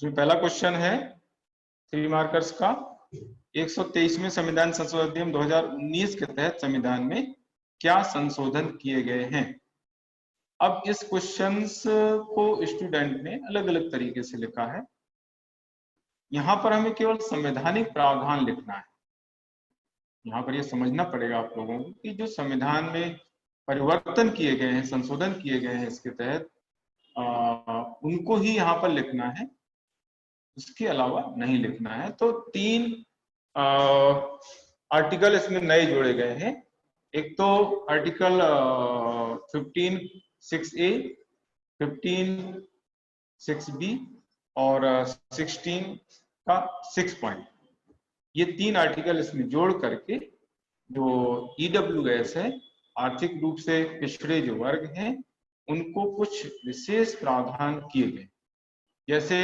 इसमें पहला क्वेश्चन है 3 मार्कर्स का। 123वें संविधान संशोधन अधिनियम 2019 के तहत संविधान में क्या संशोधन किए गए हैं। अब इस क्वेश्चंस को स्टूडेंट ने अलग अलग तरीके से लिखा है। यहाँ पर हमें केवल संवैधानिक प्रावधान लिखना है। यहाँ पर यह समझना पड़ेगा आप लोगों को कि जो संविधान में परिवर्तन किए गए हैं, संशोधन किए गए हैं इसके तहत, उनको ही यहाँ पर लिखना है, उसके अलावा नहीं लिखना है। तो 3 आर्टिकल इसमें नए जोड़े गए हैं। एक तो आर्टिकल 15(6)A, 15(6)B और 16 का 6 पॉइंट, ये 3 आर्टिकल इसमें जोड़ करके जो EWS है, आर्थिक रूप से पिछड़े जो वर्ग हैं, उनको कुछ विशेष प्रावधान किए गए। जैसे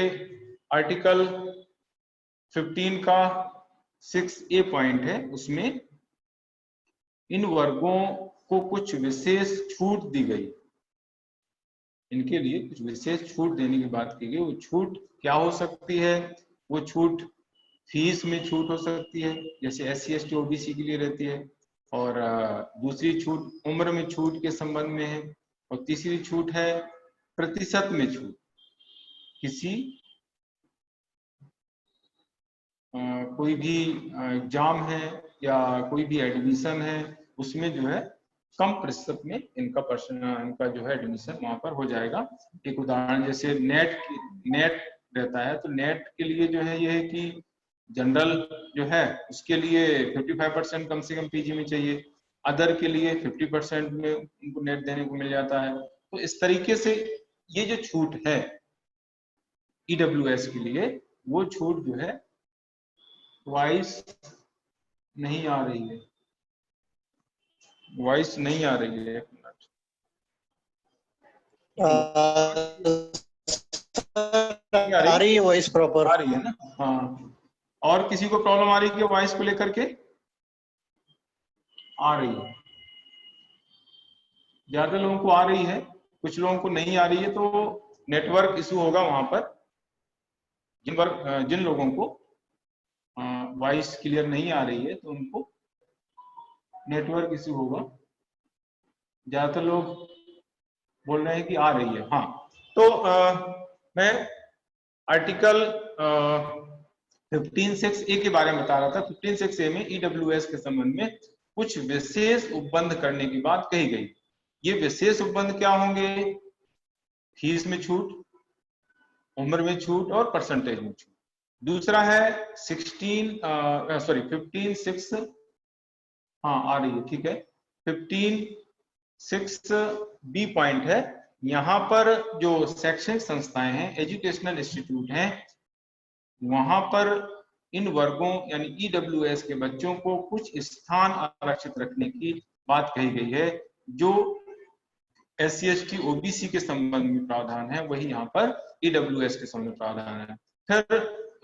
आर्टिकल 15 का 6A पॉइंट है, उसमें इन वर्गों को कुछ विशेष छूट दी गई, इनके लिए कुछ विशेष छूट देने की बात की गई। वो छूट क्या हो सकती है? वो छूट फीस में छूट हो सकती है, जैसे SC ST OBC के लिए रहती है, और दूसरी छूट उम्र में छूट के संबंध में है, और तीसरी छूट है प्रतिशत में छूट। किसी कोई भी एग्जाम है या कोई भी एडमिशन है, उसमें जो है कम प्रतिशत में इनका जो है एडमिशन वहां पर हो जाएगा। एक उदाहरण जैसे नेट रहता है, तो नेट के लिए जो है ये है कि जनरल जो है उसके लिए 55% कम से कम PG में चाहिए, अदर के लिए 50% में उनको नेट देने को मिल जाता है। तो इस तरीके से ये जो छूट है EWS के लिए, वो छूट जो है वॉइस नहीं आ रही है, वॉइस नहीं आ रही है। आ रही है वॉइस प्रॉपर, आ रही है ना? हाँ। और किसी को प्रॉब्लम आ रही है वॉइस को लेकर के? आ रही है, ज्यादा लोगों को आ रही है, कुछ लोगों को नहीं आ रही है। तो नेटवर्क इशू होगा वहां पर। जिन लोगों को वॉइस क्लियर नहीं आ रही है तो उनको नेटवर्क इशू होगा। ज्यादातर लोग बोल रहे हैं कि आ रही है। हाँ, तो मैं आर्टिकल 15(6)A के बारे में बता रहा था। 15(6)A में EWS के संबंध में कुछ विशेष उपबंध करने की बात कही गई। ये विशेष उपबंध क्या होंगे? फीस में छूट, उम्र में छूट और परसेंटेज में छूट। दूसरा है 15(6), हाँ आ रही है, ठीक है। 15(6)B पॉइंट है। यहाँ पर जो शैक्षणिक संस्थाएं हैं, एजुकेशनल इंस्टीट्यूट हैं, वहां पर इन वर्गों यानी EWS के बच्चों को कुछ स्थान आरक्षित रखने की बात कही गई है। जो SC ST OBC के संबंध में प्रावधान है, वही यहाँ पर EWS के संबंध में प्रावधान है। फिर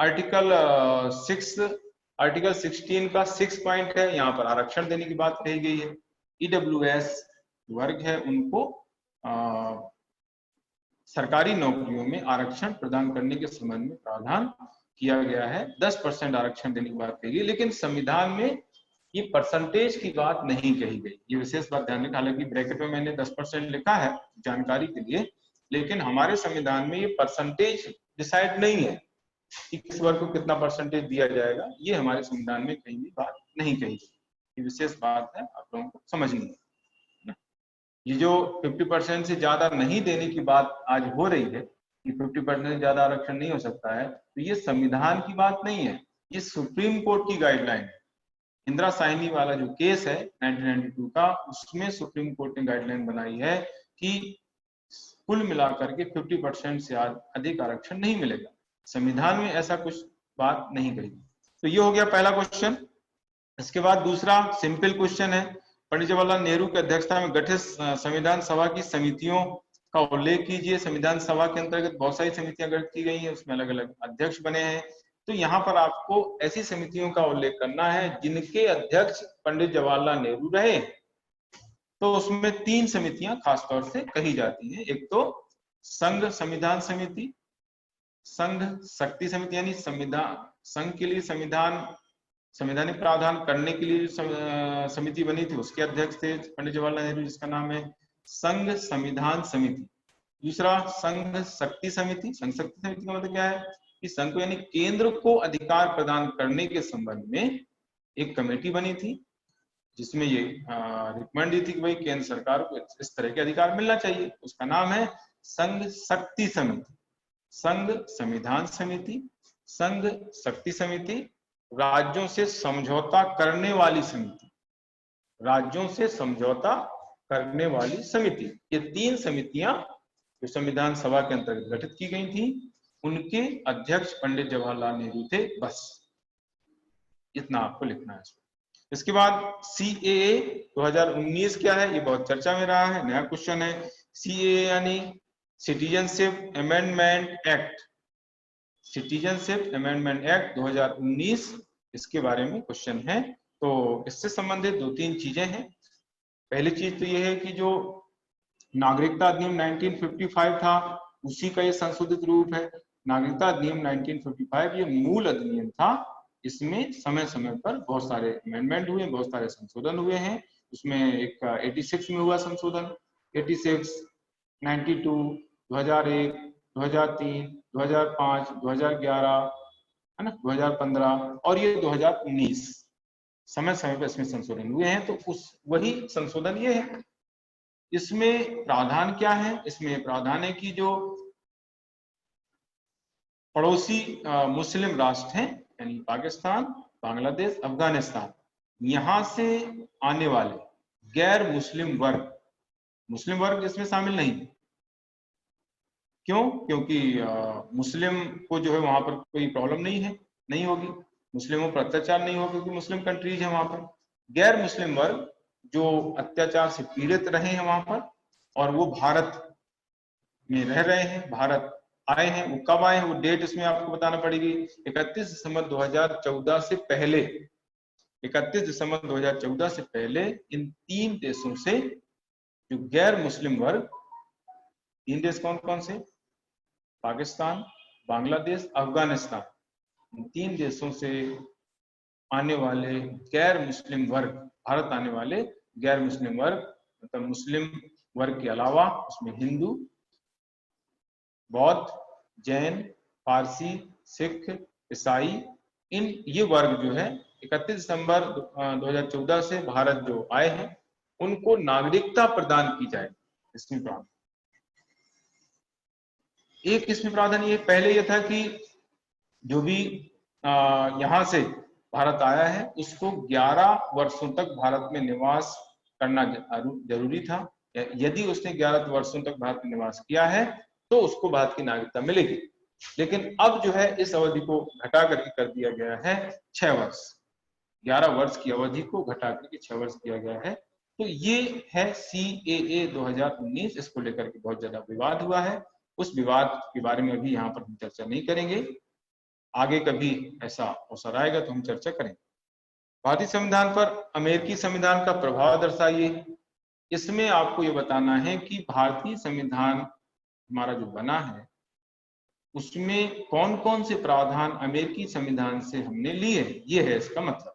आर्टिकल 16 का 6 पॉइंट है, यहाँ पर आरक्षण देने की बात कही गई है। EWS वर्ग है, उनको सरकारी नौकरियों में आरक्षण प्रदान करने के संबंध में प्रावधान किया गया है। 10% आरक्षण देने की बात कही गई, लेकिन संविधान में ये परसेंटेज की बात नहीं कही गई। ये विशेष बात ध्यान रखें। हालांकि ब्रैकेट में मैंने 10% लिखा है जानकारी के लिए, लेकिन हमारे संविधान में ये परसेंटेज डिसाइड नहीं है कि किस वर्ग को कितना परसेंटेज दिया जाएगा। ये हमारे संविधान में कहीं भी बात नहीं कही गई। ये विशेष बात है, आप लोगों को समझनी है। ये जो 50% से ज्यादा नहीं देने की बात आज हो रही है कि 50% से ज्यादा आरक्षण नहीं हो सकता है, तो ये संविधान की बात नहीं है, ये सुप्रीम कोर्ट की गाइडलाइन है। इंदिरा साहनी वाला जो केस है 1992 का, उसमें सुप्रीम कोर्ट ने गाइडलाइन बनाई है कि कुल मिलाकर के 50% से अधिक आरक्षण नहीं मिलेगा। संविधान में ऐसा कुछ बात नहीं कही। तो ये हो गया पहला क्वेश्चन। इसके बाद दूसरा सिंपल क्वेश्चन है, पंडित जवाहरलाल नेहरू की अध्यक्षता में गठित संविधान सभा की समितियों का उल्लेख कीजिए। संविधान सभा के अंतर्गत बहुत सारी समितियां गठित की गई हैं, उसमें अलग अलग अध्यक्ष बने हैं। तो यहाँ पर आपको ऐसी समितियों का उल्लेख करना है जिनके अध्यक्ष पंडित जवाहरलाल नेहरू रहे। तो उसमें 3 समितियां खासतौर से कही जाती हैं। एक तो संघ संविधान समिति, संघ शक्ति समिति यानी संविधान, संघ के लिए संवैधानिक प्रावधान करने के लिए समिति बनी थी, उसके अध्यक्ष थे पंडित जवाहरलाल नेहरू, जिसका नाम है संघ संविधान समिति। दूसरा संघ शक्ति समिति। संघ शक्ति समिति का मतलब क्या है कि संघ को यानी केंद्र को अधिकार प्रदान करने के संबंध में एक कमेटी बनी थी, जिसमें ये रिकमेंड दी थी कि भाई केंद्र सरकार को इस तरह के अधिकार मिलना चाहिए। उसका नाम है संघ शक्ति समिति। संघ संविधान समिति, संघ शक्ति समिति, राज्यों से समझौता करने वाली समिति, राज्यों से समझौता करने वाली समिति। ये तीन समितियां जो संविधान सभा के अंतर्गत गठित की गई थी, उनके अध्यक्ष पंडित जवाहरलाल नेहरू थे। बस इतना आपको लिखना है। इसके बाद CAA 2019 क्या है, ये बहुत चर्चा में रहा है, नया क्वेश्चन है। CAA यानी citizenship amendment act, citizenship amendment act 2019, इसके बारे में क्वेश्चन है। तो इससे संबंधित दो तीन चीजें हैं। पहली चीज तो ये है कि जो नागरिकता अधिनियम 1955 था, उसी का ये संशोधित रूप है। नागरिकता अधिनियम 1955 ये मूल अधिनियम था, इसमें समय समय पर बहुत सारे अमेंडमेंट हुए, बहुत सारे संशोधन हुए हैं। उसमें एक 86 में हुआ संशोधन, 86, 92, 2001, 2003, 2005, 2011, है ना, 2015 और ये 2019, समय समय पर इसमें संशोधन हुए हैं। तो उस वही संशोधन ये है। इसमें प्रावधान क्या है? इसमें प्रावधान है कि जो पड़ोसी मुस्लिम राष्ट्र हैं, यानी पाकिस्तान, बांग्लादेश, अफगानिस्तान, यहां से आने वाले गैर मुस्लिम वर्ग, मुस्लिम वर्ग इसमें शामिल नहीं। क्यों? क्योंकि मुस्लिम को जो है वहां पर कोई प्रॉब्लम नहीं होगी, मुस्लिमों पर अत्याचार नहीं होगा, क्योंकि मुस्लिम कंट्रीज है वहां पर। गैर मुस्लिम वर्ग जो अत्याचार से पीड़ित रहे हैं वहां पर, और वो भारत में रह रहे हैं, भारत आए हैं, वो कब आए हैं वो डेट इसमें आपको बताना पड़ेगी। 31 दिसंबर 2014 से पहले, 31 दिसंबर 2014 से पहले इन तीन देशों से जो गैर मुस्लिम वर्ग, तीन देश कौन कौन से? पाकिस्तान, बांग्लादेश, अफगानिस्तान, इन तीन देशों से आने वाले गैर मुस्लिम वर्ग, भारत आने वाले गैर मुस्लिम वर्ग, मतलब मुस्लिम वर्ग के अलावा उसमें हिंदू, बौद्ध, जैन, पारसी, सिख, ईसाई, इन ये वर्ग जो है 31 दिसंबर 2014 से भारत जो आए हैं, उनको नागरिकता प्रदान की जाए। इसमें प्रावधान, एक इसमें प्रावधान ये पहले ये था कि जो भी यहां से भारत आया है उसको 11 वर्षों तक भारत में निवास करना जरूरी था। यदि उसने 11 वर्षों तक भारत में निवास किया है तो उसको भारत की नागरिकता मिलेगी। लेकिन अब जो है इस अवधि को घटा करके कर दिया गया है 6 वर्ष, 11 वर्ष की अवधि को घटा करके 6 वर्ष किया गया है। तो ये है CAA 2019। इसको लेकर के बहुत ज्यादा विवाद हुआ है, उस विवाद के बारे में अभी यहाँ पर हम चर्चा नहीं करेंगे, आगे कभी ऐसा अवसर आएगा तो हम चर्चा करेंगे। भारतीय संविधान पर अमेरिकी संविधान का प्रभाव दर्शाइए। इसमें आपको ये बताना है कि भारतीय संविधान हमारा जो बना है उसमें कौन कौन से प्रावधान अमेरिकी संविधान से हमने लिए, ये है इसका मतलब।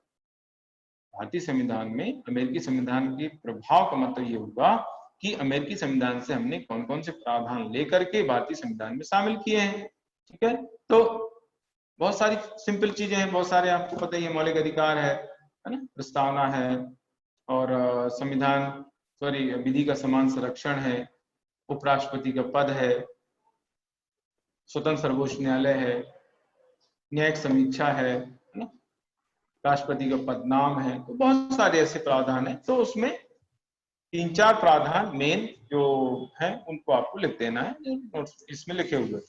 भारतीय संविधान में अमेरिकी संविधान के प्रभाव का मतलब ये होगा कि अमेरिकी संविधान से हमने कौन कौन से प्रावधान लेकर के भारतीय संविधान में शामिल किए हैं। ठीक है, तो बहुत सारी सिंपल चीजें हैं, बहुत सारे आपको पता ही है, मौलिक अधिकार है ना, प्रस्तावना है, और संविधान विधि का समान संरक्षण है, उपराष्ट्रपति का पद है, स्वतंत्र सर्वोच्च न्यायालय है, न्यायिक समीक्षा है ना, राष्ट्रपति का पदनाम है। तो बहुत सारे ऐसे प्रावधान है। तो उसमें 3-4 प्रावधान मेन जो है उनको आपको लिख देना है, इसमें लिखे हुए।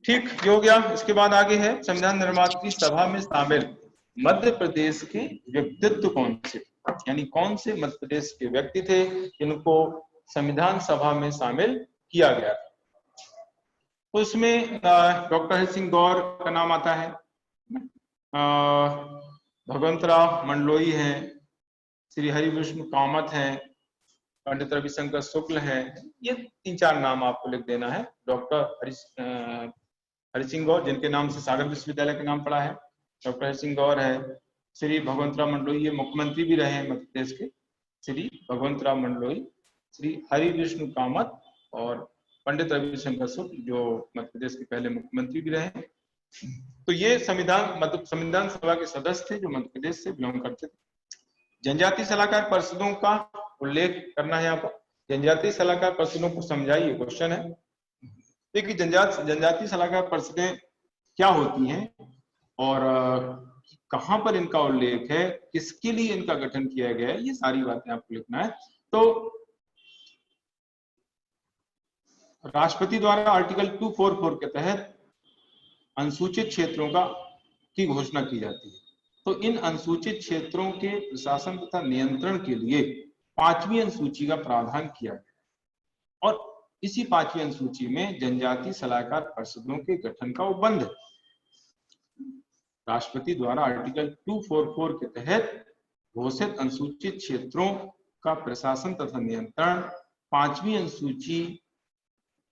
ठीक, ये हो गया। इसके बाद आगे है संविधान निर्माता सभा में शामिल मध्य प्रदेश के व्यक्तित्व कौन से, यानी कौन से मध्य प्रदेश के व्यक्ति थे जिनको संविधान सभा में शामिल किया गया था। तो उसमें डॉक्टर हरि सिंह गौर का नाम आता है, भगवंतराव मंडलोई हैं, श्री हरि विष्णु कामत हैं, पंडित रविशंकर शुक्ल हैं। ये 3-4 नाम आपको लिख देना है। डॉक्टर हरिसिंह गौर, जिनके नाम से सागर विश्वविद्यालय का नाम पड़ा है, डॉक्टर हरिसिंह गौर है। श्री भगवंतराव मंडलोई, ये मुख्यमंत्री भी रहे हैं मध्य प्रदेश के, श्री भगवंतराव मंडलोई, श्री हरि विष्णु कामत और पंडित रविशंकर शुक्ल, जो मध्य प्रदेश के पहले मुख्यमंत्री भी रहे। तो ये संविधान मतलब संविधान सभा के सदस्य थे जो मध्य प्रदेश से बिलोंग करते थे। जनजातीय सलाहकार परिषदों का उल्लेख करना है यहाँ पर। जनजातीय सलाहकार परिषदों को समझाइए, क्वेश्चन है। देखिए जनजातीय सलाहकार परिषदें क्या होती हैं और कहां पर इनका उल्लेख है, किसके लिए इनका गठन किया गया है, ये सारी बातें आपको लिखना है। तो राष्ट्रपति द्वारा आर्टिकल 244 के तहत अनुसूचित क्षेत्रों की घोषणा की जाती है। तो इन अनुसूचित क्षेत्रों के प्रशासन तथा नियंत्रण के लिए 5वीं अनुसूची का प्रावधान किया गया और इसी 5वीं अनुसूची में जनजातीय सलाहकार परिषदों के गठन का उपबंध है। राष्ट्रपति द्वारा आर्टिकल 244 के तहत घोषित अनुसूचित क्षेत्रों का प्रशासन तथा नियंत्रण 5वीं अनुसूची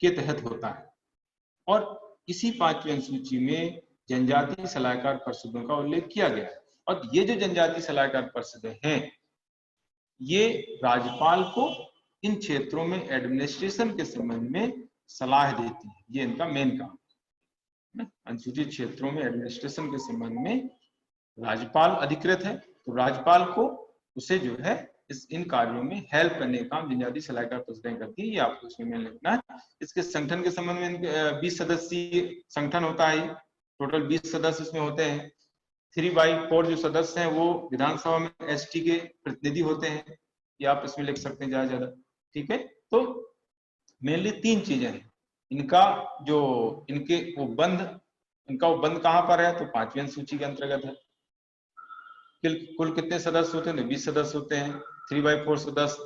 के तहत होता है और इसी 5वीं अनुसूची में जनजातीय सलाहकार परिषदों का उल्लेख किया गया है। और ये जो जनजातीय सलाहकार परिषदें हैं, ये राज्यपाल को इन क्षेत्रों में एडमिनिस्ट्रेशन के संबंध में सलाह देती है। ये इनका मेन काम है। अनुसूचित क्षेत्रों में एडमिनिस्ट्रेशन के संबंध में राज्यपाल अधिकृत है, तो राज्यपाल को उसे जो है इन कार्यों में हेल्प करने का काम जनजातीय सलाहकार परिषदें करती है। ये आपको इसमें में लिखना है। इसके संगठन के संबंध में 20 सदस्यीय संगठन होता है। टोटल 20 सदस्य इसमें होते हैं। 3/4 जो सदस्य हैं वो विधानसभा में एसटी के प्रतिनिधि होते हैं। ये आप इसमें लिख सकते हैं ज्यादा, ठीक है। तो मेनली 3 चीजें हैं इनका, जो इनके उपबंध कहाँ पर है, तो 5वीं अनुसूची के अंतर्गत है। कुल कितने सदस्य होते हैं, 20 सदस्य होते हैं। 3/4 सदस्य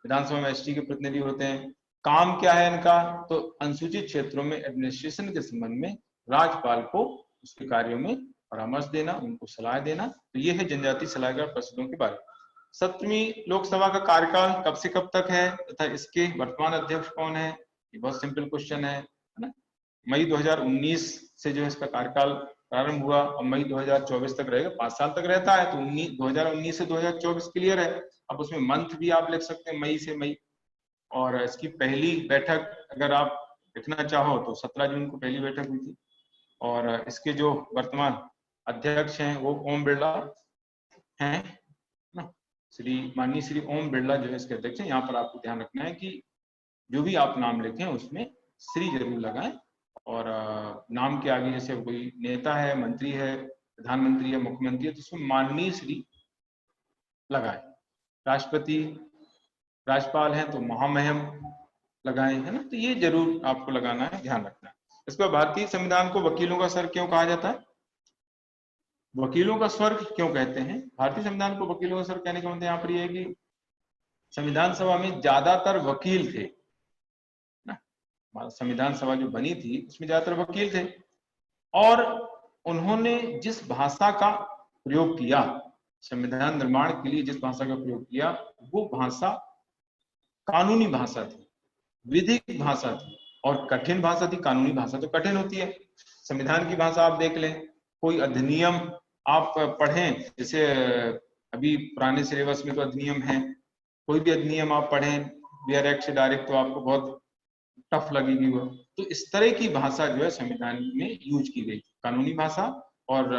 विधानसभा में एसटी के प्रतिनिधि होते हैं। काम क्या है इनका, तो अनुसूचित क्षेत्रों में एडमिनिस्ट्रेशन के संबंध में राज्यपाल को उसके कार्यों में परामर्श देना, उनको सलाह देना। तो ये है जनजातीय सलाहकार परिषदों के बारे में। 7वीं लोकसभा का कार्यकाल कब से कब तक है तथा इसके वर्तमान अध्यक्ष कौन है, ये बहुत सिंपल क्वेश्चन है ना। मई 2019 से जो है इसका कार्यकाल प्रारंभ हुआ और मई 2024 तक रहेगा, 5 साल तक रहता है। तो 2019 से 2024 क्लियर है। अब उसमें मंथ भी आप लिख सकते हैं, मई से मई। और इसकी पहली बैठक अगर आप लिखना चाहो तो 17 जून को पहली बैठक हुई थी। और इसके जो वर्तमान अध्यक्ष हैं वो ओम बिरला हैं ना, माननीय श्री ओम बिरला जो है इसके अध्यक्ष हैं। यहाँ पर आपको ध्यान रखना है कि जो भी आप नाम लिखें उसमें श्री जरूर लगाएं और नाम के आगे जैसे कोई नेता है, मंत्री है, प्रधानमंत्री है, मुख्यमंत्री है, तो उसमें माननीय श्री लगाएं। राष्ट्रपति राज्यपाल हैं तो महामहिम लगाएं, है ना। तो ये जरूर आपको लगाना है, ध्यान रखना है। इसके बाद भारतीय संविधान को वकीलों का स्वर्ग क्यों कहा जाता है, वकीलों का स्वर्ग क्यों कहते हैं। भारतीय संविधान को वकीलों का स्वर्ग कहने का मतलब यहाँ पर यह है कि संविधान सभा में ज्यादातर वकील थे ना। संविधान सभा जो बनी थी उसमें ज्यादातर वकील थे और उन्होंने जिस भाषा का प्रयोग किया, संविधान निर्माण के लिए जिस भाषा का प्रयोग किया, वो भाषा कानूनी भाषा थी, विधिक भाषा थी और कठिन भाषा थी। कानूनी भाषा तो कठिन होती है। संविधान की भाषा आप देख लें, कोई अधिनियम आप पढ़ें, जैसे अभी पुराने सिलेबस में तो अधिनियम है, कोई भी अधिनियम आप पढ़ें बियर एक्ट से डायरेक्ट, तो आपको बहुत टफ लगेगी वो। तो इस तरह की भाषा जो है संविधान में यूज की गई, कानूनी भाषा और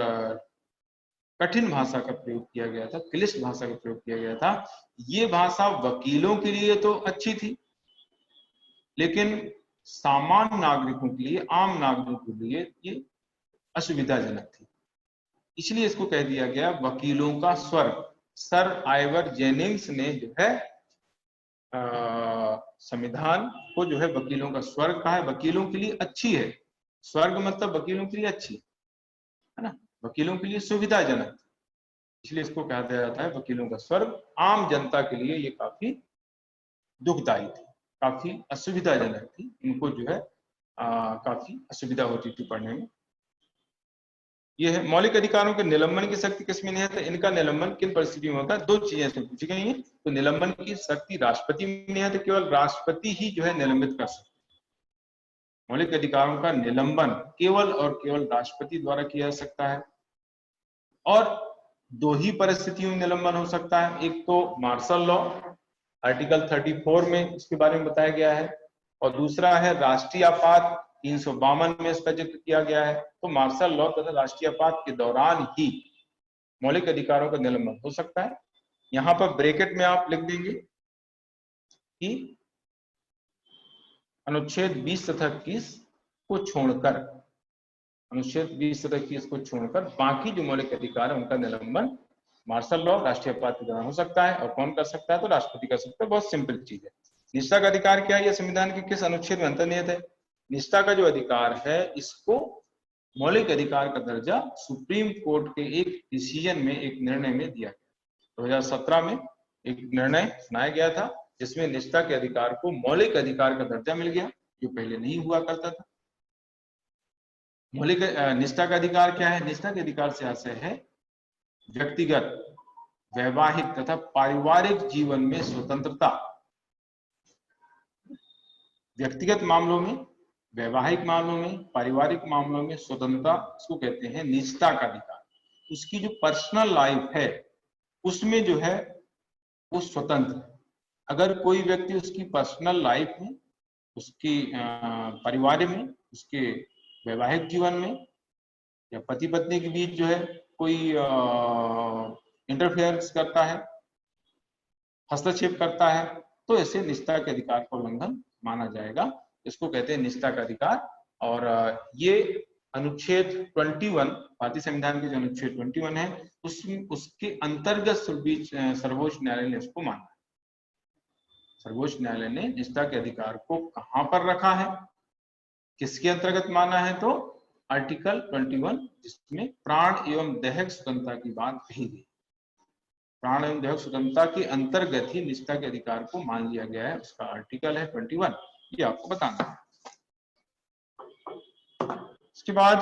कठिन भाषा का प्रयोग किया गया था, क्लिष्ट भाषा का प्रयोग किया गया था। ये भाषा वकीलों के लिए तो अच्छी थी, लेकिन सामान्य नागरिकों के लिए, आम नागरिकों के लिए ये असुविधाजनक थी। इसलिए इसको कह दिया गया वकीलों का स्वर्ग। सर आइवर जेनिंग्स ने जो है संविधान को जो है वकीलों का स्वर्ग कहा है। वकीलों के लिए अच्छी है, स्वर्ग मतलब वकीलों के लिए अच्छी है ना, वकीलों के लिए सुविधाजनक, इसलिए इसको कहा जाता है वकीलों का स्वर्ग। आम जनता के लिए ये काफी दुखदायी थी, काफी असुविधाजनक थी, इनको जो है काफी असुविधा होती थी पढ़ने में। ये है मौलिक अधिकारों के निलंबन की शक्ति किसमें निहित है। इनका निलंबन किन परिस्थितियों में होता है, 2 चीजें इसमें पूछी गई हैं। तो निलंबन की शक्ति राष्ट्रपति में निहित है, केवल राष्ट्रपति ही जो है निलंबित कर सकते। मौलिक अधिकारों का निलंबन केवल और केवल राष्ट्रपति द्वारा किया जा सकता है, और दो ही परिस्थितियों में निलंबन हो सकता है। एक तो मार्शल लॉ, आर्टिकल 34 में इसके बारे में बताया गया है, और दूसरा है राष्ट्रीय आपात, 352 में इसका जिक्र किया गया है। तो मार्शल लॉ तथा राष्ट्रीय आपात के दौरान ही मौलिक अधिकारों का निलंबन हो सकता है। यहां पर ब्रैकेट में आप लिख देंगे कि अनुच्छेद 20 तथा 21 को छोड़कर, अनुच्छेद 20 तथा 21 को छोड़कर बाकी जो मौलिक अधिकार है उनका निलंबन मार्शल लॉ, राष्ट्रीय आपात के दौरान हो सकता है। और कौन कर सकता है? तो राष्ट्रपति कर सकता है। बहुत सिंपल चीज है। निष्ठा का अधिकार क्या है? यह संविधान के किस अनुच्छेद में अंतर्निहित है? निष्ठा का जो अधिकार है, इसको मौलिक अधिकार का दर्जा सुप्रीम कोर्ट के एक डिसीजन में, एक निर्णय में दिया गया। 2017 में एक निर्णय सुनाया गया था जिसमें निष्ठा के अधिकार को मौलिक अधिकार का दर्जा मिल गया, जो पहले नहीं हुआ करता था। मौलिक निष्ठा का अधिकार क्या है? निष्ठा के अधिकार से आशय है व्यक्तिगत, वैवाहिक तथा पारिवारिक जीवन में स्वतंत्रता। व्यक्तिगत मामलों में, वैवाहिक मामलों में, पारिवारिक मामलों में स्वतंत्रता, इसको कहते हैं निष्ठा का अधिकार। उसकी जो पर्सनल लाइफ है उसमें जो है वो स्वतंत्र है। अगर कोई व्यक्ति उसकी पर्सनल लाइफ में, उसकी परिवार में, उसके वैवाहिक जीवन में या पति पत्नी के बीच जो है कोई इंटरफेरेंस करता है, हस्तक्षेप करता है, तो ऐसे निष्ठा के अधिकार का उल्लंघन माना जाएगा। इसको कहते हैं निष्ठा का अधिकार। और ये अनुच्छेद 21, भारतीय संविधान के जो अनुच्छेद 21 है उसके अंतर्गत सर्वोच्च न्यायालय ने इसको माना है। सर्वोच्च न्यायालय ने निष्ठा के अधिकार को कहां पर रखा है, किसके अंतर्गत माना है? तो आर्टिकल 21, जिसमें प्राण एवं दैहिक स्वतंत्रता की बात कही गई। प्राण एवं दैहिक स्वतंत्रता के अंतर्गत ही निष्ठा के अधिकार को मान लिया गया है। उसका आर्टिकल है 21, ये आपको बताना है। इसके बाद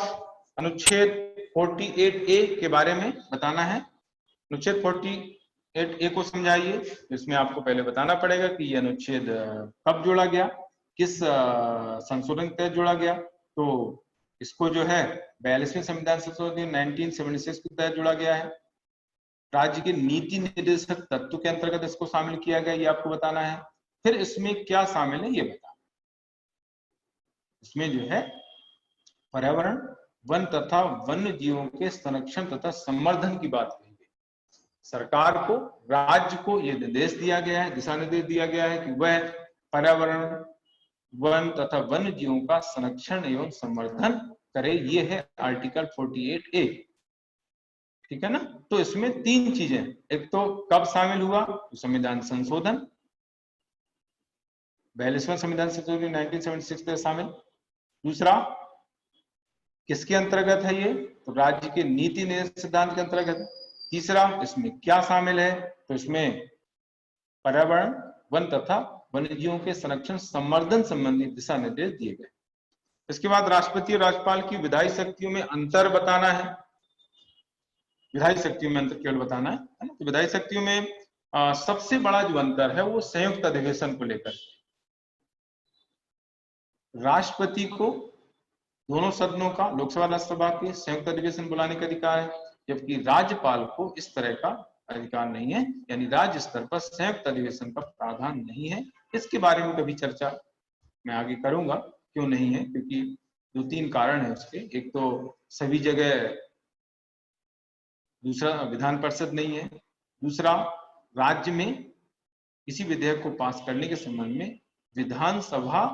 अनुच्छेद 48A के बारे में बताना है। अनुच्छेद 48A को समझाइए। इसमें आपको पहले बताना पड़ेगा कि ये अनुच्छेद कब जोड़ा गया, किस संशोधन के तहत जोड़ा गया। तो इसको जो है 42वें संविधान संशोधन 1976 के तहत जोड़ा गया है। राज्य के नीति निर्देशक तत्व के अंतर्गत इसको शामिल किया गया, ये आपको बताना है। फिर इसमें क्या शामिल है ये बताना। इसमें जो है पर्यावरण, वन तथा वन्य जीवों के संरक्षण तथा संवर्धन की बात कही गई। सरकार को, राज्य को यह निर्देश दिया गया है, दिशा निर्देश दिया गया है कि वह पर्यावरण, वन तथा वन्य जीवों का संरक्षण एवं संवर्धन करे। ये है आर्टिकल 48A, ठीक है ना। तो इसमें तीन चीजें, एक तो कब शामिल हुआ, तो संविधान संशोधन, 42वां संविधान संशोधन 1976 में शामिल। दूसरा, किसके अंतर्गत है ये, तो राज्य के नीति निर्देशक सिद्धांत के अंतर्गत। तीसरा, इसमें क्या शामिल है, तो इसमें पर्यावरण, वन तथा वन्यजीवों के संरक्षण संवर्धन संबंधी दिशा निर्देश दिए गए। इसके बाद राष्ट्रपति और राज्यपाल की विधायी शक्तियों में अंतर बताना है। विधायी शक्तियों में अंतर केवल बताना है ना। तो विधायी शक्तियों में सबसे बड़ा जो अंतर है वो संयुक्त अधिवेशन को लेकर। राष्ट्रपति को दोनों सदनों का, लोकसभा राज्यसभा के संयुक्त अधिवेशन बुलाने का अधिकार है, जबकि राज्यपाल को इस तरह का अधिकार नहीं है, यानी राज्य स्तर पर संयुक्त अधिवेशन का प्रावधान नहीं है। इसके बारे में कभी चर्चा मैं आगे करूंगा, क्यों नहीं है, क्योंकि दो तीन कारण है उसके। एक तो सभी जगह दूसरा विधान परिषद नहीं है, दूसरा राज्य में किसी विधेयक को पास करने के संबंध में विधानसभा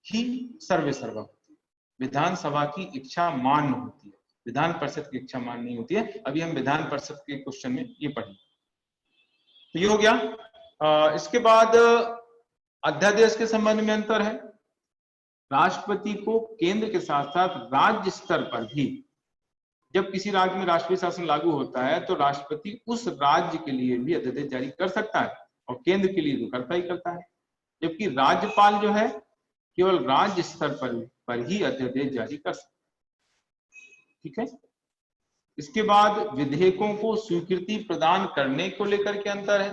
ही सर्वेसर्वा होती है, विधानसभा की इच्छा मान्य होती है, विधान परिषद की इच्छा मान्य नहीं होती है। अभी हम विधान परिषद के क्वेश्चन में ये पढ़ेंगे। तो ये हो गया। इसके बाद अध्यादेश के संबंध में अंतर है। राष्ट्रपति को केंद्र के साथ साथ राज्य स्तर पर भी, जब किसी राज्य में राष्ट्रीय शासन लागू होता है तो राष्ट्रपति उस राज्य के लिए भी अध्यादेश जारी कर सकता है, और केंद्र के लिए तो करता ही करता है। जबकि राज्यपाल जो है केवल राज्य स्तर पर ही अध्यादेश जारी कर सकता है, ठीक है। इसके बाद विधेयकों को स्वीकृति प्रदान करने को लेकर के अंतर है।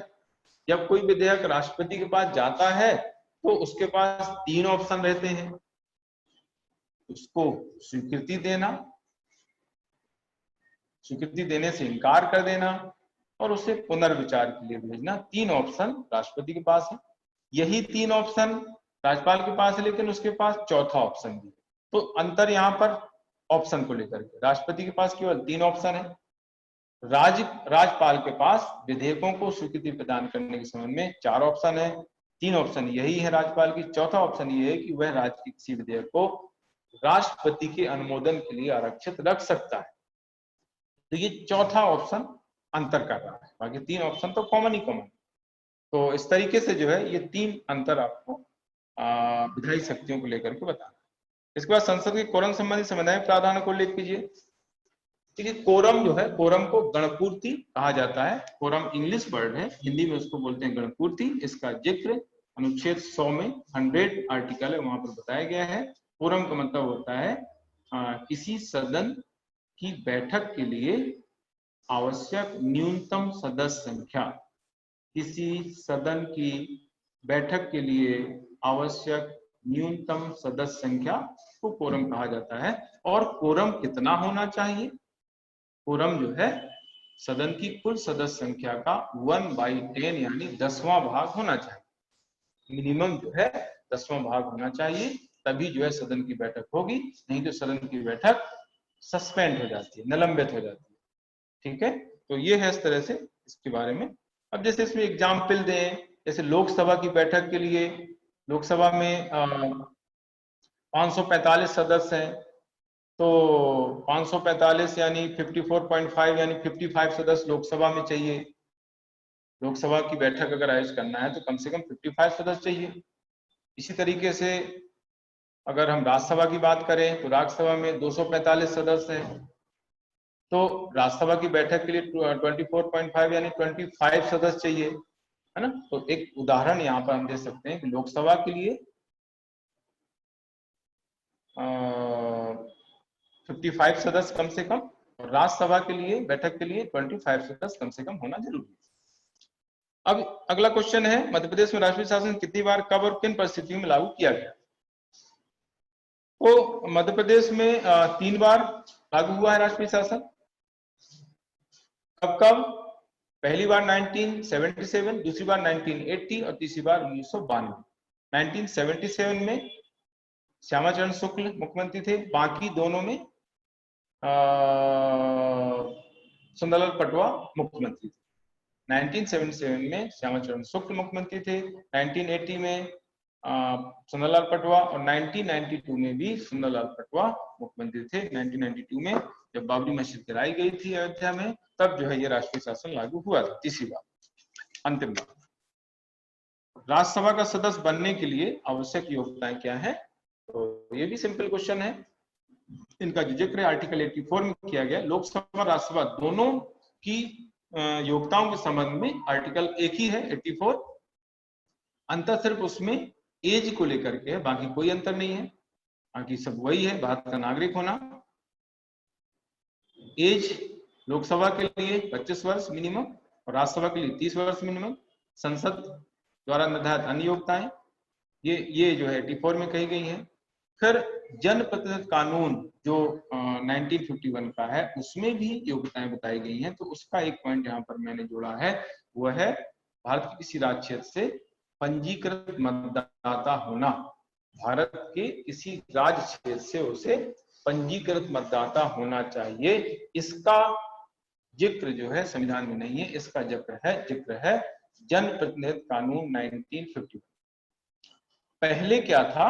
जब कोई विधेयक राष्ट्रपति के पास जाता है तो उसके पास तीन ऑप्शन रहते हैं। उसको स्वीकृति देना, स्वीकृति देने से इनकार कर देना और उसे पुनर्विचार के लिए भेजना। 3 ऑप्शन राष्ट्रपति के पास है। यही 3 ऑप्शन राज्यपाल के पास है, लेकिन उसके पास चौथा ऑप्शन भी है। तो अंतर यहाँ पर ऑप्शन को लेकर के, राष्ट्रपति के पास केवल 3 ऑप्शन है, राज्यपाल के पास विधेयकों को स्वीकृति प्रदान करने के संबंध में 4 ऑप्शन है। 3 ऑप्शन यही है राज्यपाल की, चौथा ऑप्शन ये है कि वह राज्य के किसी विधेयक को राष्ट्रपति के अनुमोदन के लिए आरक्षित रख सकता है। तो ये चौथा ऑप्शन अंतर कर रहा है, बाकी 3 ऑप्शन तो कॉमन ही कॉमन। तो इस तरीके से जो है ये 3 अंतर आपको विधायी शक्तियों को लेकर के बताना। इसके बाद संसद के कोरम संबंधी संवैधानिक प्रावधान को उल्लेख कीजिए। देखिए कोरम जो है, कोरम को गणपूर्ति कहा जाता है। कोरम इंग्लिश वर्ड है, हिंदी में उसको बोलते हैं गणपूर्ति। इसका जिक्र अनुच्छेद 100 में 100 आर्टिकल है, वहां पर बताया गया है। कोरम का मतलब होता है किसी सदन की बैठक के लिए आवश्यक न्यूनतम सदस्य संख्या, किसी सदन की बैठक के लिए आवश्यक न्यूनतम सदस्य संख्या को कोरम कहा जाता है। और कोरम कितना होना चाहिए? कोरम जो है सदन की कुल सदस्य संख्या का 1/10 यानी 10वां भाग होना चाहिए। मिनिमम जो है 10वां भाग होना चाहिए, तभी जो है सदन की बैठक होगी, नहीं तो सदन की बैठक सस्पेंड हो जाती है, निलंबित हो जाती है। ठीक है, तो ये है इस तरह से इसके बारे में। अब जैसे इसमें एग्जाम्पल दें, जैसे लोकसभा की बैठक के लिए, लोकसभा में 545 सदस्य हैं, तो 545 यानी 54.5 यानी 55 सदस्य लोकसभा में चाहिए। लोकसभा की बैठक अगर आयोजित करना है तो कम से कम 55 सदस्य चाहिए। इसी तरीके से अगर हम राज्यसभा की बात करें तो राज्यसभा में 245 सदस्य हैं, तो राज्यसभा की बैठक के लिए 24.5 यानी 25 सदस्य चाहिए, है ना। तो एक उदाहरण यहाँ पर हम दे सकते हैं कि लोकसभा के लिए 55 सदस्य कम से कम, और राज्यसभा के लिए बैठक के लिए 25 सदस्य कम से कम होना जरूरी है। अब अगला क्वेश्चन है, मध्य प्रदेश में राष्ट्रीय शासन कितनी बार, कब और किन परिस्थितियों में लागू किया गया? तो मध्य प्रदेश में 3 बार लागू हुआ है राष्ट्रीय शासन। कब कब? पहली बार 1977, दूसरी बार 1980 और तीसरी बार 1992। 1977 में श्यामाचरण शुक्ल मुख्यमंत्री थे, बाकी दोनों में सुंदरलाल पटवा मुख्यमंत्री थे। 1977 में श्यामाचरण शुक्ल मुख्यमंत्री थे, 1980 में सुंदरलाल पटवा और 1992 में भी सुंदरलाल पटवा मुख्यमंत्री थे। 1992 में जब बाबरी मस्जिद गिराई गई थी अयोध्या में, तब जो है ये राष्ट्रीय शासन लागू हुआ था, तीसरी बार, अंतिम बार। राज्यसभा का सदस्य बनने के लिए आवश्यक योग्यताएं क्या है? तो ये भी सिंपल क्वेश्चन है, इनका जो जिक्र आर्टिकल 84 में किया गया। लोकसभा राज्यसभा दोनों की योग्यताओं के संबंध में आर्टिकल एक ही है, 84। अंतर सिर्फ उसमें एज को लेकर के है, बाकी कोई अंतर नहीं है, बाकी सब वही है, भारत का नागरिक होना। एज लोकसभा के लिए 25 वर्ष मिनिमम और राज्यसभा के लिए 30 वर्ष मिनिमम। संसद द्वारा निर्धारित अन्य योग्यताएं ये जो है 84 में कही गई है। फिर जनप्रतिनिधि कानून जो 1951 का है, उसमें भी योग्यताएं बताई गई हैं। तो उसका एक पॉइंट यहाँ पर मैंने जोड़ा है, वह है भारत के किसी राज्य क्षेत्र से पंजीकृत मतदाता होना। भारत के किसी राज्य क्षेत्र से उसे पंजीकृत मतदाता होना चाहिए। इसका जिक्र जो है संविधान में नहीं है, इसका जिक्र है जनप्रतिनिधि कानून 1951। पहले क्या था?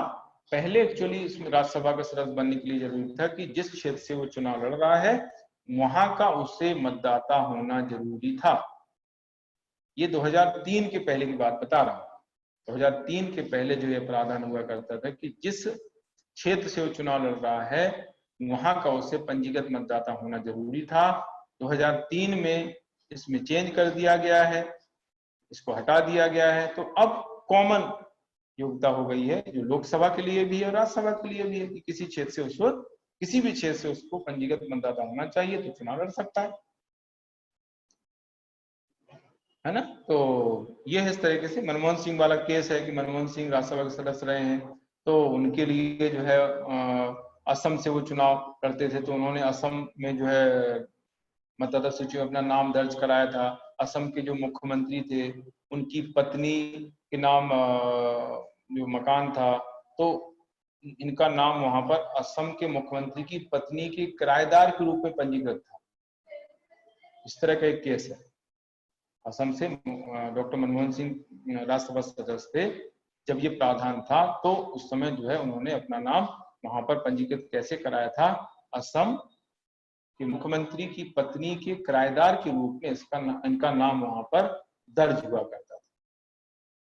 पहले एक्चुअली इसमें राज्यसभा का सदस्य बनने के लिए जरूरी था कि जिस क्षेत्र से वो चुनाव लड़ रहा है वहां का उसे मतदाता होना जरूरी था। ये 2003 के पहले की बात बता रहा हूं। 2003 के पहले जो ये प्रावधान हुआ करता था कि जिस क्षेत्र से वो चुनाव लड़ रहा है वहां का उसे पंजीकृत मतदाता होना जरूरी था। 2003 में इसमें चेंज कर दिया गया है, इसको हटा दिया गया है। तो अब कॉमन योग्यता हो गई है, जो लोकसभा के लिए भी है और राज्यसभा के लिए भी है, कि किसी क्षेत्र से उसको, किसी भी क्षेत्र से उसको पंजीकृत मतदाता होना चाहिए तो चुनाव लड़ सकता है ना। तो ये है इस तरीके से। मनमोहन सिंह वाला केस है कि मनमोहन सिंह राज्यसभा के सदस्य रहे हैं, तो उनके लिए जो है असम से वो चुनाव करते थे, तो उन्होंने असम में जो है मतदाता सूची में अपना नाम दर्ज कराया था। असम के जो मुख्यमंत्री थे उनकी पत्नी के नाम जो मकान था, तो इनका नाम वहां पर असम के मुख्यमंत्री की पत्नी के किराएदार के रूप में पंजीकृत था। इस तरह का एक केस है। असम से डॉक्टर मनमोहन सिंह राज्यसभा सदस्य थे, जब ये प्रावधान था तो उस समय जो है उन्होंने अपना नाम वहां पर पंजीकृत कैसे कराया था, असम के मुख्यमंत्री की पत्नी के किराएदार के रूप में इनका नाम वहां पर दर्ज हुआ करता था,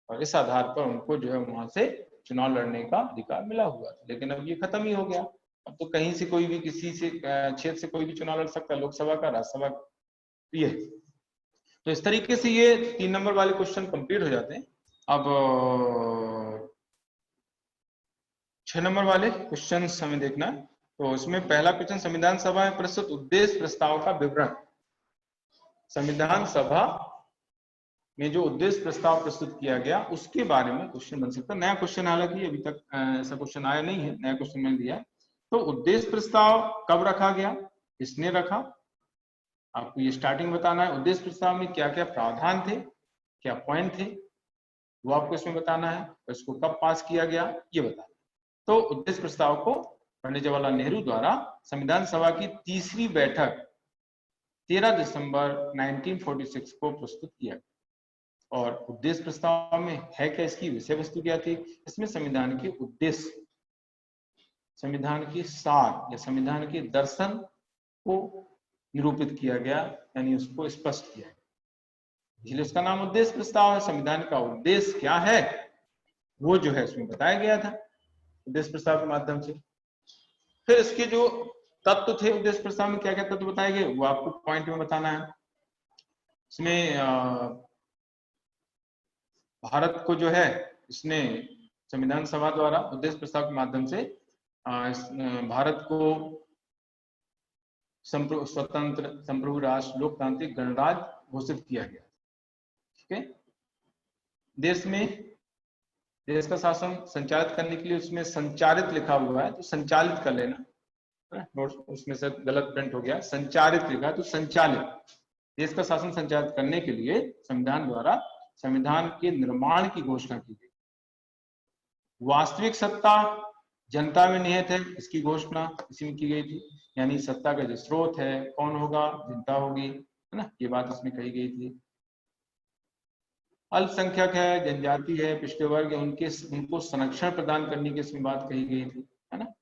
और इस आधार पर उनको जो है वहां से चुनाव लड़ने का अधिकार मिला हुआ था। लेकिन अब ये खत्म ही हो गया। अब तो कहीं से कोई भी किसी से क्षेत्र से कोई भी चुनाव लड़ सकता है, लोकसभा का, राज्यसभा का। ये तो इस तरीके से ये 3 नंबर वाले क्वेश्चन कंप्लीट हो जाते हैं। अब 6 नंबर वाले क्वेश्चन हमें देखना है। तो इसमें पहला क्वेश्चन, संविधान सभा में प्रस्तुत उद्देश्य प्रस्ताव का विवरण। संविधान सभा में जो उद्देश्य प्रस्ताव प्रस्तुत किया गया उसके बारे में क्वेश्चन बन सकता है। नया क्वेश्चन, हालांकि अभी तक ऐसा क्वेश्चन आया नहीं है, नया क्वेश्चन मैंने दिया है। तो उद्देश्य प्रस्ताव कब रखा गया, किसने रखा, आपको ये स्टार्टिंग बताना है। उद्देश्य प्रस्ताव में क्या क्या प्रावधान थे, क्या पॉइंट थे, वो आपको इसमें बताना है। तो इसको कब पास किया गया ये बताना। तो उद्देश्य प्रस्ताव को पंडित जवाहरलाल नेहरू द्वारा संविधान सभा की तीसरी बैठक 13 दिसंबर 1946 को प्रस्तुत किया गया। और उद्देश्य प्रस्ताव में है क्या, इसकी विषय वस्तु क्या थी, इसमें संविधान के उद्देश्य, संविधान के सार या संविधान के दर्शन को निरूपित किया गया, यानी उसको स्पष्ट किया गया, इसलिए उसका नाम उद्देश्य प्रस्ताव है। संविधान का उद्देश्य क्या है वो जो है इसमें बताया गया था उद्देश्य प्रस्ताव के माध्यम से। फिर इसके जो तत्व थे उद्देश्य प्रस्ताव में, क्या क्या तत्व बताए गए वो आपको पॉइंट में बताना है। इसमें भारत को जो है इसने संविधान सभा द्वारा उद्देश्य प्रस्ताव के माध्यम से भारत को स्वतंत्र संप्रभु राष्ट्र लोकतांत्रिक गणराज्य घोषित किया गया। ठीक है, देश में देश का शासन संचालित करने के लिए उसमें संचारित लिखा हुआ है, तो संचालित कर लेना, नोट्स उसमें से गलत प्रिंट हो गया, संचारित लिखा तो संचालित। देश का शासन संचालित करने के लिए संविधान द्वारा संविधान के निर्माण की घोषणा की गई। वास्तविक सत्ता जनता में निहित है, इसकी घोषणा इसी में की गई थी, यानी सत्ता का जो स्रोत है कौन होगा, जनता होगी, है ना, ये बात इसमें कही गई थी। अल्पसंख्यक है, जनजाति है, पिछड़े वर्ग है, उनको संरक्षण प्रदान करने की इसमें बात कही गई थी, है ना।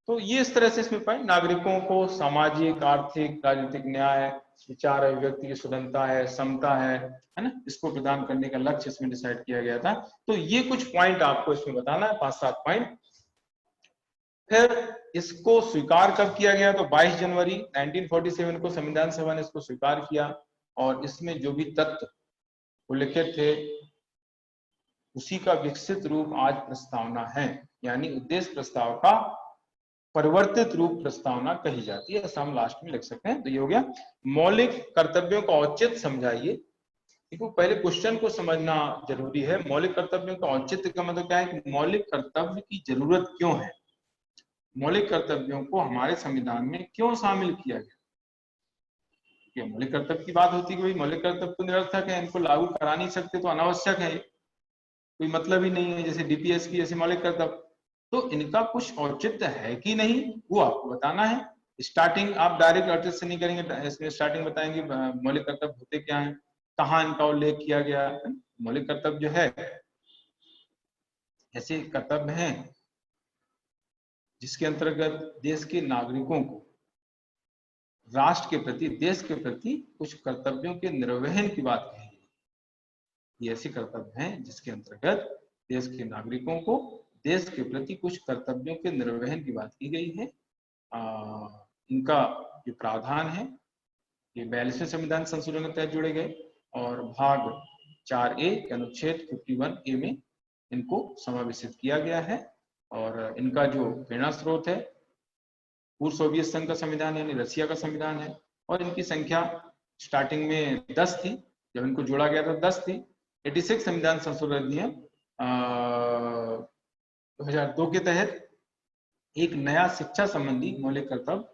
तो ये इस तरह से इसमें पाए, नागरिकों को सामाजिक, आर्थिक, राजनीतिक न्याय, विचार अभिव्यक्ति की स्वतंत्रता है, समता है ना, इसको प्रदान करने का लक्ष्य इसमें डिसाइड किया गया था। तो ये कुछ पॉइंट आपको इसमें बताना है, 5-7 पॉइंट। फिर इसको स्वीकार कब किया गया, तो 22 जनवरी 1947 को संविधान सभा ने इसको स्वीकार किया, और इसमें जो भी तत्व उल्लिखित थे उसी का विकसित रूप आज प्रस्तावना है, यानी उद्देश्य प्रस्ताव का परिवर्तित रूप प्रस्तावना कही जाती है। ऐसा हम लास्ट में लिख सकते हैं। तो ये हो गया मौलिक कर्तव्यों का औचित्य समझाइए। देखो पहले क्वेश्चन को समझना जरूरी है। मौलिक कर्तव्यों का औचित्य का मतलब क्या है कि मौलिक कर्तव्य की जरूरत क्यों है, मौलिक कर्तव्यों को हमारे संविधान में क्यों शामिल किया गया। मौलिक कर्तव्य की बात होती है कि मौलिक कर्तव्य तो निरर्थक है, इनको लागू करा नहीं सकते, तो अनावश्यक है, कोई मतलब ही नहीं है, जैसे डीपीएस की जैसे मौलिक कर्तव्य, तो इनका कुछ औचित्य है कि नहीं वो आपको बताना है। स्टार्टिंग आप डायरेक्ट औचित्य से नहीं करेंगे, इसमें स्टार्टिंग बताएंगे मौलिक कर्तव्य होते क्या है, कहाँ इनका उल्लेख किया गया। मौलिक कर्तव्य जो है ऐसे कर्तव्य हैं जिसके अंतर्गत देश के नागरिकों को राष्ट्र के प्रति, देश के प्रति कुछ कर्तव्यों के निर्वहन की बात कही गई। ये ऐसे कर्तव्य हैं जिसके अंतर्गत देश के नागरिकों को देश के प्रति कुछ कर्तव्यों के निर्वहन की बात की गई है। इनका जो प्रावधान है ये 42वें संविधान संशोधन के तहत जोड़े गए, और भाग 4A के अनुच्छेद 51A में इनको समावेशित किया गया है। और इनका जो प्रेरणा स्रोत है पूर्व सोवियत संघ का संविधान यानी रसिया का संविधान है, और इनकी संख्या स्टार्टिंग में 10 थी, जब इनको जोड़ा गया था 10 थी। 86 संविधान संशोधन अधिनियम 2002 के तहत एक नया शिक्षा संबंधी मौलिक कर्तव्य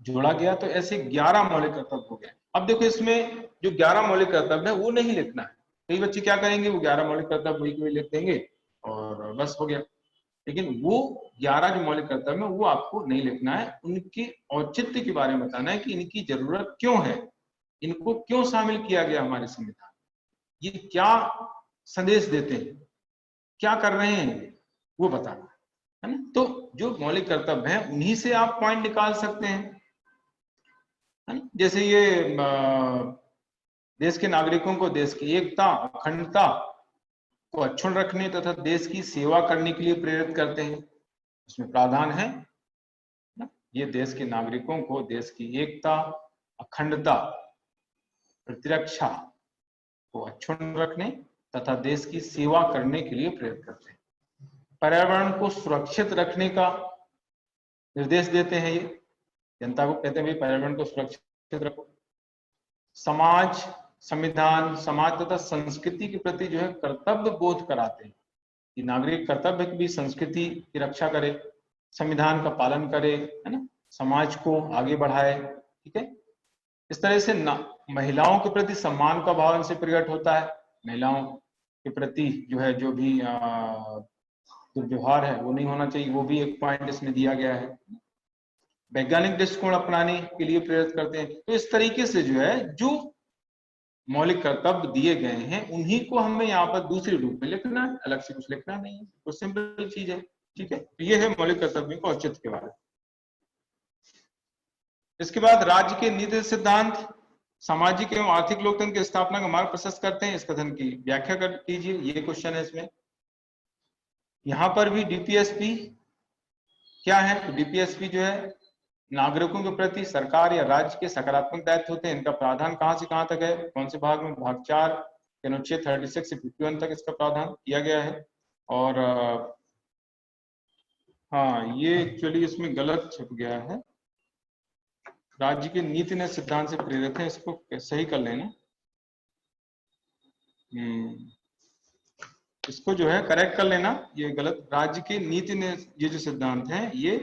जोड़ा गया, तो ऐसे 11 मौलिक कर्तव्य हो गए। अब देखो इसमें जो 11 मौलिक कर्तव्य है वो नहीं लिखना है। कई बच्चे क्या करेंगे, वो 11 मौलिक कर्तव्य वही के वही लिख देंगे और बस हो गया। लेकिन वो 11 जो मौलिक कर्तव्य है वो आपको नहीं लिखना है, उनके औचित्य के बारे में बताना है कि इनकी जरूरत क्यों है, इनको क्यों शामिल किया गया हमारे संविधान, ये क्या संदेश देते हैं, क्या कर रहे हैं, वो बताना है ना। तो जो मौलिक कर्तव्य है उन्हीं से आप पॉइंट निकाल सकते हैं, है ना। जैसे ये देश के नागरिकों को देश की एकता, अखंडता को अक्षुण्ण रखने तथा देश की सेवा करने के लिए प्रेरित करते हैं। इसमें प्रावधान है ना, ये देश के नागरिकों को देश की एकता, अखंडता, प्रतिरक्षा को अक्षुण्ण रखने तथा देश की सेवा करने के लिए प्रेरित करते हैं। पर्यावरण को सुरक्षित रखने का निर्देश देते हैं, ये जनता को कहते हैं भाई पर्यावरण को सुरक्षित रखो। समाज, संविधान, समाज तथा संस्कृति के प्रति जो है कर्तव्य बोध कराते हैं कि नागरिक कर्तव्य की भी संस्कृति की रक्षा करे, संविधान का पालन करे, है ना, समाज को आगे बढ़ाए, ठीक है। इस तरह से महिलाओं के प्रति सम्मान का भाव इनसे प्रकट होता है। महिलाओं के प्रति जो है जो भी दुर्व्यवहार है वो नहीं होना चाहिए, वो भी एक पॉइंट इसमें दिया गया है। वैज्ञानिक दृष्टिकोण अपनाने के लिए प्रेरित करते हैं। तो इस तरीके से जो है जो मौलिक कर्तव्य दिए गए हैं उन्हीं को हमें यहाँ पर दूसरे रूप में लिखना है, अलग से कुछ लिखना नहीं है, तो सिंपल चीज है, ठीक है। तो ये है मौलिक कर्तव्यों को औचित्य के बारे में। इसके बाद राज्य के नीति सिद्धांत सामाजिक एवं आर्थिक लोकतंत्र की स्थापना का मार्ग प्रशस्त करते हैं, इस कथन की व्याख्या कर कीजिए, ये क्वेश्चन है इसमें। यहाँ पर भी डीपीएसपी क्या है, तो डीपीएसपी जो है नागरिकों के प्रति सरकार या राज्य के सकारात्मक दायित्व होते हैं। इनका प्रावधान कहां से कहां तक है, कौन से भाग में, भाग 4 अनुच्छेद 36 से 51 तक इसका प्रावधान किया गया है। और हाँ, ये एक्चुअली इसमें गलत छप गया है, राज्य के नीति ने सिद्धांत से प्रेरित है, इसको सही कर लेना। इसको जो है करेक्ट कर लेना, ये गलत, राज्य के नीति ने ये जो सिद्धांत है ये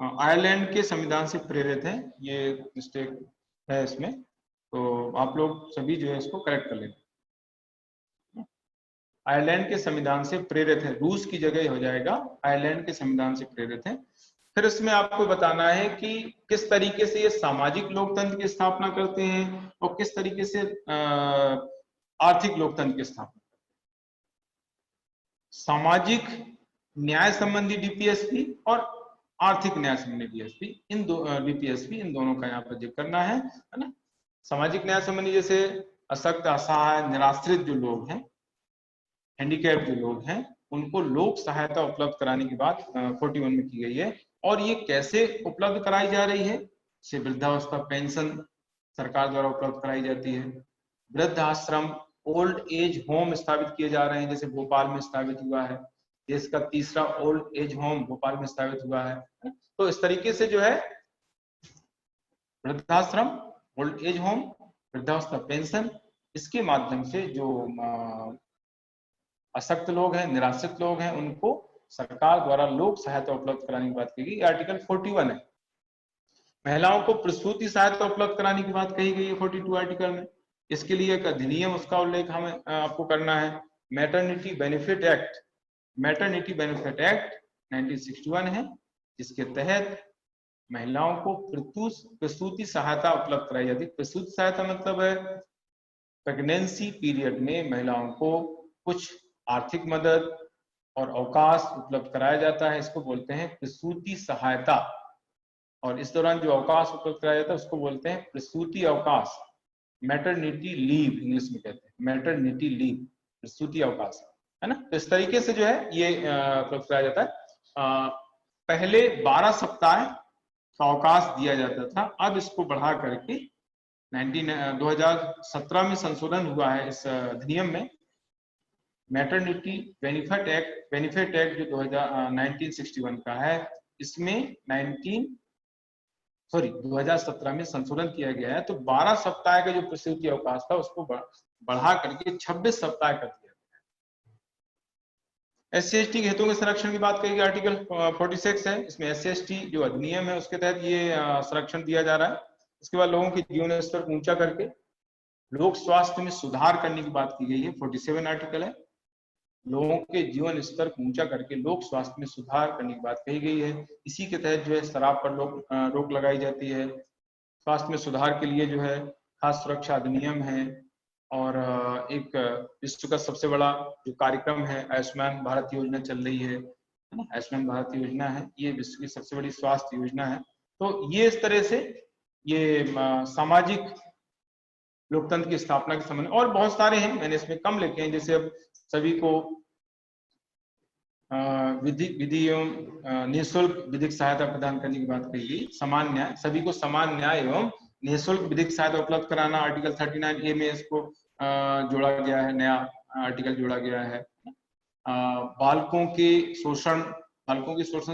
आयरलैंड के संविधान से प्रेरित है, ये मिस्टेक है इसमें, तो आप लोग सभी जो है इसको करेक्ट कर लेना। आयरलैंड के संविधान से प्रेरित है, रूस की जगह हो जाएगा, आयरलैंड के संविधान से प्रेरित है। फिर इसमें आपको बताना है कि किस तरीके से ये सामाजिक लोकतंत्र की स्थापना करते हैं और किस तरीके से आर्थिक लोकतंत्र की स्थापना। सामाजिक न्याय संबंधी डीपीएसपी और आर्थिक न्याय संबंधी डीपीएसपी, इन दोनों का यहाँ पर जिक्र करना है ना। सामाजिक न्याय संबंधी जैसे अशक्त, असहाय, निराश्रित जो लोग हैं, हैंडीकैप जो लोग हैं, उनको लोक सहायता उपलब्ध कराने की बात 41 में की गई है। और ये कैसे उपलब्ध कराई जा रही है, से वृद्धावस्था पेंशन सरकार द्वारा उपलब्ध कराई जाती है। वृद्धाश्रम, ओल्ड एज होम स्थापित किए जा रहे हैं, जैसे भोपाल में स्थापित हुआ है, देश का तीसरा ओल्ड एज होम भोपाल में स्थापित हुआ है। तो इस तरीके से जो है वृद्धाश्रम, ओल्ड एज होम, वृद्धावस्था पेंशन, इसके माध्यम से जो अशक्त लोग हैं, निराश्रित लोग हैं, उनको सरकार द्वारा लोक सहायता उपलब्ध कराने की बात की गई, आर्टिकल 41 है। महिलाओं को प्रसूति सहायता उपलब्ध कराने की बात कही गई है 42 आर्टिकल में, इसके लिए एक अधिनियम, उसका उल्लेख हमें आपको करना है। Maternity benefit act, maternity benefit act 1961 है, जिसके तहत महिलाओं को प्रसूति सहायता उपलब्ध कराई जाती है। प्रसूति सहायता मतलब है प्रेगनेंसी पीरियड में महिलाओं को कुछ आर्थिक मदद और अवकाश उपलब्ध कराया जाता है, इसको बोलते हैं प्रसूति सहायता। और इस दौरान जो अवकाश उपलब्ध कराया जाता है उसको बोलते हैं प्रसूति अवकाश, मैटरनिटी लीव इंग्लिश में कहते हैं, मैटरनिटी लीव, प्रसूति अवकाश, है ना। तो इस तरीके से जो है ये उपलब्ध कराया जाता है। पहले 12 सप्ताह का अवकाश दिया जाता था, अब इसको बढ़ा करके 2017 में संशोधन हुआ है इस अधिनियम में। मैटरनिटी बेनिफिट एक्ट जो 1961 का है, इसमें 2017 में संशोधन किया गया है। तो 12 सप्ताह का जो प्रसूति अवकाश था उसको बढ़ा करके 26 सप्ताह कर दिया गया। SC/ST के हितों के संरक्षण की बात करेगी, आर्टिकल 46 है। इसमें SC/ST जो अधिनियम है उसके तहत ये संरक्षण दिया जा रहा है। इसके बाद लोगों के जीवन स्तर को ऊंचा करके लोक स्वास्थ्य में सुधार करने की बात की गई है। 47 आर्टिकल है, लोगों के जीवन स्तर को ऊंचा करके लोक स्वास्थ्य में सुधार करने की बात कही गई है। इसी के तहत जो है शराब पर रोक लगाई जाती है। स्वास्थ्य में सुधार के लिए जो है खाद्य सुरक्षा अधिनियम है, और एक विश्व का सबसे बड़ा जो कार्यक्रम है आयुष्मान भारत योजना चल रही है ना, आयुष्मान भारत योजना है, ये विश्व की सबसे बड़ी स्वास्थ्य योजना है। तो ये इस तरह से ये सामाजिक लोकतंत्र की स्थापना के संबंध, और बहुत सारे हैं, मैंने इसमें कम लिखे हैं। जैसे अब सभी को विधि एवं निःशुल्क विधिक सहायता प्रदान करने की बात कही गई। समान न्याय, सभी को समान न्याय एवं निःशुल्क विधिक सहायता उपलब्ध कराना, आर्टिकल 39A में इसको जोड़ा गया है, नया आर्टिकल जोड़ा गया है। बालकों के शोषण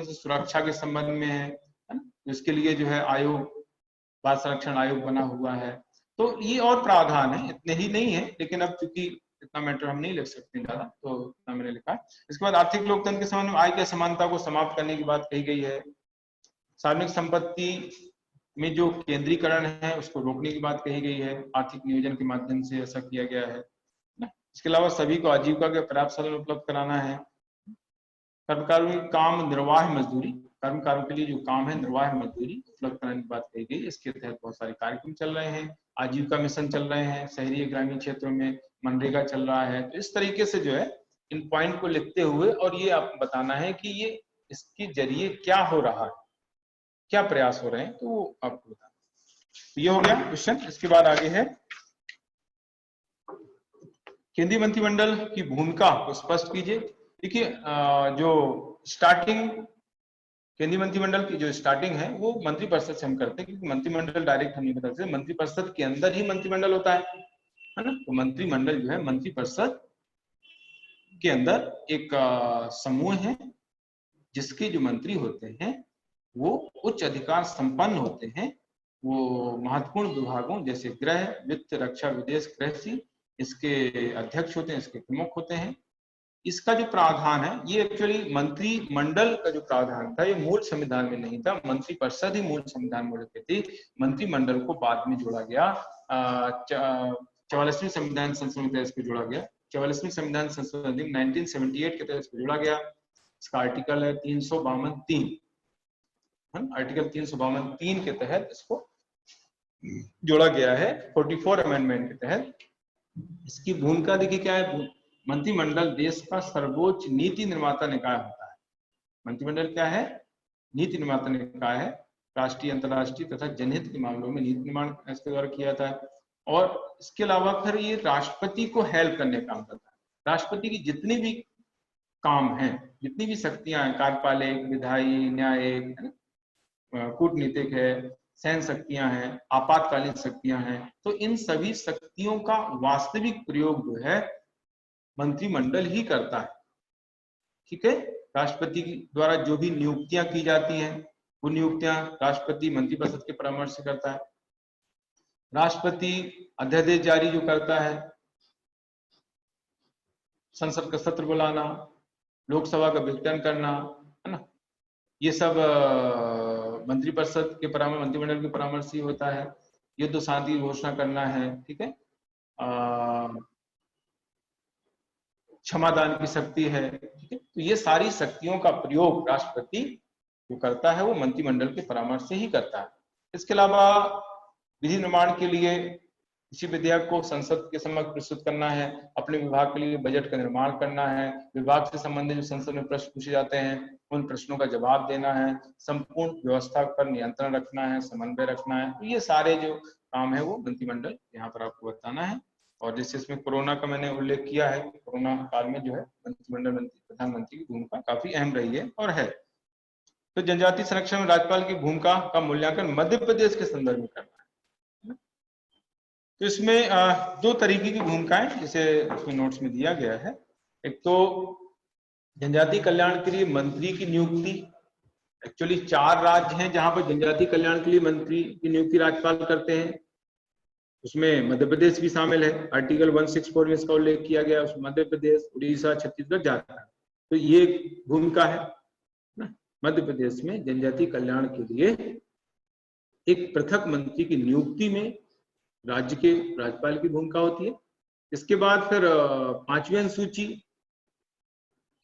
से सुरक्षा के संबंध में है ना, इसके लिए जो है आयोग, बाल संरक्षण आयोग बना हुआ है। तो ये और प्रावधान है, इतने ही नहीं है, लेकिन अब चूंकि इतना मैटर हम नहीं लिख सकते ज्यादा, तो इतना मैंने लिखा है। इसके बाद आर्थिक लोकतंत्र के संबंध में आय की असमानता को समाप्त करने की बात कही गई है। सार्वजनिक संपत्ति में जो केंद्रीकरण है उसको रोकने की बात कही गई है, आर्थिक नियोजन के माध्यम से ऐसा किया गया है। इसके अलावा सभी को आजीविका के पर्याप्त साधन उपलब्ध कराना है। कर्मकारों की काम निर्वाह मजदूरी, कर्मकारों के लिए जो काम है निर्वाह मजदूरी उपलब्ध कराने की बात कही गई। इसके तहत बहुत सारे कार्यक्रम चल रहे हैं, आजीविका मिशन चल रहे हैं, शहरी ग्रामीण क्षेत्रों में मनरेगा चल रहा है। तो इस तरीके से जो है इन पॉइंट को लिखते हुए, और ये आपको बताना है कि ये इसके जरिए क्या हो रहा है, क्या प्रयास हो रहे हैं, तो वो आपको बताना। तो ये हो गया क्वेश्चन। इसके बाद आगे है केंद्रीय मंत्रिमंडल की भूमिका को स्पष्ट कीजिए। देखिए जो स्टार्टिंग केंद्रीय मंत्रिमंडल की जो स्टार्टिंग है वो मंत्रिपरिषद से हम करते हैं, क्योंकि मंत्रिमंडल डायरेक्ट हम नहीं बता सकते, मंत्रिपरिषद के अंदर ही मंत्रिमंडल होता है ना। तो मंत्रिमंडल जो है मंत्रिपरिषद के अंदर एक समूह है जिसके जो मंत्री होते हैं वो उच्च अधिकार संपन्न होते हैं। वो महत्वपूर्ण विभागों जैसे गृह, वित्त, रक्षा, विदेश, कृषि, इसके अध्यक्ष होते हैं, इसके प्रमुख होते हैं। इसका जो प्रावधान है ये एक्चुअली मंत्रिमंडल का जो प्रावधान था ये मूल संविधान में नहीं था, मंत्रिपरिषद ही मूल संविधान में रखी थी। मंत्रिमंडल को बाद में जोड़ा गया, 44वीं संविधान संशोधन के तहत इसको जोड़ा गया। 44वीं संविधान संशोधन 1978 के तहत इसको जोड़ा गया। इसका आर्टिकल है 352(3), आर्टिकल 352(3) के तहत इसको जोड़ा गया है 44 अमेंडमेंट के तहत। इसकी भूमिका देखिए क्या है, मंत्रिमंडल देश का सर्वोच्च नीति निर्माता निकाय होता है। मंत्रिमंडल क्या है, नीति निर्माता निकाय है। राष्ट्रीय, अंतर्राष्ट्रीय तथा जनहित के मामलों में नीति निर्माण इसके द्वारा किया जाता है। और इसके अलावा फिर ये राष्ट्रपति को हेल्प करने का काम करता है। राष्ट्रपति की जितनी भी काम है, जितनी भी शक्तियां हैं, कार्यपालिक, विधायी, न्यायिक, कूटनीतिक है, सैन्य शक्तियां हैं, आपातकालीन शक्तियां हैं, तो इन सभी शक्तियों का वास्तविक प्रयोग जो है मंत्रिमंडल ही करता है। ठीक है, राष्ट्रपति द्वारा जो भी नियुक्तियां की जाती हैं वो नियुक्तियां राष्ट्रपति मंत्रिपरिषद के परामर्श से करता है। राष्ट्रपति अध्यादेश जारी जो करता है, संसद का सत्र बुलाना, लोकसभा का विघटन करना, है ना, ये सब मंत्रिपरिषद के परामर्श, मंत्रिमंडल के परामर्श ही होता है। युद्ध शांति की घोषणा करना है, ठीक है, क्षमादान की शक्ति है, ठीक है। तो ये सारी शक्तियों का प्रयोग राष्ट्रपति जो करता है वो मंत्रिमंडल के परामर्श से ही करता है। इसके अलावा विधि निर्माण के लिए किसी विधेयक को संसद के समक्ष प्रस्तुत करना है, अपने विभाग के लिए बजट का निर्माण करना है, विभाग से संबंधित जो संसद में प्रश्न पूछे जाते हैं उन प्रश्नों का जवाब देना है, संपूर्ण व्यवस्था पर नियंत्रण रखना है, समन्वय रखना है। तो ये सारे जो काम है वो मंत्रिमंडल यहाँ पर आपको बताना है। और जैसे इसमें कोरोना का मैंने उल्लेख किया है, कोरोना काल में जो है मंत्रिमंडल मंत्री, प्रधानमंत्री की भूमिका काफी अहम रही है और है। तो जनजाति संरक्षण में राज्यपाल की भूमिका का मूल्यांकन मध्य प्रदेश के संदर्भ में करना है। तो इसमें दो तरीके की भूमिकाएं जिसे उसमें नोट्स में दिया गया है। एक तो जनजाति कल्याण के लिए मंत्री की नियुक्ति, एक्चुअली 4 राज्य हैं जहां पर जनजाति कल्याण के लिए मंत्री की नियुक्ति राज्यपाल करते हैं। उसमें मध्य प्रदेश भी शामिल है, आर्टिकल 164 में इसका उल्लेख किया गया। उसमें मध्य प्रदेश, उड़ीसा, छत्तीसगढ़, झारखंड, तो ये भूमिका है ना। मध्य प्रदेश में जनजाति कल्याण के लिए एक पृथक मंत्री की नियुक्ति में राज्य के राज्यपाल की भूमिका होती है। इसके बाद फिर 5वीं अनुसूची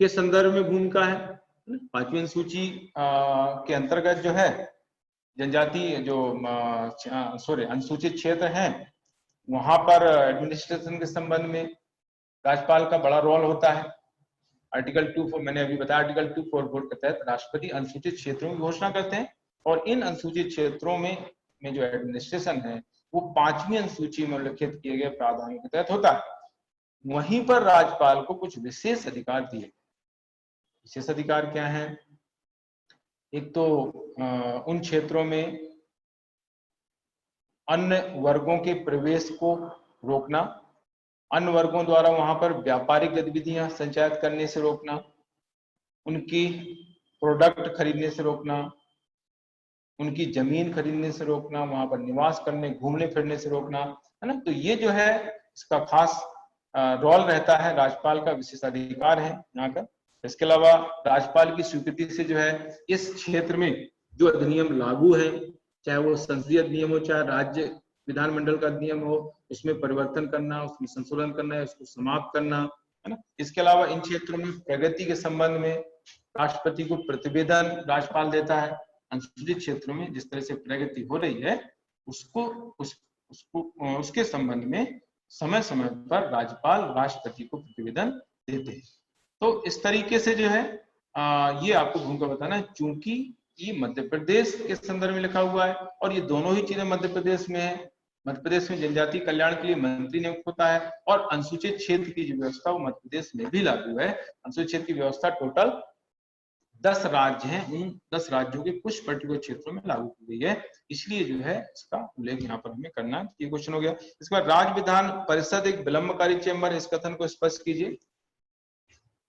के संदर्भ में भूमिका है। 5वीं अनुसूची के अंतर्गत जो है जनजाति जो अनुसूचित क्षेत्र हैं वहां पर एडमिनिस्ट्रेशन के संबंध में राज्यपाल का बड़ा रोल होता है। आर्टिकल 2 मैंने अभी बताया, आर्टिकल 244 के तहत राष्ट्रपति अनुसूचित क्षेत्रों की घोषणा करते हैं और इन अनुसूचित क्षेत्रों में जो एडमिनिस्ट्रेशन है वो 5वीं अनुसूची में उल्लिखित किए गए प्रावधानों के तहत होता है। वहीं पर राज्यपाल को कुछ विशेष अधिकार दिए। विशेष अधिकार क्या है? एक तो उन क्षेत्रों में अन्य वर्गों के प्रवेश को रोकना, अन्य वर्गों द्वारा वहां पर व्यापारिक गतिविधियां संचालित करने से रोकना, उनकी प्रोडक्ट खरीदने से रोकना, उनकी जमीन खरीदने से रोकना, वहां पर निवास करने घूमने फिरने से रोकना, है ना। तो ये जो है इसका खास रोल रहता है, राज्यपाल का विशेषाधिकार है यहाँ का। इसके अलावा राज्यपाल की स्वीकृति से जो है इस क्षेत्र में जो अधिनियम लागू है, चाहे वो संसदीय अधिनियम हो चाहे राज्य विधानमंडल का अधिनियम हो, उसमें परिवर्तन करना, उसमें संशोधन करना है, उसको समाप्त करना, है ना। इसके अलावा इन क्षेत्रों में प्रगति के संबंध में राष्ट्रपति को प्रतिवेदन राज्यपाल देता है। अनुसूचित क्षेत्रों में जिस तरह से प्रगति हो रही है उसके संबंध में समय समय पर राज्यपाल राष्ट्रपति को प्रतिवेदन देते हैं। तो इस तरीके से जो है ये आपको भूमिका बताना है, चूंकि ये मध्य प्रदेश के संदर्भ में लिखा हुआ है और ये दोनों ही चीजें मध्य प्रदेश में है। मध्य प्रदेश में जनजाति कल्याण के लिए मंत्री नियुक्त होता है और अनुसूचित क्षेत्र की जो व्यवस्था वो मध्य प्रदेश में भी लागू है। अनुसूचित क्षेत्र की व्यवस्था टोटल 10 राज्य हैं, उन 10 राज्यों के कुछ पर्टिकुलर क्षेत्रों में लागू की गई है, इसलिए जो है इसका उल्लेख यहाँ पर हमें करना है। ये क्वेश्चन हो गया। इसके बाद राज्य विधान परिषद एक विलंबकारी चेंबर, इस कथन को स्पष्ट कीजिए।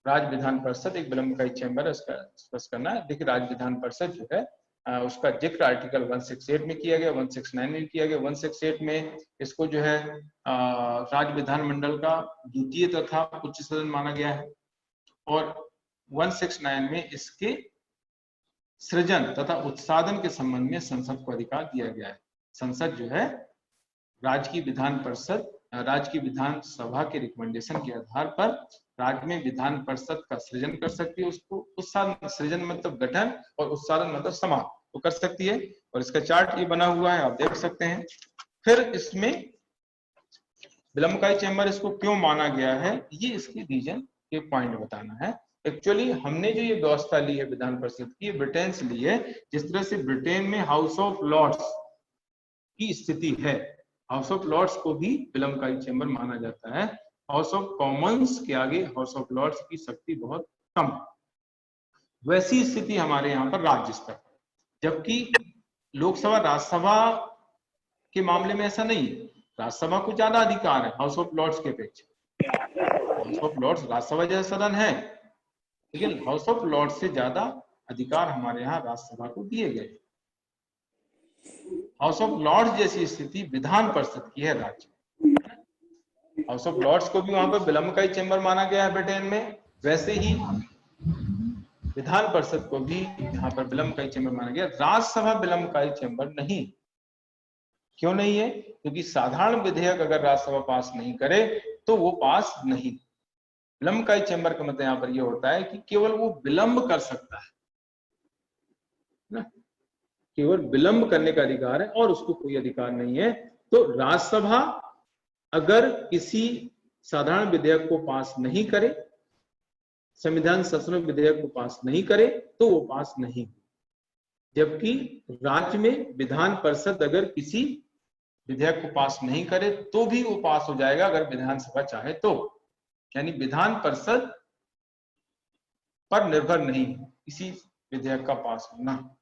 राज्य विधान परिषद एक विलंबकारी चेंबर, इसका स्पष्ट करना है। देखिए राज्य विधान परिषद जो है उसका जिक्र आर्टिकल 168 में किया गया, 169 में किया गया। 168 में इसको जो है राज्य विधानमंडल का द्वितीय तथा उच्च सदन माना गया है और 169 में इसके सृजन तथा उत्साधन के संबंध में संसद को अधिकार दिया गया है। संसद जो है राज्य की विधान परिषद, राज्य की विधानसभा के रिकमेंडेशन के आधार पर राज्य में विधान परिषद का सृजन कर सकती है। उसको उत्साधन, सृजन मतलब गठन और उत्साधन मतलब समाप्त वो कर सकती है। और इसका चार्ट ये बना हुआ है, आप देख सकते हैं। फिर इसमें विलंबकारी चेंबर इसको क्यों माना गया है, ये इसके रीजन के पॉइंट बताना है। एक्चुअली हमने जो ये व्यवस्था ली है विधान परिषद की, ब्रिटेन से ली है। जिस तरह से ब्रिटेन में हाउस ऑफ लॉर्ड्स की स्थिति है, हाउस ऑफ लॉर्ड्स को भी विलंबकारी चेंबर माना जाता है। हाउस ऑफ कॉमन्स के आगे हाउस ऑफ लॉर्ड्स की शक्ति बहुत कम, वैसी स्थिति हमारे यहाँ पर राज्य स्तर, जबकि लोकसभा राज्यसभा के मामले में ऐसा नहीं है। राज्यसभा को ज्यादा अधिकार है हाउस ऑफ लॉर्ड्स के अपेक्षा। हाउस ऑफ लॉर्ड्स राज्यसभा जैसा सदन है, लेकिन हाउस ऑफ लॉर्ड्स से ज्यादा अधिकार हमारे यहाँ राज्यसभा को दिए गए। हाउस ऑफ लॉर्ड्स जैसी स्थिति विधान परिषद की है राज्य। हाउस ऑफ लॉर्ड्स को भी वहां पर विलंबकारी चेंबर माना गया है ब्रिटेन में, वैसे ही विधान परिषद को भी यहाँ पर विलंबकारी चेंबर माना गया। राज्यसभा विलंबकारी चेंबर नहीं। क्यों नहीं है? क्योंकि साधारण विधेयक अगर राज्यसभा पास नहीं करे तो वो पास नहीं। विलंबकारी चेंबर का मतलब यहाँ पर ये होता है कि केवल वो विलंब कर सकता है ना, केवल विलंब करने का अधिकार है और उसको कोई अधिकार नहीं है। तो राज्यसभा अगर किसी साधारण विधेयक को पास नहीं करे, संविधान संशोधन विधेयक को पास नहीं करे, तो वो पास नहीं। जबकि राज्य में विधान परिषद अगर किसी विधेयक को पास नहीं करे तो भी वो पास हो जाएगा अगर विधानसभा चाहे तो। यानी विधान परिषद पर निर्भर नहीं है किसी विधेयक का पास होना,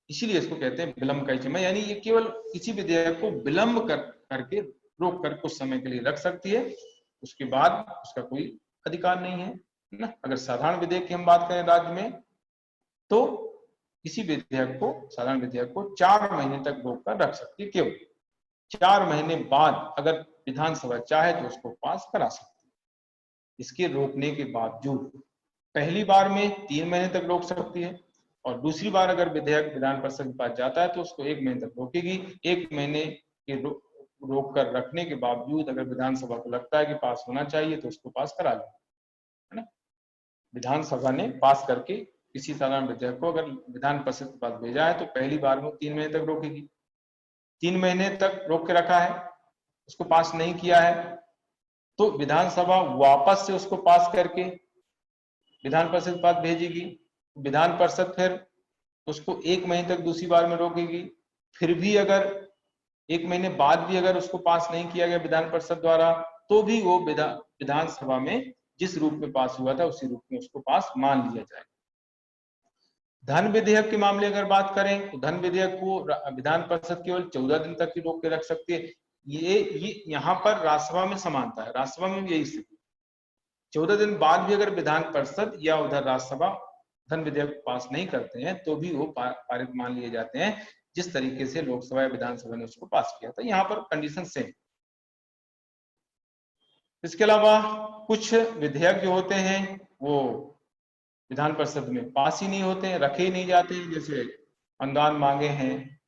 इसीलिए इसको कहते हैं विलंबकारी चेंबर। यानी ये केवल किसी विधेयक को विलंब करके रोक कर कुछ समय के लिए रख सकती है, उसके बाद उसका कोई अधिकार नहीं है ना। अगर साधारण विधेयक की हम बात करें राज्य में, तो किसी विधेयक को, साधारण विधेयक को 4 महीने तक रोक कर रख सकती है। केवल 4 महीने बाद अगर विधानसभा चाहे तो उसको पास करा सकती है। इसके रोकने के बावजूद पहली बार में 3 महीने तक रोक सकती है, और दूसरी बार अगर विधेयक विधान परिषद के पास जाता है तो उसको 1 महीने तक रोकेगी। 1 महीने के रोक कर रखने के बावजूद अगर विधानसभा को लगता है कि पास होना चाहिए तो उसको पास करा ले, है ना। विधानसभा ने पास करके किसी साधारण विधेयक को अगर विधान परिषद के पास भेजा है तो पहली बार में 3 महीने तक रोकेगी। 3 महीने तक रोक के रखा है, उसको पास नहीं किया है, तो विधानसभा वापस से उसको पास करके विधान परिषद के पास भेजेगी। विधान परिषद फिर उसको 1 महीने तक दूसरी बार में रोकेगी। फिर भी अगर 1 महीने बाद भी अगर उसको पास नहीं किया गया विधान परिषद द्वारा, तो भी वो विधानसभा में जिस रूप में पास हुआ था उसी रूप में उसको पास मान लिया जाएगा। धन विधेयक के मामले अगर बात करें तो धन विधेयक को विधान परिषद केवल 14 दिन तक ही रोक के रख सकती है। ये यहाँ पर राज्यसभा में समानता है, राज्यसभा में भी यही स्थिति। 14 दिन बाद भी अगर विधान परिषद या उधर राज्यसभा धन विधेयक पास नहीं करते हैं तो भी वो पारित मान लिए जाते हैं, जिस तरीके से लोकसभा या विधानसभा ने उसको पास किया था। यहाँ पर कंडीशन सेम। इसके अलावा कुछ विधेयक जो होते हैं वो विधान परिषद में पास ही नहीं होते हैं, रखे ही नहीं जाते हैं, जैसे अनुदान मांगे हैं,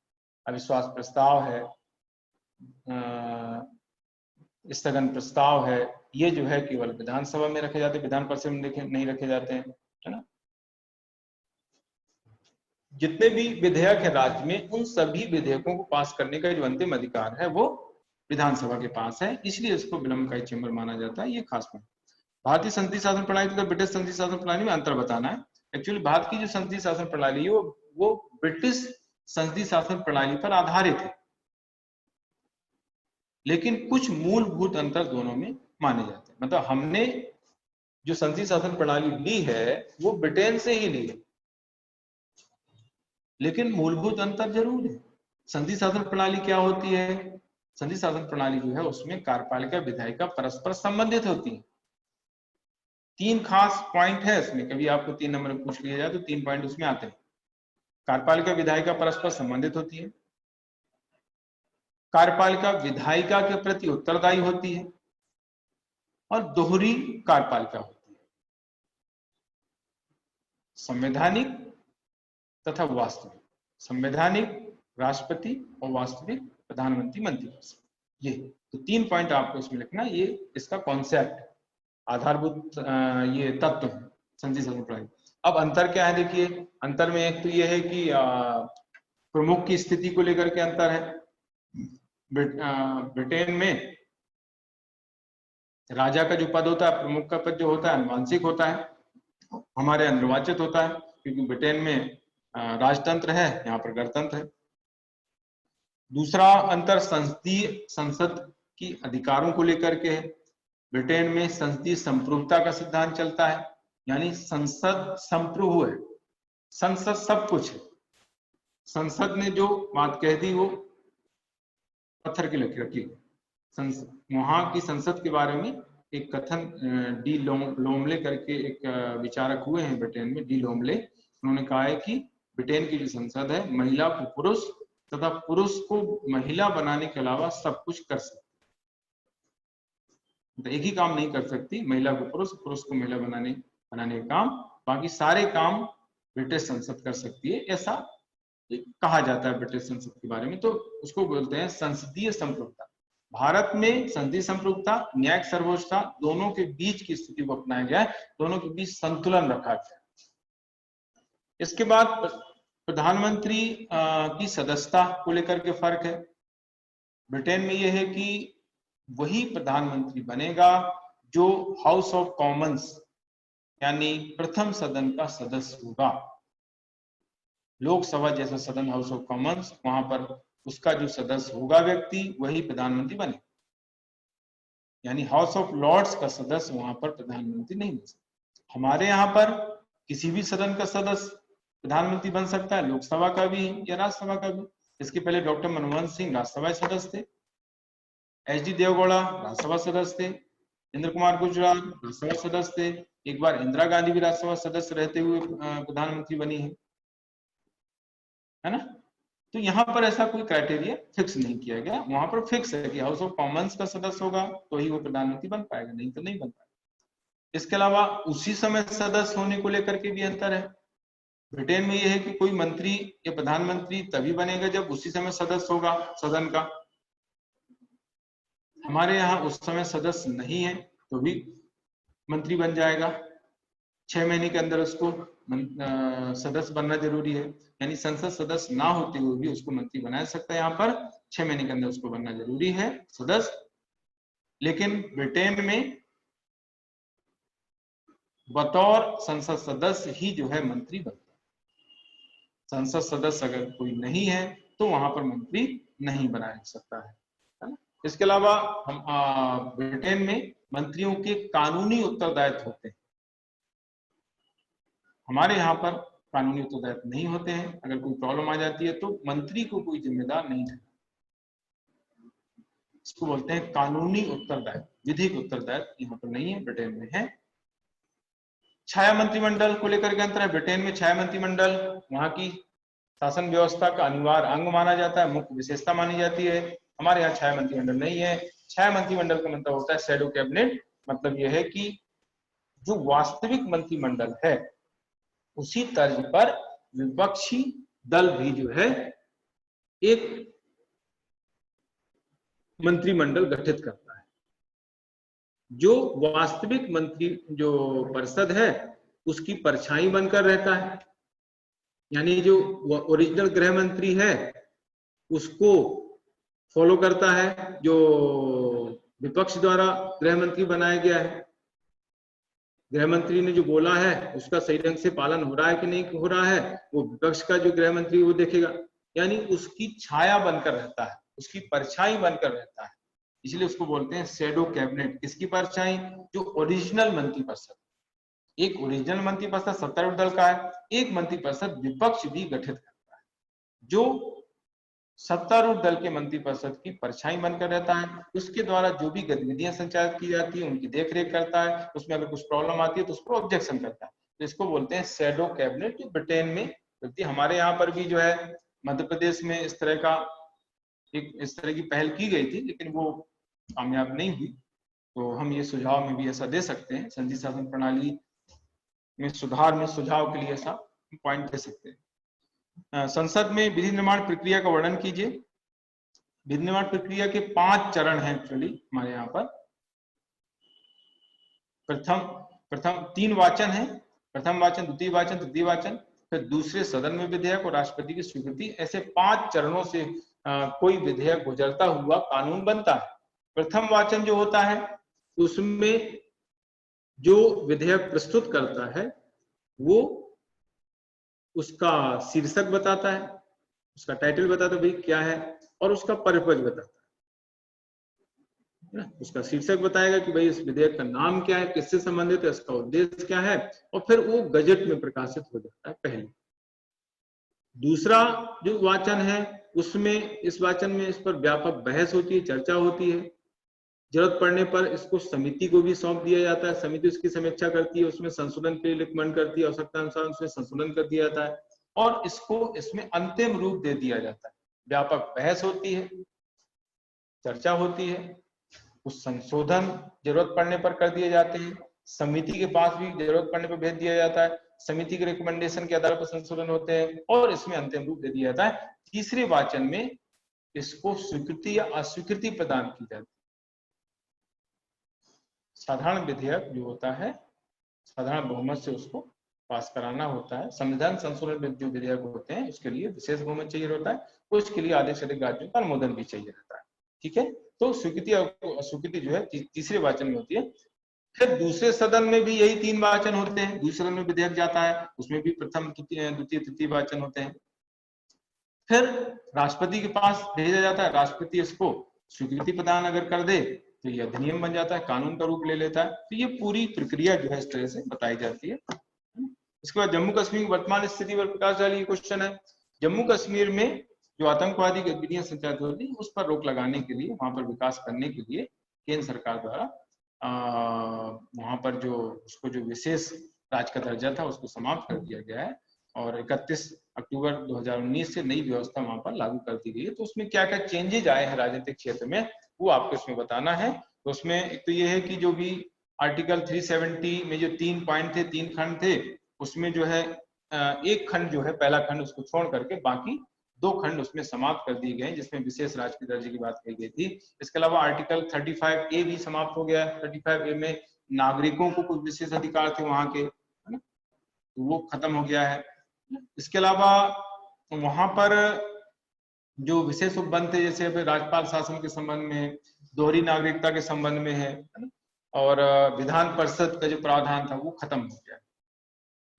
अविश्वास प्रस्ताव है, स्थगन प्रस्ताव है, ये जो है केवल विधानसभा में रखे जाते हैं, विधान परिषद में नहीं रखे जाते हैं, है ना। जितने भी विधेयक है राज्य में, उन सभी विधेयकों को पास करने का जो अंतिम अधिकार है वो विधानसभा के पास है, इसलिए इसको विलंबकारी चेंबर माना जाता है। ये खास बात। भारतीय संसदीय शासन प्रणाली तथा ब्रिटिश संसदीय शासन प्रणाली में अंतर बताना है। एक्चुअली भारत की जो संसदीय शासन प्रणाली है वो ब्रिटिश संसदीय शासन प्रणाली पर आधारित है, लेकिन कुछ मूलभूत अंतर दोनों में माने जाते हैं। मतलब हमने जो संसदीय शासन प्रणाली ली है वो ब्रिटेन से ही ली है, लेकिन मूलभूत अंतर जरूर है। संसदीय शासन प्रणाली क्या होती है? संसदीय शासन प्रणाली जो है उसमें कार्यपालिका विधायिका परस्पर संबंधित होती है। 3 खास पॉइंट है इसमें, कभी आपको 3 नंबर में पूछ लिया जाए तो 3 पॉइंट उसमें आते हैं। कार्यपालिका विधायिका परस्पर संबंधित होती है, कार्यपालिका विधायिका के प्रति उत्तरदायी होती है, और दोहरी कार्यपालिका होती है, संवैधानिक तथा वास्तविक। संवैधानिक राष्ट्रपति और वास्तविक प्रधानमंत्री मंत्रिपरिषद। ये तो 3 पॉइंट आपको इसमें लिखना, ये इसका कॉन्सेप्ट आधारभूत ये तत्व है संसदीय शासन प्रणाली। अब अंतर क्या है देखिए, अंतर में एक तो ये है कि प्रमुख की स्थिति को लेकर के अंतर है। ब्रिटेन में राजा का जो पद होता है, प्रमुख का पद जो होता है अनुवांशिक होता है, हमारे यहाँ निर्वाचित होता है, क्योंकि ब्रिटेन में राजतंत्र है, यहाँ पर गणतंत्र है। दूसरा अंतर संसद की अधिकारों को लेकर के है। ब्रिटेन में संसदीय संप्रभुता का सिद्धांत चलता है, यानी संसद संप्रभु है, संसद सब कुछ है। संसद ने जो बात कह दी वो पत्थर की लकीर रखी। वहां की संसद के बारे में एक कथन डी लोमले करके एक विचारक हुए हैं ब्रिटेन में, डी लोमले। उन्होंने कहा है कि ब्रिटेन की जो संसद है महिला को पुरुष तथा पुरुष को महिला बनाने के अलावा सब कुछ कर सकती, तो एक ही काम नहीं कर सकती, महिला को पुरुष, पुरुष को महिला बनाने का काम, बाकी सारे काम ब्रिटिश संसद कर सकती है, ऐसा कहा जाता है ब्रिटिश संसद के बारे में। तो उसको बोलते हैं संसदीय संप्रभुता। भारत में संसदीय संप्रभुता, न्यायिक सर्वोच्चता दोनों के बीच की स्थिति को अपनाया गया है, दोनों के बीच संतुलन रखा गया है। इसके बाद प्रधानमंत्री की सदस्यता को लेकर के फर्क है। ब्रिटेन में यह है कि वही प्रधानमंत्री बनेगा जो हाउस ऑफ कॉमन्स यानी प्रथम सदन का सदस्य होगा। लोकसभा जैसा सदन हाउस ऑफ कॉमन्स, वहां पर उसका जो सदस्य होगा व्यक्ति वही प्रधानमंत्री बने, यानी हाउस ऑफ लॉर्ड्स का सदस्य वहां पर प्रधानमंत्री नहीं बन सकता। हमारे यहाँ पर किसी भी सदन का सदस्य प्रधानमंत्री बन सकता है, लोकसभा का भी या राज्यसभा का भी। इसके पहले डॉक्टर मनमोहन सिंह राज्यसभा सदस्य थे, एच.डी. देवगौड़ा राज्यसभा सदस्य थे, इंद्र कुमार गुजराल राज्यसभा सदस्य थे, एक बार इंदिरा गांधी भी राज्यसभा सदस्य रहते हुए प्रधानमंत्री बनी है ना। तो यहाँ पर ऐसा कोई क्राइटेरिया फिक्स नहीं किया गया, वहां पर फिक्स है कि हाउस ऑफ कॉमन्स का सदस्य होगा तो ही वो प्रधानमंत्री बन पाएगा, नहीं तो नहीं बन पाएगा। इसके अलावा उसी समय सदस्य होने को लेकर के भी अंतर है। ब्रिटेन में यह है कि कोई मंत्री या प्रधानमंत्री तभी बनेगा जब उसी समय सदस्य होगा सदन का। हमारे यहाँ उस समय सदस्य नहीं है तो भी मंत्री बन जाएगा, 6 महीने के अंदर उसको सदस्य बनना जरूरी है, यानी संसद सदस्य ना होते हुए भी उसको मंत्री बनाया सकता है। यहाँ पर 6 महीने के अंदर उसको बनना जरूरी है सदस्य। लेकिन ब्रिटेन में बतौर संसद सदस्य ही जो है मंत्री बनता है। संसद सदस्य अगर कोई नहीं है तो वहां पर मंत्री नहीं बनाया जा सकता है ना। इसके अलावा हम ब्रिटेन में मंत्रियों के कानूनी उत्तरदायित्व होते हैं। हमारे यहाँ पर कानूनी उत्तरदायित्व नहीं होते हैं। अगर कोई प्रॉब्लम आ जाती है तो मंत्री को कोई जिम्मेदार नहीं है, इसको बोलते हैं कानूनी उत्तरदायित्व। विधिक उत्तरदायित्व यहाँ पर नहीं है, ब्रिटेन में है। छाया मंत्रिमंडल को लेकर के अंतर है। ब्रिटेन में छाया मंत्रिमंडल वहां की शासन व्यवस्था का अनिवार्य अंग माना जाता है, मुख्य विशेषता मानी जाती है। हमारे यहाँ छाया मंत्रिमंडल नहीं है। छाया मंत्रिमंडल का मतलब होता है शैडो कैबिनेट। मतलब यह है कि जो वास्तविक मंत्रिमंडल है उसी तर्ज पर विपक्षी दल भी जो है एक मंत्रिमंडल गठित करता है। जो वास्तविक मंत्री जो परिषद है उसकी परछाई बनकर रहता है, यानी जो ओरिजिनल गृह मंत्री है उसको फॉलो करता है जो विपक्ष द्वारा गृह मंत्री बनाया गया है। गृह मंत्री ने जो बोला है उसका सही ढंग से पालन हो रहा है कि नहीं हो रहा है वो विपक्ष का जो गृह मंत्री वो देखेगा, यानी उसकी छाया बनकर रहता है, उसकी परछाई बनकर रहता है। इसलिए उसको बोलते हैं शैडो कैबिनेट। किसकी परछाई? जो ओरिजिनल मंत्रिपरिषद। एक ओरिजिनल मंत्रिपरिषद सत्तारूढ़ दल का है, एक मंत्रिपरिषद विपक्ष भी गठित करता है जो सत्तारूढ़ दल के मंत्रिपरिषद की परछाई बनकर रहता है। उसके द्वारा जो भी गतिविधियां संचालित की जाती है उनकी देखरेख करता है, उसमें अगर कुछ प्रॉब्लम आती है तो उस पर ऑब्जेक्शन करता है। तो इसको बोलते हैं शैडो कैबिनेट, जो ब्रिटेन में चलती है। हमारे यहाँ पर भी जो है मध्य प्रदेश में इस तरह की पहल की गई थी लेकिन वो कामयाब नहीं हुई। तो हम ये सुझाव में भी ऐसा दे सकते हैं, संघीय शासन प्रणाली में सुधार में सुझाव के लिए ऐसा पॉइंट दे सकते हैं। संसद में विधि निर्माण प्रक्रिया का वर्णन कीजिए। विधि निर्माण प्रक्रिया के 5 चरण हैं एक्चुअली हमारे यहाँ पर। प्रथम 3 वाचन है, प्रथम वाचन, द्वितीय वाचन, तृतीय वाचन, फिर दूसरे सदन में विधेयक और राष्ट्रपति की स्वीकृति। ऐसे 5 चरणों से कोई विधेयक गुजरता हुआ कानून बनता है। प्रथम वाचन जो होता है उसमें जो विधेयक प्रस्तुत करता है वो उसका शीर्षक बताता है, उसका टाइटल बताता है भाई क्या है, और उसका परिपक्व बताता है। उसका शीर्षक बताएगा कि भाई इस विधेयक का नाम क्या है, किससे संबंधित है, इसका उद्देश्य क्या है, और फिर वो गजट में प्रकाशित हो जाता है पहले। दूसरा जो वाचन है उसमें इस वाचन में इस पर व्यापक बहस होती है, चर्चा होती है। जरूरत पड़ने पर इसको समिति को भी सौंप दिया जाता है, समिति उसकी समीक्षा करती है, उसमें संशोधन के लिए रिकमेंड करती है, आवश्यकता अनुसार उसमें संशोधन कर दिया जाता है और इसमें अंतिम रूप दे दिया जाता है। व्यापक बहस होती है, चर्चा होती है, उस संशोधन जरूरत पड़ने पर कर दिए जाते हैं, समिति के पास भी जरूरत पड़ने पर भेज दिया जाता है, समिति के रिकमेंडेशन के आधार पर संशोधन होते हैं और इसमें अंतिम रूप दे दिया जाता है। तीसरे वाचन में इसको स्वीकृति या अस्वीकृति प्रदान की जाती है। साधारण विधेयक जो होता है साधारण बहुमत से उसको पास कराना होता है। संविधान संशोधन जो विधेयक होते हैं उसके लिए विशेष बहुमत चाहिए होता है, उसके लिए आधे से अधिक राज्यों का अनुमोदन भी चाहिए रहता है। ठीक है, तो स्वीकृति और अस्वीकृति जो है तीसरे वाचन में होती है। फिर दूसरे सदन में भी यही 3 वाचन होते हैं। दूसरे सदन में विधेयक जाता है, उसमें भी प्रथम, द्वितीय, तृतीय वाचन होते हैं। फिर राष्ट्रपति के पास भेजा जाता है, राष्ट्रपति इसको स्वीकृति प्रदान अगर कर दे तो ये अधिनियम बन जाता है, कानून का रूप ले लेता है। तो ये पूरी प्रक्रिया जो है इस तरह से बताई जाती है। इसके बाद जम्मू कश्मीर की वर्तमान स्थिति पर प्रकाश डालिए क्वेश्चन है। जम्मू कश्मीर में जो आतंकवादी गतिविधियां संचालित होती है उस पर रोक लगाने के लिए, वहां पर विकास करने के लिए केंद्र सरकार द्वारा वहां पर उसको जो विशेष राज्य का दर्जा था उसको समाप्त कर दिया गया है और 31 अक्टूबर 2019 से नई व्यवस्था वहां पर लागू कर दी गई है। तो उसमें क्या क्या चेंजेज आए हैं राजनीतिक क्षेत्र में वो आपको इसमें बताना है। तो उसमें एक तो ये है कि जो भी आर्टिकल 370 में जो 3 पॉइंट थे, 3 खंड थे, उसमें जो है एक खंड जो है, पहला खंड उसको छोड़ करके बाकी 2 खंड उसमें समाप्त कर दिए गए, जिसमें विशेष राजकीय दर्जे की बात कही गई थी। इसके अलावा आर्टिकल 35A भी समाप्त हो गया है। 35A में नागरिकों को कुछ विशेष अधिकार थे वहां के, है ना, तो वो खत्म हो गया है। इसके अलावा वहां पर जो विशेष उपबंध थे, जैसे राज्यपाल शासन के संबंध में, दोहरी नागरिकता के संबंध में है ना, और विधान परिषद का जो प्रावधान था वो खत्म हो गया।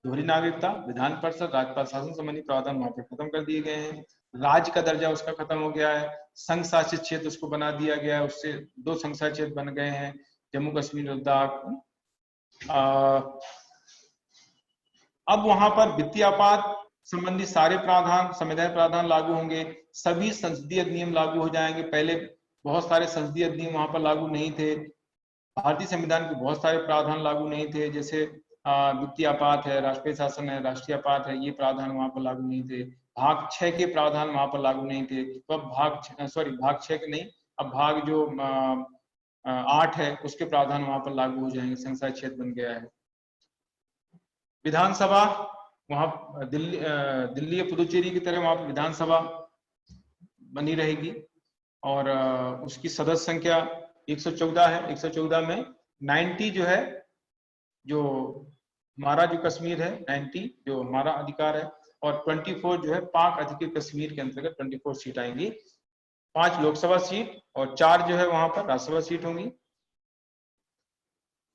दोहरी नागरिकता, विधान परिषद, राज्यपाल शासन संबंधी प्रावधान वहां पर खत्म कर दिए गए हैं। राज्य का दर्जा उसका खत्म हो गया है। संघ शासित क्षेत्र उसको बना दिया गया है, उससे 2 संघ शासित क्षेत्र बन गए हैं, जम्मू कश्मीर, लद्दाख। अब वहां पर वित्तीय आपात संबंधी सारे प्रावधान, संवैधानिक प्रावधान लागू होंगे। सभी संसदीय अधिनियम लागू हो जाएंगे। पहले बहुत सारे संसदीय अधिनियम वहां पर लागू नहीं थे। भारतीय संविधान के बहुत सारे प्रावधान लागू नहीं थे, जैसे वित्तीय आपात है, राष्ट्रीय शासन है, राष्ट्रीय आपात है, ये प्रावधान वहां पर लागू नहीं थे। भाग 6 के प्रावधान वहां पर लागू नहीं थे। तो अब भाग 6 के नहीं, अब भाग जो 8 है उसके प्रावधान वहां पर लागू हो जाएंगे। संसदीय क्षेत्र बन गया है। विधानसभा वहां दिल्ली या पुदुचेरी की तरह वहां पर विधानसभा बनी रहेगी, और उसकी सदस्य संख्या 114 है। 114 में 90 जो है, जो हमारा जो कश्मीर है, 90 जो हमारा अधिकार है, और 24 जो है पाक अधिकृत कश्मीर के अंतर्गत 24 सीट आएंगी। 5 लोकसभा सीट और 4 जो है वहां पर राज्यसभा सीट होंगी।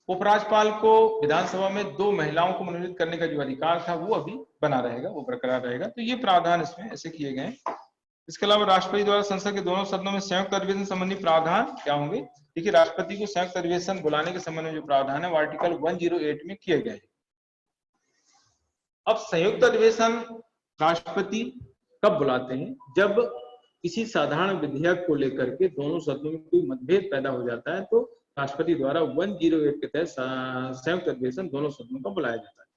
उपराज्यपाल को विधानसभा में 2 महिलाओं को मनोनीत करने का जो अधिकार था वो अभी बना रहेगा, वो बरकरार रहेगा। तो ये प्रावधान इसमें ऐसे किए गए। इसके अलावा राष्ट्रपति द्वारा संसद के दोनों सदनों में संयुक्त अधिवेशन संबंधी प्रावधान क्या होंगे? देखिए, राष्ट्रपति को संयुक्त अधिवेशन बुलाने के संबंध में जो प्रावधान है वो आर्टिकल 108 में किए गए। अब संयुक्त अधिवेशन राष्ट्रपति कब बुलाते हैं? जब किसी साधारण विधेयक को लेकर के दोनों सदनों में कोई मतभेद पैदा हो जाता है, तो राष्ट्रपति द्वारा 108 के तहत संयुक्त अधिवेशन दोनों सदनों का बुलाया जाता है।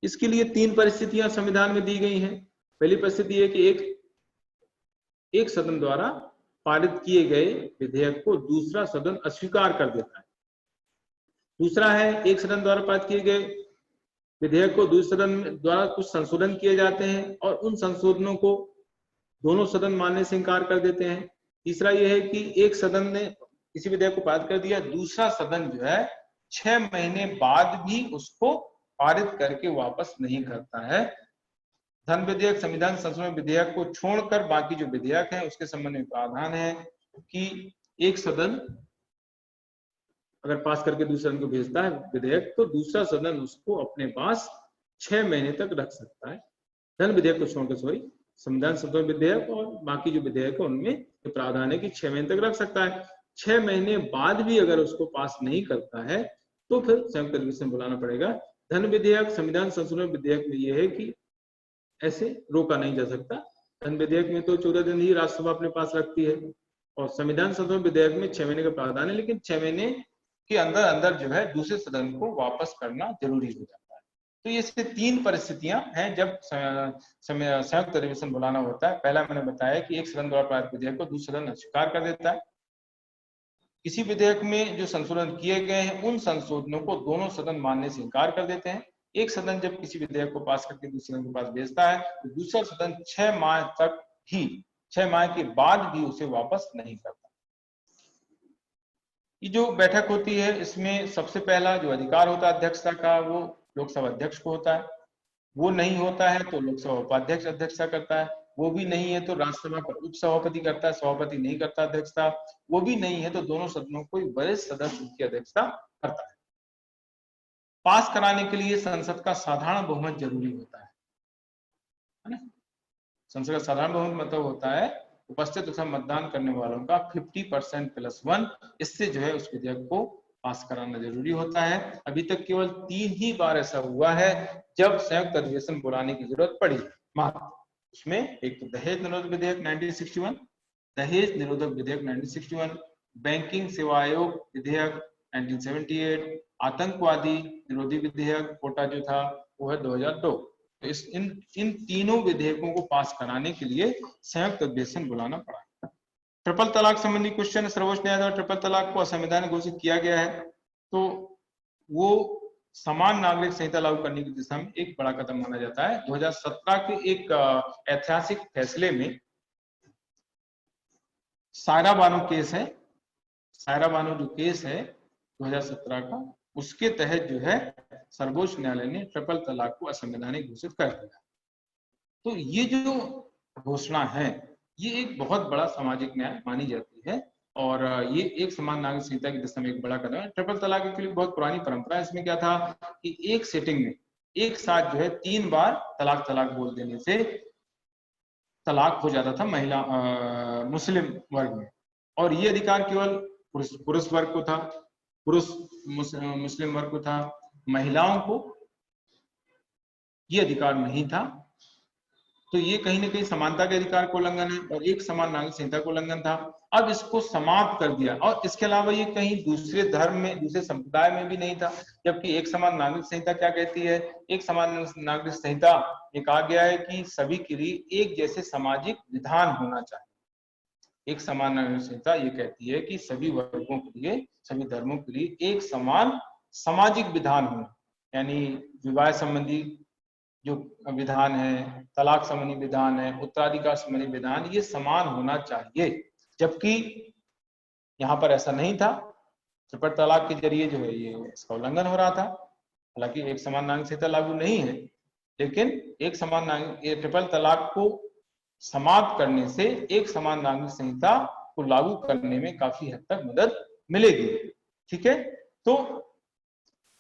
इसके लिए 3 परिस्थितियां संविधान में दी गई हैं। पहली परिस्थिति है कि एक सदन द्वारा पारित किए गए विधेयक को दूसरा सदन अस्वीकार कर देता है। दूसरा है, एक सदन द्वारा पारित किए गए विधेयक को दूसरे सदन द्वारा कुछ संशोधन किए जाते हैं और उन संशोधनों को दोनों सदन मानने से इनकार कर देते हैं। तीसरा यह है कि एक सदन ने किसी विधेयक को पारित कर दिया, दूसरा सदन जो है 6 महीने बाद भी उसको पारित करके वापस नहीं करता है। धन विधेयक, संविधान संशोधन विधेयक को छोड़कर बाकी जो विधेयक है उसके संबंध में प्रावधान है कि एक सदन अगर पास करके दूसरे सदन को भेजता है विधेयक, तो दूसरा सदन उसको अपने पास 6 महीने तक रख सकता है। धन विधेयक को छोड़कर, संविधान संशोधन विधेयक और बाकी जो विधेयक है उनमें प्रावधान है कि 6 महीने तक रख सकता है। 6 महीने बाद भी अगर उसको पास नहीं करता है तो फिर संयुक्त अधिवेशन बुलाना पड़ेगा। धन विधेयक, संविधान संशोधन विधेयक में यह है कि ऐसे रोका नहीं जा सकता। धन विधेयक में तो 14 दिन ही राज्यसभा अपने पास रखती है, और संविधान संशोधन विधेयक में 6 महीने का प्रावधान है, लेकिन 6 महीने के अंदर अंदर जो है दूसरे सदन को वापस करना जरूरी हो जाता है। तो ये 3 परिस्थितियां हैं जब संयुक्त अधिवेशन बुलाना होता है। पहला मैंने बताया कि एक सदन द्वारा पारित विधेयक को दूसरा सदन अस्वीकार कर देता है। किसी विधेयक में जो संशोधन किए गए हैं उन संशोधनों को दोनों सदन मानने से इनकार कर देते हैं। एक सदन जब किसी विधेयक को पास करके दूसरे सदन के पास भेजता है तो दूसरा सदन 6 माह तक ही, 6 माह के बाद भी उसे वापस नहीं करता। ये जो बैठक होती है इसमें सबसे पहला जो अधिकार होता है अध्यक्षता का वो लोकसभा अध्यक्ष को होता है। वो नहीं होता है तो लोकसभा उपाध्यक्ष अध्यक्षता करता है। वो भी नहीं है तो राज्यसभा का उप सभापति करता है, सभापति नहीं करता अध्यक्षता। वो भी नहीं है तो दोनों सदनों को वरिष्ठ सदस्य उनकी अध्यक्षता करता है। पास कराने के लिए संसद का साधारण बहुमत जरूरी होता है ना। संसद का साधारण बहुमत मतलब होता है उपस्थित तथा मतदान करने वालों का 50% + 1। इससे जो है उस विधेयक को पास कराना जरूरी होता है। अभी तक केवल 3 ही बार ऐसा हुआ है जब संयुक्त अधिवेशन बुलाने की जरूरत पड़ी मात्र। उसमें एक तो दहेज निरोधक विधेयक 1961, दहेज निरोधक विधेयक 1961, बैंकिंग सेवा आयोग विधेयक 1978, आतंकवादी निरोधी विधेयक कोटा जो था वो है 2002। तो इन तीनों विधेयकों को पास कराने के लिए संयुक्त अधिवेशन बुलाना पड़ा। ट्रिपल तलाक संबंधी क्वेश्चन, सर्वोच्च न्यायालय द्वारा ट्रिपल तलाक को असंवैधानिक घोषित किया गया है। तो वो समान नागरिक संहिता लागू करने की दिशा में एक बड़ा कदम माना जाता है। 2017 के एक ऐतिहासिक फैसले में सायरा बानो केस है, सायरा बानो जो केस है 2017 का, उसके तहत जो है सर्वोच्च न्यायालय ने ट्रिपल तलाक को असंवैधानिक घोषित कर दिया। तो ये जो घोषणा है ये एक बहुत बड़ा सामाजिक न्याय मानी जाती है और ये एक समान नागरिक संहिता की दिशा में एक बड़ा कदम है। ट्रिपल तलाक के लिए बहुत पुरानी परंपरा है। इसमें क्या था कि एक सेटिंग में एक साथ जो है 3 बार तलाक तलाक बोल देने से तलाक हो जाता था महिला मुस्लिम वर्ग में, और ये अधिकार केवल पुरुष वर्ग को था, पुरुष मुस्लिम वर्ग को था, महिलाओं को ये अधिकार नहीं था। तो ये कहीं ना कहीं समानता के अधिकार को उल्लंघन है और एक समान नागरिक संहिता को उल्लंघन था। अब इसको समाप्त कर दिया और इसके अलावा ये कहीं दूसरे धर्म में, दूसरे संप्रदाय में भी नहीं था। जबकि एक समान नागरिक संहिता क्या कहती है? एक समान नागरिक संहिता में कहा गया है कि सभी के लिए एक जैसे सामाजिक विधान होना चाहिए। एक समान नागरिक संहिता ये कहती है कि सभी वर्गों के लिए, सभी धर्मों के लिए एक समान सामाजिक विधान होना, यानी विवाह संबंधी जो विधान है, तलाक संबंधी विधान है, उत्तराधिकार संबंधी विधान, ये समान होना चाहिए। जबकि यहाँ पर ऐसा नहीं था। ट्रिपल तलाक के जरिए जो है ये इसका उल्लंघन हो रहा था। हालांकि एक समान नागरिक संहिता लागू नहीं है, लेकिन एक समान नागरिक ट्रिपल तलाक को समाप्त करने से एक समान नागरिक संहिता को लागू करने में काफी हद तक मदद मिलेगी। ठीक है, तो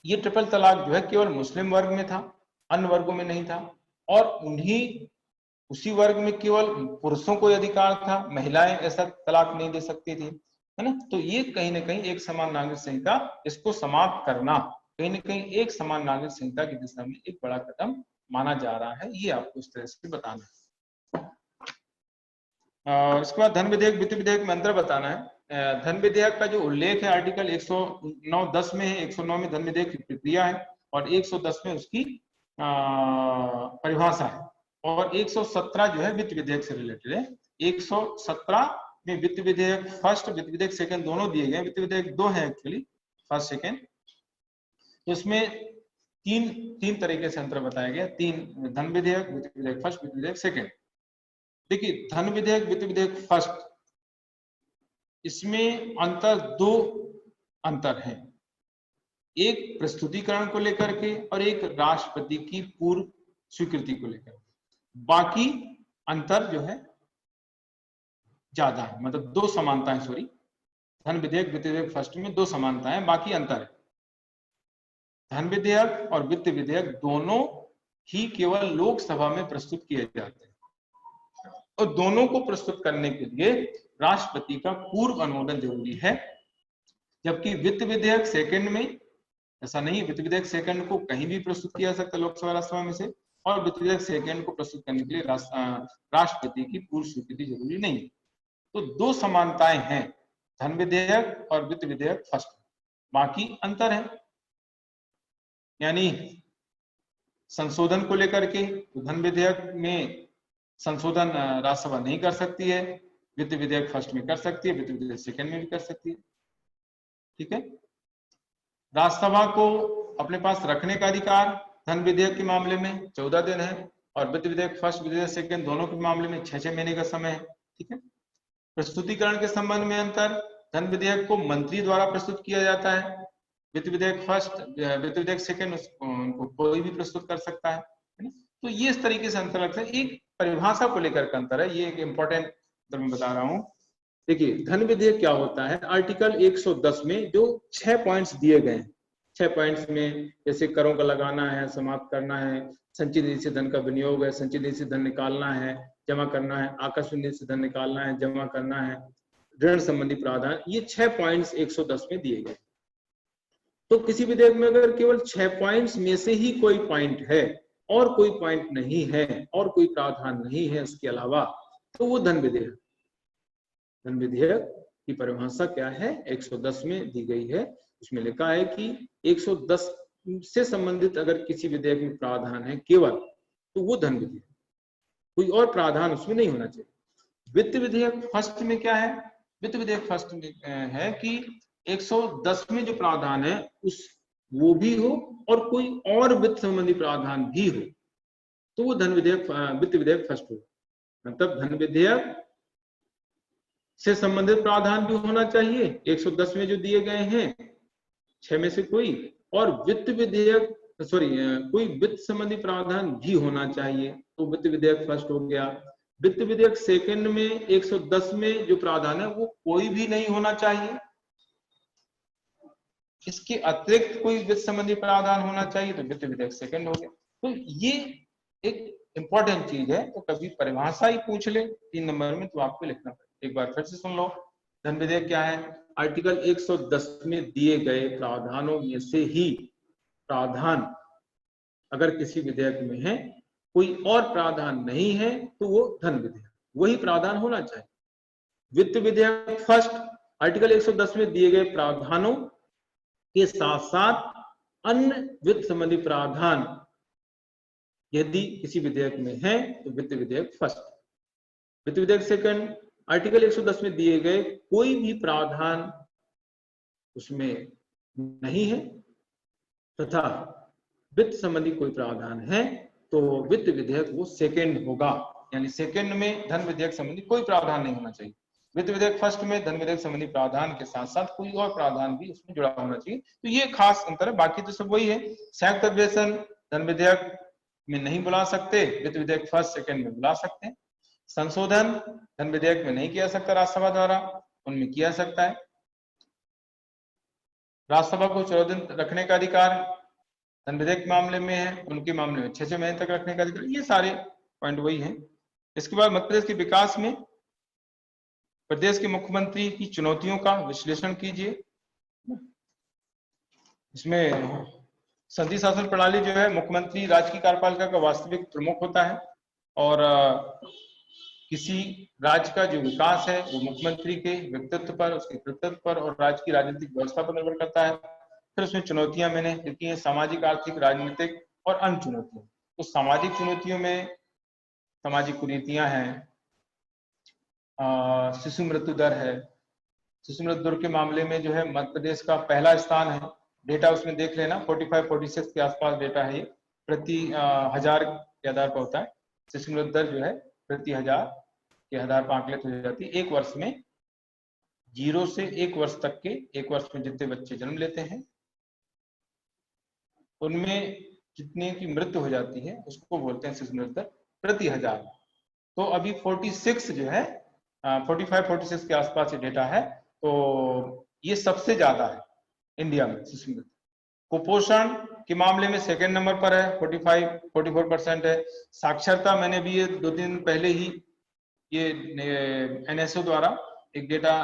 ये ट्रिपल तलाक जो है केवल मुस्लिम वर्ग में था, अन्य वर्गों में नहीं था, और उसी वर्ग में केवल पुरुषों को अधिकार था, महिलाएं ऐसा तलाक नहीं दे सकती थी, है ना। तो ये कहीं ना कहीं एक समान नागरिक संहिता, इसको समाप्त करना कहीं ना कहीं एक समान नागरिक संहिता की दिशा में एक बड़ा कदम माना जा रहा है। ये आपको इस तरह से बताना है। इसके बाद धन विधेयक वित्त विधेयक में अंतर बताना है। धन विधेयक का जो उल्लेख है आर्टिकल 109(10) में है। 109 में धन विधेयक की प्रक्रिया है और 110 में उसकी परिभाषा है, और 117 जो है वित्त विधेयक से रिलेटेड है। 117 में वित्त विधेयक फर्स्ट, वित्त विधेयक सेकंड दोनों दिए गए। वित्त विधेयक 2 है एक्चुअली, फर्स्ट सेकंड। तो इसमें तीन तरीके से अंतर बताया गया, 3 धन विधेयक, वित्त विधेयक फर्स्ट, वित्त विधेयक सेकंड। देखिए, धन विधेयक वित्त विधेयक फर्स्ट, इसमें दो अंतर है, एक प्रस्तुतिकरण को लेकर के और एक राष्ट्रपति की पूर्व स्वीकृति को लेकर। बाकी अंतर जो है ज्यादा है, मतलब 2 समानताएं, सॉरी, धन विधेयक वित्त विधेयक फर्स्ट में 2 समानताएं, बाकी अंतर है। धन विधेयक और वित्त विधेयक दोनों ही केवल लोकसभा में प्रस्तुत किए जाते हैं और दोनों को प्रस्तुत करने के लिए राष्ट्रपति का पूर्व अनुमोदन जरूरी है। जबकि वित्त विधेयक सेकंड में ऐसा नहीं, वित्त विधेयक सेकंड को कहीं भी प्रस्तुत किया जा सकता है लोकसभा राज्यसभा में से, और वित्त विधेयक सेकंड को प्रस्तुत करने के लिए राष्ट्रपति की पूर्व स्वीकृति जरूरी नहीं है। तो 2 समानताएं हैं धन विधेयक और वित्त विधेयक फर्स्ट, बाकी अंतर है। यानी संशोधन को लेकर के धन विधेयक में संशोधन राज्यसभा नहीं कर सकती है, वित्त विधेयक फर्स्ट में कर सकती है, वित्त विधेयक सेकंड में भी कर सकती है। ठीक है, राज्यसभा को अपने पास रखने का अधिकार धन विधेयक के मामले में 14 दिन है और वित्त विधेयक फर्स्ट, वित्त विधेयक सेकंड दोनों के मामले में 6 महीने का समय है। ठीक है, प्रस्तुतिकरण के संबंध में अंतर, धन विधेयक को मंत्री द्वारा प्रस्तुत किया जाता है, वित्त विधेयक फर्स्ट, वित्त विधेयक सेकंड उनको कोई भी प्रस्तुत कर सकता है ना। तो ये इस तरीके से अंतर लगता है। एक परिभाषा को लेकर का अंतर है, ये एक इंपॉर्टेंट मैं बता रहा हूं। देखिए, धन विधेयक क्या होता है, आर्टिकल 110 में जो 6 पॉइंट्स दिए गए हैं, 6 पॉइंट्स में जैसे करों का लगाना है, समाप्त करना है, संचित निधि से धन का विनियोग है, संचित निधि से धन निकालना है, जमा करना है, आकस्मिक निधि से धन निकालना है, जमा करना है, ऋण संबंधी प्रावधान, ये 6 पॉइंट्स 110 में दिए गए। तो किसी विधेयक में अगर केवल 6 पॉइंट्स में से ही कोई पॉइंट है और कोई पॉइंट नहीं है और कोई प्रावधान नहीं है उसके अलावा, तो वो धन विधेयक। धन विधेयक की परिभाषा क्या है, 110 में दी गई है। उसमें लिखा है कि 110 से संबंधित अगर किसी विधेयक में प्रावधान है केवल, तो वो धन विधेयक, कोई और प्रावधान उसमें नहीं होना चाहिए। वित्त विधेयक फर्स्ट में क्या है, वित्त विधेयक फर्स्ट में है कि 110 में जो प्रावधान है उस वो भी हो और कोई और वित्त संबंधी प्रावधान भी हो तो वो धन विधेयक वित्त विधेयक फर्स्ट हो। मतलब धन विधेयक से संबंधित प्रावधान भी होना चाहिए 110 में जो दिए गए हैं 6 में से कोई, और वित्त विधेयक कोई वित्त संबंधी प्रावधान भी होना चाहिए तो वित्त विधेयक फर्स्ट हो गया। वित्त विधेयक सेकंड में 110 में जो प्रावधान है वो कोई भी नहीं होना चाहिए, इसके अतिरिक्त कोई वित्त संबंधी प्रावधान होना चाहिए तो वित्त विधेयक सेकंड हो गया। तो ये एक इंपॉर्टेंट चीज है, तो कभी परिभाषा ही पूछ ले 3 नंबर में तो आपको लिखना पड़ेगा। एक बार फिर से सुन लो, धन विधेयक क्या है? आर्टिकल 110 में दिए गए प्रावधानों में से ही प्रावधान अगर किसी विधेयक में है, कोई और प्रावधान नहीं है तो वो धन विधेयक, वही प्रावधान होना चाहिए। वित्त विधेयक फर्स्ट, आर्टिकल 110 में दिए गए प्रावधानों के साथ साथ अन्य वित्त संबंधी प्रावधान यदि किसी विधेयक में है तो वित्त विधेयक फर्स्ट। वित्त विधेयक सेकंड, आर्टिकल 110 में दिए गए कोई भी प्रावधान उसमें नहीं है तथा वित्त संबंधी कोई प्रावधान है तो वित्त विधेयक वो सेकंड होगा, यानी सेकंड में धन विधेयक संबंधी कोई प्रावधान नहीं होना चाहिए। वित्त विधेयक फर्स्ट में धन विधेयक संबंधी प्रावधान के साथ साथ कोई और प्रावधान भी उसमें जुड़ा होना चाहिए। तो ये खास अंतर है, बाकी तो सब वही है। संयुक्त अधिवेशन धन विधेयक में नहीं बुला सकते, वित्त विधेयक फर्स्ट सेकंड में बुला सकते हैं। संशोधन धन विधेयक में नहीं किया सकता राज्यसभा द्वारा, उनमें किया सकता है। राज्यसभा को 14 दिन रखने का अधिकार धन विधेयक मामले में है, उनके मामले में 6 महीने तक रखने का अधिकार। ये सारे पॉइंट वही हैं। इसके बाद मध्य प्रदेश के विकास में प्रदेश के मुख्यमंत्री की चुनौतियों का विश्लेषण कीजिए। इसमें संघीय शासन प्रणाली जो है, मुख्यमंत्री राज्य की कार्यपालिका का वास्तविक प्रमुख होता है और किसी राज्य का जो विकास है वो मुख्यमंत्री के व्यक्तित्व पर, उसके कृतित्व पर और राज्य की राजनीतिक व्यवस्था पर निर्भर करता है। फिर उसमें चुनौतियां मैंने लिखी हैं, सामाजिक, आर्थिक, राजनीतिक और अन्य चुनौतियां। तो सामाजिक चुनौतियों में सामाजिक कुरीतियां हैं, शिशु मृत्यु दर है। शिशु मृत्यु दर के मामले में जो है मध्य प्रदेश का पहला स्थान है। डेटा उसमें देख लेना, 45-46 के आसपास डेटा है, ये प्रति 1000 के आधार पर होता है। शिशु मृत्यु दर जो है प्रति 1000 के आधार पर आंकलित हो जाती है। एक वर्ष में 0 से 1 वर्ष तक के, एक वर्ष में जितने बच्चे जन्म लेते हैं उनमें जितने की मृत्यु हो जाती है उसको बोलते हैं शिशु मृत्यु दर प्रति 1000। तो अभी 46 जो है 45-46 के आसपास ये डेटा है, तो ये सबसे ज्यादा है इंडिया में शिशु मृत्यु। कुपोषण के मामले में सेकंड नंबर पर है, 44% है। साक्षरता मैंने भी ये 2 दिन पहले ही ये NSO द्वारा एक डेटा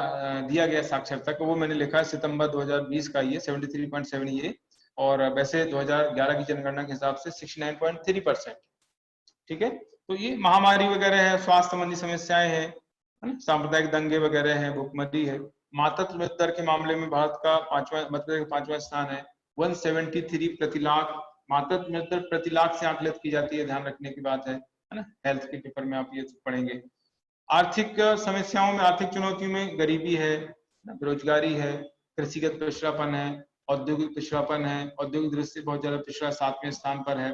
दिया गया साक्षरता को, वो मैंने लिखा है सितंबर 2020 का, ये 73.7 ये, और वैसे 2011 की जनगणना के हिसाब से 69.3%। ठीक है, तो ये महामारी वगैरह है, स्वास्थ्य संबंधी समस्याएं हैं, सांप्रदायिक दंगे वगैरह हैं, भूखमरी है। मातृत्व मृत्यु दर के मामले में भारत का 5वां स्थान है, 173 प्रति लाख। मातृत्व मृत्यु दर प्रति लाख से आंकलित की जाती है, ध्यान रखने की बात है ना, हेल्थ के पेपर में आप ये पढ़ेंगे। आर्थिक समस्याओं में, आर्थिक चुनौतियों में गरीबी है, बेरोजगारी है, कृषिगत पिछड़ापन है, औद्योगिक पिछड़ापन है, औद्योगिक दृष्टि से बहुत ज्यादा पिछड़ा 7वें स्थान पर है।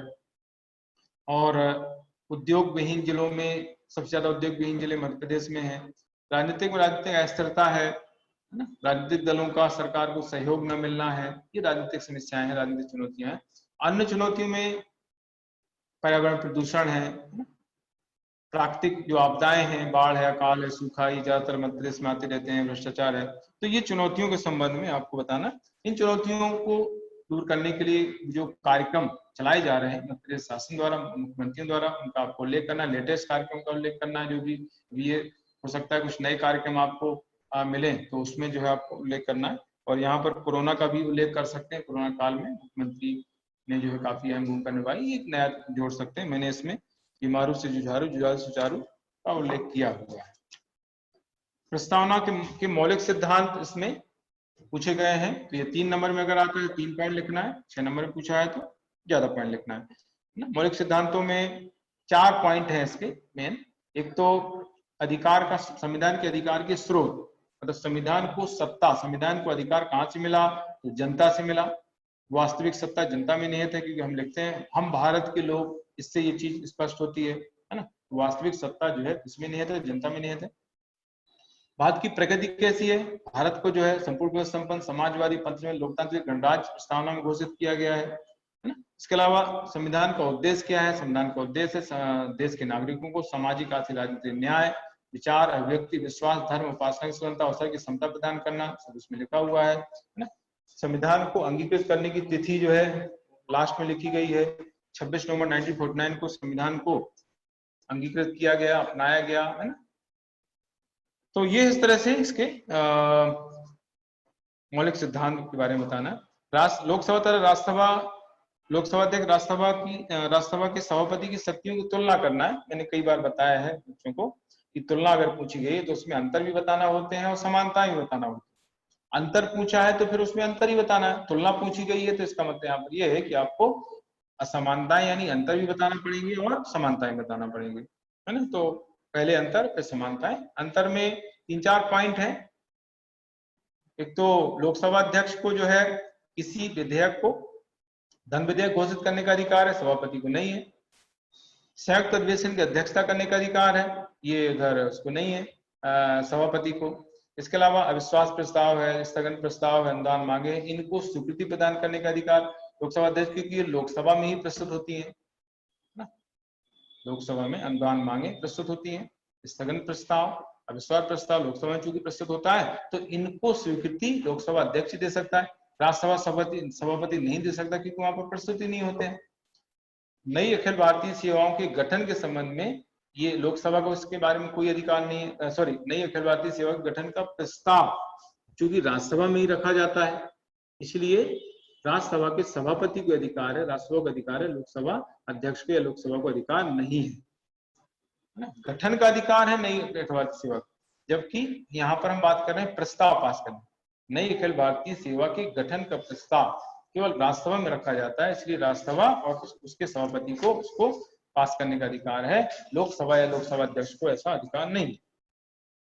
और उद्योग विहीन जिलों में सबसे ज्यादा उद्योग विहीन जिले मध्य प्रदेश में है। राजनीतिक अस्थिरता है ना, राजनीतिक दलों का सरकार को सहयोग न मिलना है, ये राजनीतिक समस्याएं हैं, राजनीतिक चुनौतियां हैं। अन्य चुनौतियों में पर्यावरण प्रदूषण है, प्राकृतिक जो आपदाएं हैं, बाढ़ है, अकाल है, सूखा, ये ज्यादातर मध्य प्रदेश में आते रहते हैं, भ्रष्टाचार है। तो ये चुनौतियों के संबंध में आपको बताना। इन चुनौतियों को दूर करने के लिए जो कार्यक्रम चलाए जा रहे हैं मध्य प्रदेश शासन द्वारा, मुख्यमंत्रियों द्वारा, उनका आपको उल्लेख करना, लेटेस्ट कार्यक्रम का उल्लेख करना है। जो भी ये हो सकता है कुछ नए कार्यक्रम आपको मिले तो उसमें जो है आपको उल्लेख करना है। और यहाँ पर कोरोना का भी उल्लेख कर सकते हैं, कोरोना काल में मुख्यमंत्री ने जो है काफी अहम भूमिका निभाई, एक नया जोड़ सकते हैं। मैंने इसमें बीमारू से जुझारू, जुझारू से सुचारू का उल्लेख किया हुआ है। प्रस्तावना के मौलिक सिद्धांत इसमें पूछे गए हैं, तो ये 3 नंबर में अगर आता है 3 पॉइंट लिखना है, 6 नंबर में पूछा है तो ज्यादा पॉइंट लिखना है। मौलिक सिद्धांतों में 4 पॉइंट है इसके मेन। एक तो अधिकार का, संविधान के अधिकार के स्रोत, मतलब संविधान को सत्ता, संविधान को अधिकार कहाँ से मिला? तो जनता से मिला। वास्तविक सत्ता जनता में निहित है, क्योंकि हम लिखते हैं हम भारत के लोग, इससे ये चीज स्पष्ट होती है ना। वास्तविक सत्ता जो है इसमें निहित है, जनता में निहित है। भारत की प्रगति कैसी है? भारत को जो है संपूर्ण संपन्न समाजवादी पंथ में लोकतांत्रिक गणराज्य प्रस्तावना में घोषित किया गया है ना। इसके अलावा संविधान का उद्देश्य क्या है? संविधान का उद्देश्य है देश के नागरिकों को सामाजिक, आर्थिक, राजनीतिक न्याय, विचार, अभिव्यक्ति, विश्वास, धर्म, उपासना की स्वतंत्रता, अवसर की समता प्रदान करना, सब इसमें लिखा हुआ है ना। संविधान को अंगीकृत करने की तिथि जो है लास्ट में लिखी गई है, 26 नवंबर 1949 को संविधान को अंगीकृत किया गया, अपनाया गया है ना। तो ये इस तरह से इसके मौलिक सिद्धांत के बारे में बताना। लोकसभा तरह राज्यसभा, लोकसभा अध्यक्ष राज्यसभा के सभापति की शक्तियों की तुलना करना है। मैंने कई बार बताया है बच्चों को कि तुलना अगर पूछी गई है तो उसमें अंतर भी बताना होते हैं और समानताएं भी बताना होती है। अंतर पूछा है तो फिर उसमें अंतर ही बताना है, तुलना पूछी गई है तो इसका मतलब यहाँ पर यह है कि आपको असमानताएं यानी अंतर भी बताना पड़ेंगे और समानताएं बताना पड़ेंगे, है ना। तो पहले अंतर फिर समानताएं। अंतर में 3-4 पॉइंट है। एक तो लोकसभा अध्यक्ष को जो है किसी विधेयक को धन विधेयक घोषित करने का अधिकार है, सभापति को नहीं है। संयुक्त अधिवेशन की अध्यक्षता करने का अधिकार है, ये इधर उसको नहीं है, सभापति को। इसके अलावा अविश्वास प्रस्ताव है, स्थगन प्रस्ताव है, अनुदान मांगे हैं, इनको स्वीकृति प्रदान करने का अधिकार लोकसभा अध्यक्ष, क्योंकि ये लोकसभा में ही प्रस्तुत होती है ना। लोकसभा में अनुदान मांगे प्रस्तुत होती हैं। स्थगन प्रस्ताव, अविश्वास प्रस्ताव लोकसभा में चूंकि प्रस्तुत होता है तो इनको स्वीकृति लोकसभा अध्यक्ष दे सकता है, राज्यसभा सभापति नहीं दे सकता, क्योंकि वहां पर प्रस्तुत ही नहीं होते हैं। नई अखिल भारतीय सेवाओं के गठन के संबंध में ये लोकसभा को इसके बारे में कोई अधिकार नहीं है। सॉरी, नई अखिल भारतीय सेवा के गठन का प्रस्ताव चूंकि राज्यसभा में ही रखा जाता है, इसलिए राज्यसभा के सभापति को अधिकार है, राज्यसभा को अधिकार है, लोकसभा अध्यक्ष को या लोकसभा को अधिकार नहीं है ना। गठन का अधिकार है नई अखिल भारतीय सेवा, जबकि यहाँ पर हम बात कर रहे हैं प्रस्ताव पास करने। नई अखिल भारतीय सेवा के गठन का प्रस्ताव केवल राज्यसभा में रखा जाता है, इसलिए राज्यसभा और उसके सभापति को उसको पास करने का अधिकार है, लोकसभा या लोकसभा अध्यक्ष को ऐसा अधिकार नहीं।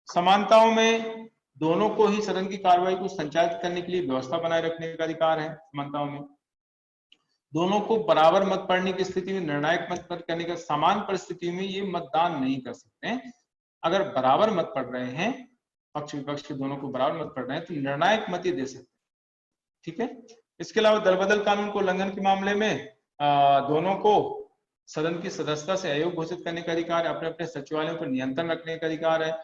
समानताओं में दोनों को ही सदन की कार्रवाई को संचालित करने के लिए व्यवस्था बनाए रखने का अधिकार है। समानताओं में दोनों को बराबर मत पड़ने की स्थिति में निर्णायक मत करने का, समान परिस्थिति में ये मतदान नहीं कर सकते हैं। अगर बराबर मत पड़ रहे हैं, पक्ष विपक्ष के दोनों को बराबर मत पड़ रहे हैं, तो निर्णायक मत ही दे सकते हैं, ठीक है। इसके अलावा दल बदल कानून को उल्लंघन के मामले में दोनों को सदन की सदस्यता से अयोग्य घोषित करने का अधिकार है। अपने अपने सचिवालयों पर नियंत्रण रखने का अधिकार है।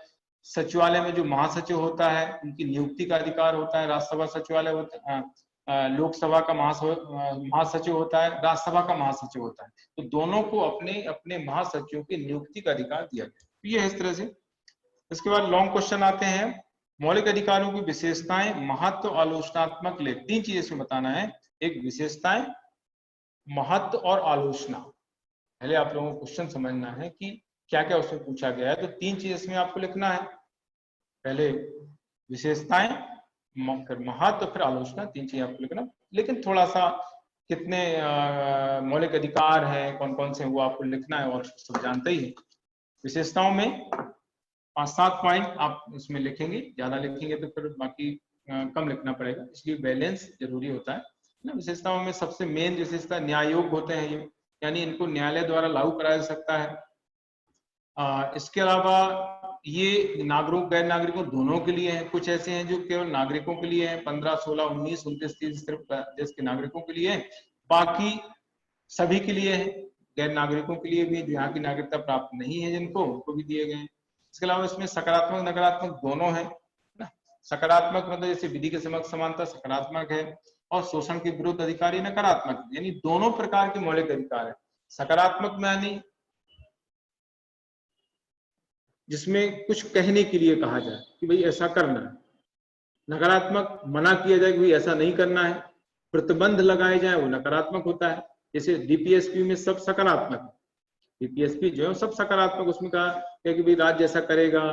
सचिवालय में जो महासचिव होता है उनकी नियुक्ति का अधिकार होता है। राज्यसभा सचिवालय होता है, लोकसभा का महासचिव होता है, राज्यसभा का महासचिव होता है, तो दोनों को अपने अपने महासचिव की नियुक्ति का अधिकार दिया गया। तो ये है इस तरह से। इसके बाद लॉन्ग क्वेश्चन आते हैं। मौलिक अधिकारों की विशेषताएं, महत्व, आलोचनात्मक लेख। 3 चीजें इसमें बताना है, एक विशेषताएं, महत्व और आलोचना। पहले आप लोगों को क्वेश्चन समझना है कि क्या क्या उसमें पूछा गया है, तो 3 चीज इसमें आपको लिखना है। पहले विशेषताएं, फिर महत्व, फिर आलोचना, 3 चीज आपको लिखना। लेकिन थोड़ा सा कितने मौलिक अधिकार हैं, कौन कौन से, वो आपको लिखना है और सब जानते ही है। विशेषताओं में 5-7 पॉइंट आप इसमें लिखेंगे, ज्यादा लिखेंगे तो फिर बाकी कम लिखना पड़ेगा, इसलिए बैलेंस जरूरी होता है ना। विशेषताओं में सबसे मेन विशेषता न्याय योग्य होते हैं ये, यानी इनको न्यायालय द्वारा लागू कराया जा सकता है। इसके अलावा ये नागरिकों गैर नागरिकों दोनों के लिए हैं। कुछ ऐसे हैं जो केवल नागरिकों के लिए हैं, 15, 16, 19, 29, 30 सिर्फ देश के नागरिकों के लिए है, बाकी सभी के लिए है। गैर नागरिकों के लिए भी, जो यहाँ की नागरिकता प्राप्त नहीं है जिनको, उनको भी दिए गए हैं। इसके अलावा इसमें सकारात्मक नकारात्मक दोनों है ना। सकारात्मक मतलब जैसे विधि के समक्ष समानता सकारात्मक है, और शोषण के विरुद्ध अधिकारी नकारात्मक, यानी दोनों प्रकार के मौलिक अधिकार है। सकारात्मक में यानी जिसमें कुछ कहने के लिए कहा जाए कि भाई ऐसा करना है। नकारात्मक मना किया जाए कि भाई ऐसा नहीं करना है, प्रतिबंध लगाए जाए, वो नकारात्मक होता है। जैसे डीपीएसपी में सब सकारात्मक है, डीपीएसपी जो है सब सकारात्मक, उसमें कहा कि भाई राज्य ऐसा करेगा,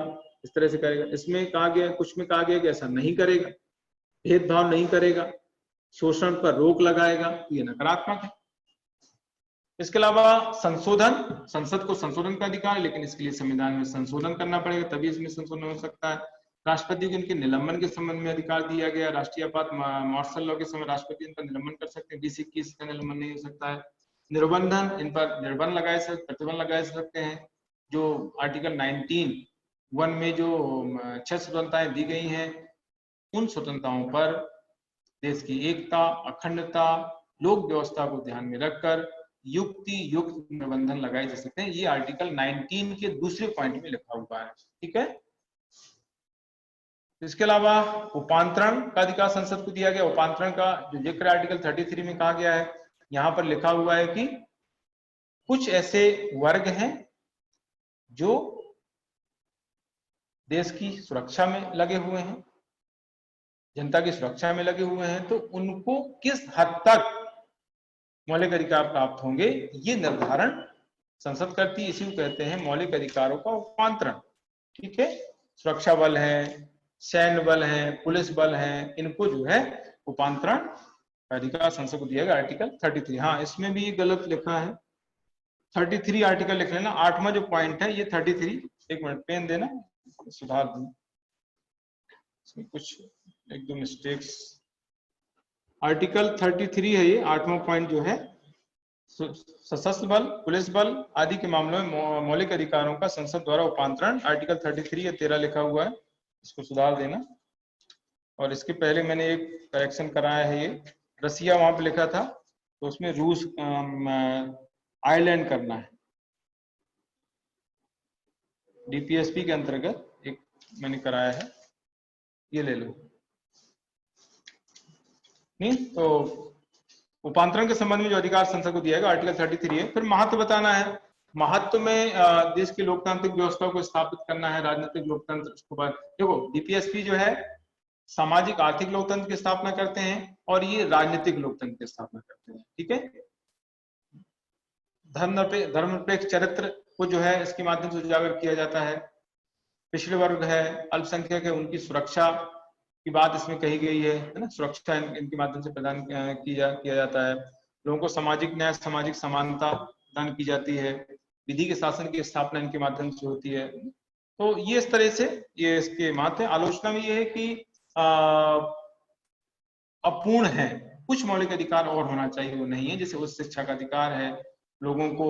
इस तरह से करेगा। इसमें कहा गया, कुछ में कहा गया कि ऐसा नहीं करेगा, भेदभाव नहीं करेगा, शोषण पर रोक लगाएगा, ये नकारात्मक है। इसके अलावा संशोधन, संसद को संशोधन का अधिकार है, लेकिन इसके लिए संविधान में संशोधन करना पड़ेगा, तभी इसमें संशोधन हो सकता है। राष्ट्रपति को इनके निलंबन के संबंध में अधिकार दिया गया। राष्ट्रीय आपात मार्शल लॉ के समय राष्ट्रपति इनका निलंबन कर सकते हैं, 2021 का निलंबन नहीं हो सकता है। निर्बंधन, इन पर प्रतिबंध लगाए सकते हैं। जो आर्टिकल 19(1) में जो 6 स्वतंत्रताएं दी गई हैं, उन स्वतंत्रताओं पर देश की एकता, अखंडता, लोक व्यवस्था को ध्यान में रखकर युक्ति युक्त निबंधन लगाए जा सकते हैं। ये आर्टिकल 19 के दूसरे पॉइंट में लिखा हुआ है, ठीक है। इसके अलावा उपांतरण का अधिकार संसद को दिया गया। उपांतरण का जो जिक्र आर्टिकल 33 में कहा गया है, यहां पर लिखा हुआ है कि कुछ ऐसे वर्ग हैं जो देश की सुरक्षा में लगे हुए हैं, जनता की सुरक्षा में लगे हुए हैं, तो उनको किस हद तक मौलिक अधिकार प्राप्त होंगे, ये निर्धारण संसद करती है। इसी को कहते हैं मौलिक अधिकारों का उपांतरण, ठीक है। सुरक्षा बल है, सैन्य बल है, पुलिस बल है, इनको जो है उपांतरण अधिकार संसद को दिया गया आर्टिकल 33। हाँ, इसमें भी गलत लिखा है, 33 आर्टिकल लिख लेना। 8वां जो पॉइंट है ये 33, एक मिनट पेन देना, सुधार दूं, इसमें कुछ एक दो मिस्टेक्स। आर्टिकल 33 है ये 8वां पॉइंट जो है, सशस्त्र बल, पुलिस बल आदि के मामलों में मौलिक अधिकारों का संसद द्वारा उपांतरण, आर्टिकल 33 या 13 लिखा हुआ है, इसको सुधार देना। और इसके पहले मैंने एक करेक्शन कराया है, ये रसिया वहां पे लिखा था, तो उसमें रूस आयरलैंड करना है। डीपीएसपी के अंतर्गत एक मैंने कराया है, ये ले लो। नहीं तो उपांतरण के संबंध में जो अधिकार संसद को दिया गया आर्टिकल 33 है। फिर महत्व बताना है। महत्व में देश की लोकतांत्रिक व्यवस्था को स्थापित करना है, राजनीतिक लोकतंत्र। उसके बाद देखो डीपीएसपी जो है सामाजिक आर्थिक लोकतंत्र की स्थापना करते हैं और ये राजनीतिक लोकतंत्र की स्थापना करते हैं, ठीक है। धर्मनिरपेक्ष चरित्र को जो है इसके माध्यम से उजागर किया जाता है। पिछड़े वर्ग है, अल्पसंख्यक है, उनकी सुरक्षा की बात इसमें कही गई है ना। सुरक्षा इनके माध्यम से प्रदान किया जाता है। लोगों को सामाजिक न्याय, सामाजिक समानता प्रदान की जाती है। विधि के शासन की स्थापना इनके माध्यम से होती है। तो ये इस तरह से ये इसके महत्व है। आलोचना में ये है कि अपूर्ण है, कुछ मौलिक अधिकार और होना चाहिए, वो नहीं है। जैसे उच्च शिक्षा का अधिकार है, लोगों को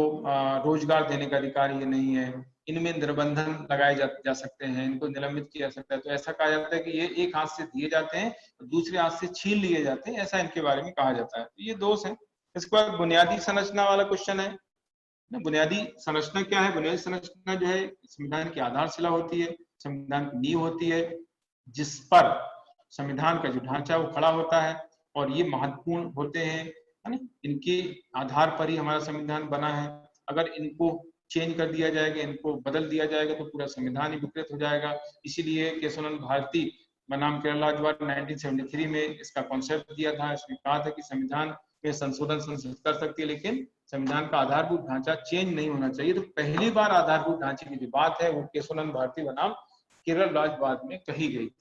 रोजगार देने का अधिकार ये नहीं है। इनमें निर्बंधन लगाए जा सकते हैं, इनको निलंबित किया जा सकता है। तो ऐसा कहा जाता है कि ये एक हाथ से दिए जाते हैं, दूसरे हाथ से छीन लिए जाते हैं, ऐसा इनके बारे में कहा जाता है। तो ये दोष है। इसके बाद बुनियादी संरचना वाला क्वेश्चन है। बुनियादी संरचना क्या है? बुनियादी संरचना जो है संविधान की आधारशिला होती है, संविधान की नींव होती है, जिस पर संविधान का जो ढांचा वो खड़ा होता है। और ये महत्वपूर्ण होते हैं, है ना। इनके आधार पर ही हमारा संविधान बना है। अगर इनको चेंज कर दिया जाएगा, इनको बदल दिया जाएगा, तो पूरा संविधान ही विकृत हो जाएगा। इसीलिए केशवानंद भारती बनाम केरला द्वारा 1973 में इसका कॉन्सेप्ट दिया था। इसमें कहा था कि संविधान में संशोधन संसद कर सकती है, लेकिन संविधान का आधारभूत ढांचा चेंज नहीं होना चाहिए। तो पहली बार आधारभूत ढांचे की जो बात है वो केशवानंद भारती बनाम केरल राज्यवाद में कही गई थी।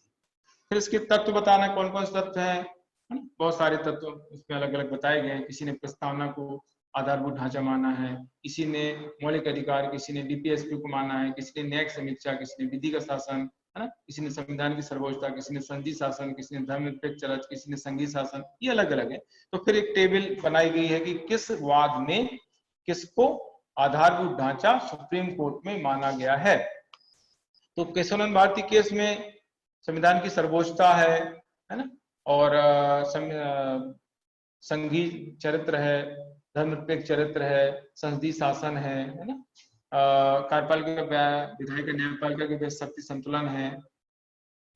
फिर इसके तत्व बताना, कौन कौन से तत्व हैं। बहुत सारे तत्व इसमें अलग अलग बताए गए हैं। किसी ने प्रस्तावना को आधारभूत ढांचा माना है, किसी ने मौलिक अधिकार, किसी ने डीपीएसपी को माना है, किसी ने न्यायिक समीक्षा, किसी ने विधि का शासन, है ना, किसी ने संविधान की सर्वोच्चता, किसी ने संघीय शासन, किसी ने धर्मनिरपेक्ष चर्च, किसी ने संघीय शासन। ये अलग अलग है। तो फिर एक टेबल बनाई गई है कि किस वाद में किसको आधारभूत ढांचा सुप्रीम कोर्ट में माना गया है। तो केशवानंद भारती केस में संविधान की सर्वोच्चता है ना, और संघीय चरित्र है, धर्मनिरपेक्ष चरित्र है, संसदीय शासन है ना, कार्यपालिका विधायिका न्यायपालिका के बीच शक्ति संतुलन है।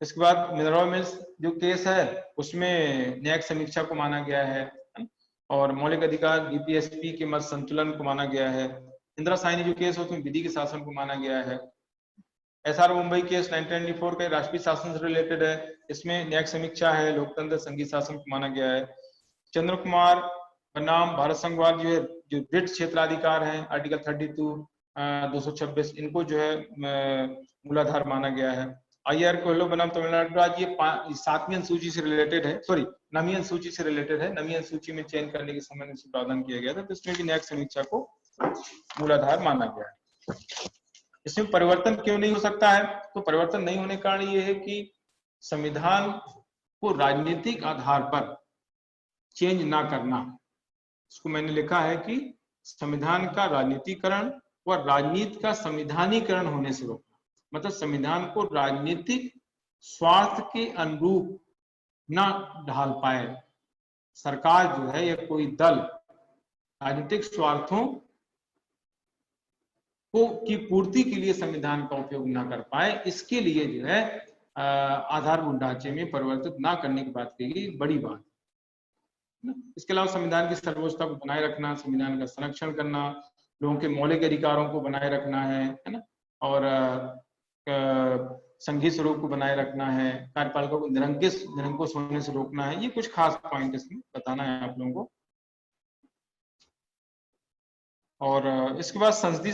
इसके बाद मिनरवा मिल्स जो केस है उसमें न्यायिक समीक्षा को माना गया है, और मौलिक अधिकार डीपीएसपी के मध्य संतुलन को माना गया है। इंदिरा साइनी जो केस है उसमें विधि के शासन को माना गया है। एसआर मुंबई केस 1994 का राष्ट्रीय शासन से रिलेटेड है, इसमें न्यायिक समीक्षा है, लोकतंत्र, संघीय शासन को माना गया है। चंद्र कुमार बनाम भारत संघवाद जो है, जो ब्रिट क्षेत्राधिकार है, आर्टिकल 32 226, इनको जो है मूलाधार माना गया है। IR कोयलो बनाम तमिलनाडु राज्य, ये 7वीं अनुसूची से रिलेटेड है, सॉरी 9वीं अनुसूची से रिलेटेड है। 9वीं अनुसूची में चयन करने के संबंध में प्रावधान किया गया था, तो इसमें भी न्यायिक समीक्षा को मूलाधार माना गया है। इसमें परिवर्तन क्यों नहीं हो सकता है? तो परिवर्तन नहीं होने का कारण ये है कि संविधान को राजनीतिक आधार पर चेंज ना करना, इसको मैंने लिखा है कि संविधान का राजनीतिकरण व राजनीति का संविधानीकरण होने से रोकना, मतलब संविधान को राजनीतिक स्वार्थ के अनुरूप ना ढाल पाए। सरकार जो है या कोई दल राजनीतिक स्वार्थों को की पूर्ति के लिए संविधान का उपयोग ना कर पाए, इसके लिए जो है आधारभूत ढांचे में परिवर्तित ना करने की बात कही गई, बड़ी बात। इसके अलावा संविधान की सर्वोच्चता को बनाए रखना, संविधान का संरक्षण करना, लोगों के मौलिक अधिकारों को बनाए रखना है ना, और संघीय स्वरूप को बनाए रखना है, कार्यपालिका को निरंकुश होने से रोकना है। ये कुछ खास पॉइंट इसमें बताना है आप लोगों को। और इसके बाद संसदीय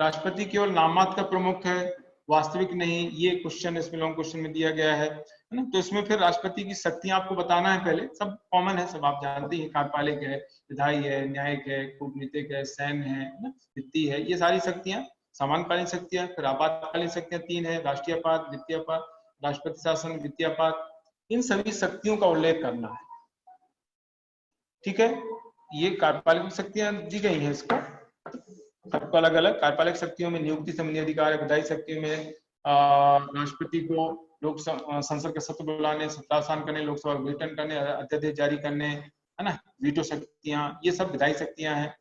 राष्ट्रपति केवल नाम मात्र का प्रमुख है, वास्तविक नहीं, ये क्वेश्चन इसमें लॉन्ग क्वेश्चन में दिया गया है ना। तो इसमें फिर राष्ट्रपति की शक्तियां आपको बताना है, पहले सब कॉमन है, सब आप जानते हैं, कार्यपालिक है, विधायी है, न्यायिक है, कूटनीतिक है, सैन्य है ना, वित्तीय है, ये सारी शक्तियां, सामान्यकालीन शक्तियां। फिर आपातकालीन शक्तियां 3 है, राष्ट्रीय आपात, वित्तीय आपात, राष्ट्रपति शासन, वित्तीय आपात। इन सभी शक्तियों का उल्लेख करना है, ठीक है। ये कार्यपालिक शक्तियां दी गई हैं, इसको सबको अलग अलग। कार्यपालिक शक्तियों में नियुक्ति संबंधी अधिकार है, विधायी शक्तियों में राष्ट्रपति को लोक संसद के सत्र बुलाने, सत्तासान करने, लोकसभा विघटन करने, अध्यादेश जारी करने, है ना, वीटो शक्तियां, ये सब विधायी शक्तियां हैं।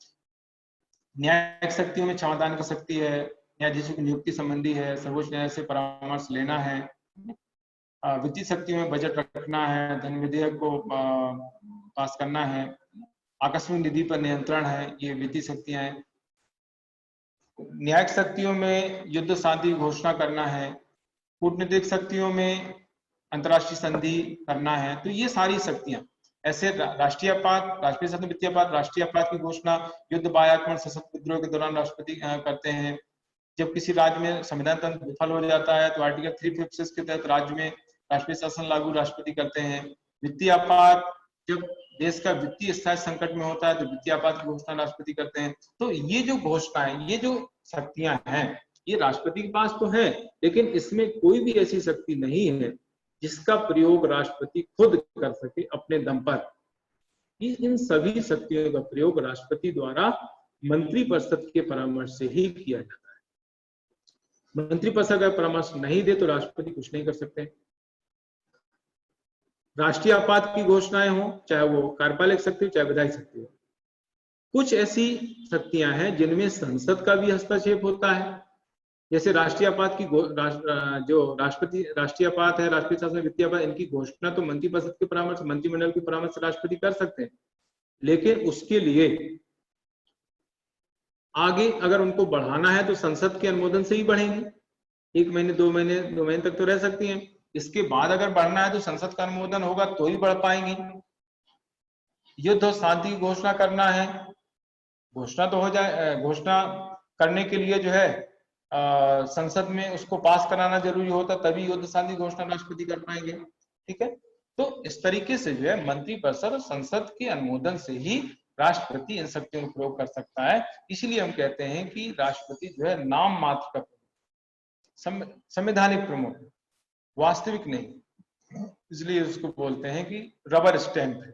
न्यायिक शक्तियों में क्षमादान की शक्ति है, न्यायाधीशों की नियुक्ति संबंधी है, सर्वोच्च न्यायालय से परामर्श लेना है। वित्तीय शक्तियों में बजट रखना है, धन विधेयक को पास करना है, आकस्मिक निधि पर नियंत्रण है, ये वित्तीय शक्तियां हैं। न्यायिक शक्तियों में युद्ध शांति घोषणा करना है, कूटनीतिक शक्तियों में अंतर्राष्ट्रीय संधि करना है। तो ये सारी शक्तियां, ऐसे राष्ट्रीय आपात, राष्ट्रीय शासन, वित्तीय आपात, राष्ट्रीय आपात की घोषणा युद्ध, बाह्य सशस्त्र विद्रोह के दौरान राष्ट्रपति करते हैं। जब किसी राज्य में संविधान तंत्र विफल हो जाता है तो आर्टिकल 356 के तहत राज्य में राष्ट्रीय शासन लागू राष्ट्रपति करते हैं। वित्तीय आपात, जब देश का वित्तीय स्थायी संकट में होता है तो वित्तीय आपात की घोषणा राष्ट्रपति करते हैं। तो ये जो घोषणाएं, ये जो शक्तियां हैं, ये राष्ट्रपति के पास तो है, लेकिन इसमें कोई भी ऐसी शक्ति नहीं है जिसका प्रयोग राष्ट्रपति खुद कर सके अपने दम पर। इन सभी शक्तियों का प्रयोग राष्ट्रपति द्वारा मंत्रिपरिषद के परामर्श से ही किया जाता है। मंत्रिपरिषद अगर परामर्श नहीं दे तो राष्ट्रपति कुछ नहीं कर सकते। राष्ट्रीय आपात की घोषणाएं हो, चाहे वो कार्यपालिक शक्ति हो, चाहे विधायी शक्ति हो, कुछ ऐसी शक्तियां हैं जिनमें संसद का भी हस्तक्षेप होता है। जैसे राष्ट्रीय आपात की जो राष्ट्रपति, राष्ट्रीय आपात है, राष्ट्रीय शासन, वित्तीय आपात, इनकी घोषणा तो मंत्रिपरिषद के परामर्श, मंत्रिमंडल के परामर्श से राष्ट्रपति कर सकते हैं, लेकिन उसके लिए आगे अगर उनको बढ़ाना है तो संसद के अनुमोदन से ही बढ़ेंगे। 1 महीने 2 महीने तक तो रह सकती हैं। इसके बाद अगर बढ़ना है तो संसद का अनुमोदन होगा तो ही बढ़ पाएंगे। युद्ध और शांति की घोषणा करना है, घोषणा तो हो जाए, घोषणा करने के लिए जो है संसद में उसको पास कराना जरूरी होता, तभी युद्ध शांति घोषणा राष्ट्रपति कर पाएंगे, ठीक है। तो इस तरीके से जो है मंत्रिपरिषद और संसद के अनुमोदन से ही राष्ट्रपति इन शक्तियों का प्रयोग कर सकता है। इसीलिए हम कहते हैं कि राष्ट्रपति जो है नाम मात्र का संवैधानिक प्रमुख, वास्तविक नहीं। इसलिए उसको बोलते हैं कि रबर स्टैंप है,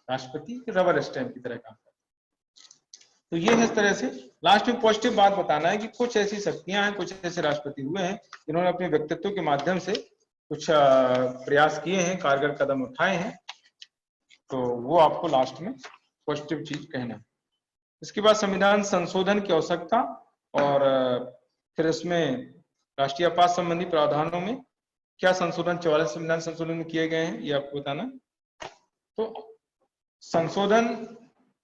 राष्ट्रपति रबर स्टैंप की तरह काम करता है। तो ये है इस तरह से। लास्ट में पॉजिटिव बात बताना है कि कुछ ऐसी शक्तियां हैं, कुछ ऐसे राष्ट्रपति हुए हैं जिन्होंने अपने व्यक्तित्व के माध्यम से कुछ प्रयास किए हैं, कारगर कदम उठाए हैं। तो वो आपको लास्ट में पॉजिटिव चीज कहना है। इसके बाद संविधान संशोधन की आवश्यकता, और फिर इसमें राष्ट्रीय आपात संबंधी प्रावधानों में क्या संशोधन 44 संविधान संशोधन में किए गए हैं, ये आपको बताना। तो संशोधन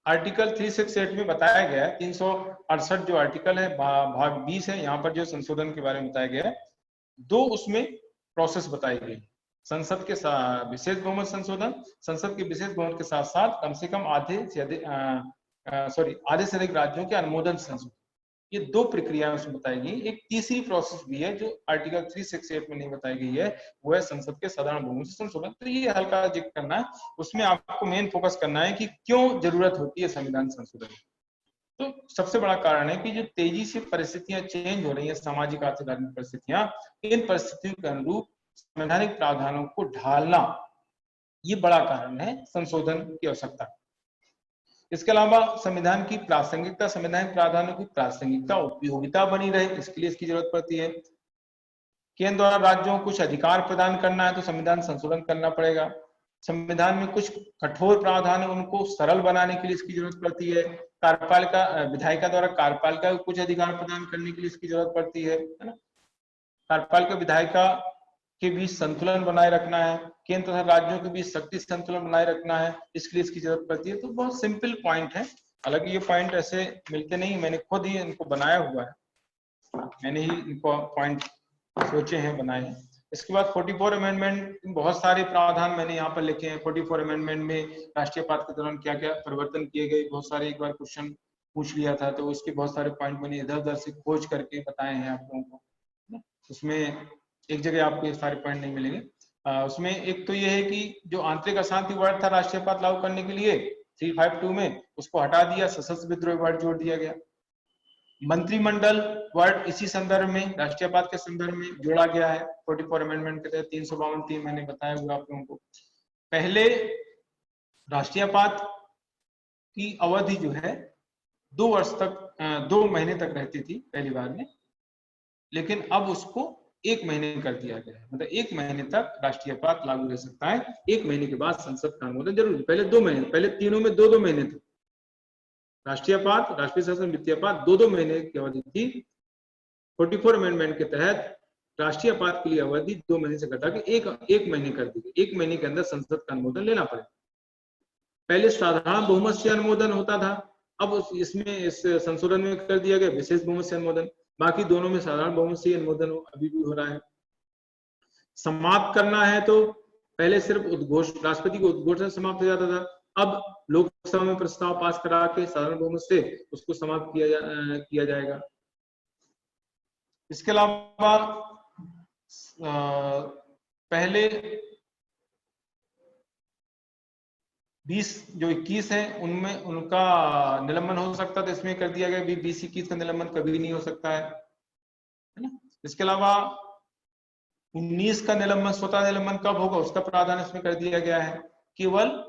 आर्टिकल 368 में बताया गया है, 368 जो आर्टिकल है भाग 20 है, यहाँ पर जो संशोधन के बारे में बताया गया है, 2 उसमें प्रोसेस बताई गई। संसद के विशेष बहुमत संशोधन, संसद के विशेष बहुमत के साथ साथ कम से कम आधे से अधिक राज्यों के अनुमोदन संशोधन, ये 2 प्रक्रियाएं उसमें बताई गई। एक तीसरी प्रोसेस भी है जो आर्टिकल 368 में नहीं बताई गई है, वो है संसद के साधारण बहुमत से संशोधन। तो ये हल्का जिक्र करना है, उसमें आपको मेन फोकस करना है कि क्यों जरूरत होती है संविधान संशोधन। तो सबसे बड़ा कारण है कि जो तेजी से परिस्थितियां चेंज हो रही हैं, सामाजिक आर्थिक राजनीतिक परिस्थितियां, इन परिस्थितियों के अनुरूप संवैधानिक प्रावधानों को ढालना, ये बड़ा कारण है संशोधन की आवश्यकता। इसके अलावा संविधान की प्रासंगिकता, संवैधानिक प्रावधानों की प्रासंगिकता उपयोगिता बनी रहे, इसके लिए इसकी जरूरत पड़ती है। केंद्र द्वारा राज्यों को कुछ अधिकार प्रदान करना है तो संविधान संशोधन करना पड़ेगा। संविधान में कुछ कठोर प्रावधान है, उनको सरल बनाने के लिए इसकी जरूरत पड़ती है। कार्यपालिका विधायिका द्वारा कार्यपालिका को कुछ अधिकार प्रदान करने के लिए इसकी जरूरत पड़ती है ना। कार्यपालिका विधायिका के बीच संतुलन बनाए रखना है, केंद्र तथा राज्यों के बीच शक्ति संतुलन बनाए रखना है, इसके लिए इसकी जरूरत पड़ती है। तो बहुत सिंपल पॉइंट है, हालांकि ये पॉइंट ऐसे मिलते नहीं, मैंने खुद ही इनको बनाया हुआ है, मैंने ही इनको पॉइंट सोचे हैं, बनाए हैं। इसके बाद 44 अमेंडमेंट, बहुत सारे प्रावधान मैंने यहाँ पर लिखे हैं। 44 अमेंडमेंट में राष्ट्रीयपात के दौरान क्या क्या परिवर्तन किए गए, बहुत सारे, एक बार क्वेश्चन पूछ लिया था तो उसके बहुत सारे पॉइंट मैंने इधर उधर से खोज करके बताए हैं आप लोगों को। उसमें एक जगह आपको ये सारे पॉइंट नहीं मिलेंगे। उसमें एक तो ये है कि जो आंतरिक अशांति वर्ड था राष्ट्रीयपात लागू करने के लिए 352 में, उसको हटा दिया, सशस्त्र विद्रोह वर्ड जोड़ दिया गया। मंत्रिमंडल वर्ड इसी संदर्भ में, राष्ट्रीयपात के संदर्भ में जोड़ा गया है 44 अमेंडमेंट के तहत। 352 मैंने बताया हुआ आप लोगों को। पहले राष्ट्रीयपात की अवधि जो है 2 वर्ष तक, 2 महीने तक रहती थी पहली बार में, लेकिन अब उसको 1 महीने कर दिया गया है। मतलब 1 महीने तक राष्ट्रीयपात लागू रह सकता है, 1 महीने के बाद संसद का अनुमोदन जरूरी। पहले 2 महीने, पहले तीनों में 2-2 महीने थे। राष्ट्रीयपात, राष्ट्रीय शासन, वित्तीयपात 2-2 महीने की अवधि थी। 44 अमेंडमेंट के तहत राष्ट्रीयपात के लिए अवधि 2 महीने से घटा के 1 महीने कर दी गई। 1 महीने के अंदर संसद का अनुमोदन लेना पड़ेगा। पहले साधारण बहुमत से अनुमोदन होता था, अब इसमें इस संशोधन में कर दिया गया विशेष बहुमत से अनुमोदन। बाकी दोनों में साधारण बहुमत से अनुमोदन अभी भी हो रहा है। समाप्त करना है तो पहले सिर्फ राष्ट्रपति को उद्घोषण समाप्त हो जाता था, अब लोकसभा में प्रस्ताव पास करा के साधारण बहुमत से उसको समाप्त किया जाएगा। इसके अलावा पहले 21 है उनमें उनका निलंबन हो सकता था, इसमें कर दिया गया 20-21 का निलंबन कभी नहीं हो सकता है ना। इसके अलावा 19 का निलंबन, स्वतः निलंबन कब होगा उसका प्रावधान इसमें कर दिया गया है। केवल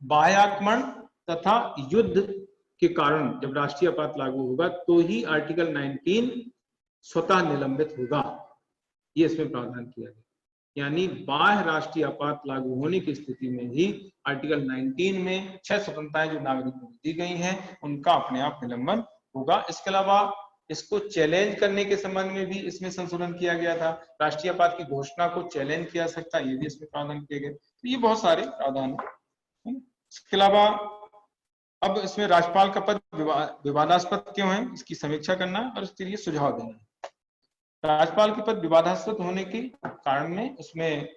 बाह्य आक्रमण तथा युद्ध के कारण जब राष्ट्रीयपात लागू होगा तो ही आर्टिकल 19 स्वतः निलंबित होगा, ये इसमें प्रावधान किया गया। यानी बाह्य राष्ट्रीयपात लागू होने की स्थिति में ही आर्टिकल 19 में 6 स्वतंत्रताएं जो नागरिकों को दी गई हैं उनका अपने आप निलंबन होगा। इसके अलावा इसको चैलेंज करने के संबंध में भी इसमें संशोधन किया गया था, राष्ट्रीयपात की घोषणा को चैलेंज किया सकता है, ये भी इसमें प्रावधान किए गए। तो ये बहुत सारे प्रावधान है। इसके अलावा अब इसमें राज्यपाल का पद विवादास्पद क्यों है, इसकी समीक्षा करना और इसके लिए सुझाव देना। राज्यपाल के पद विवादास्पद होने के कारण में उसमें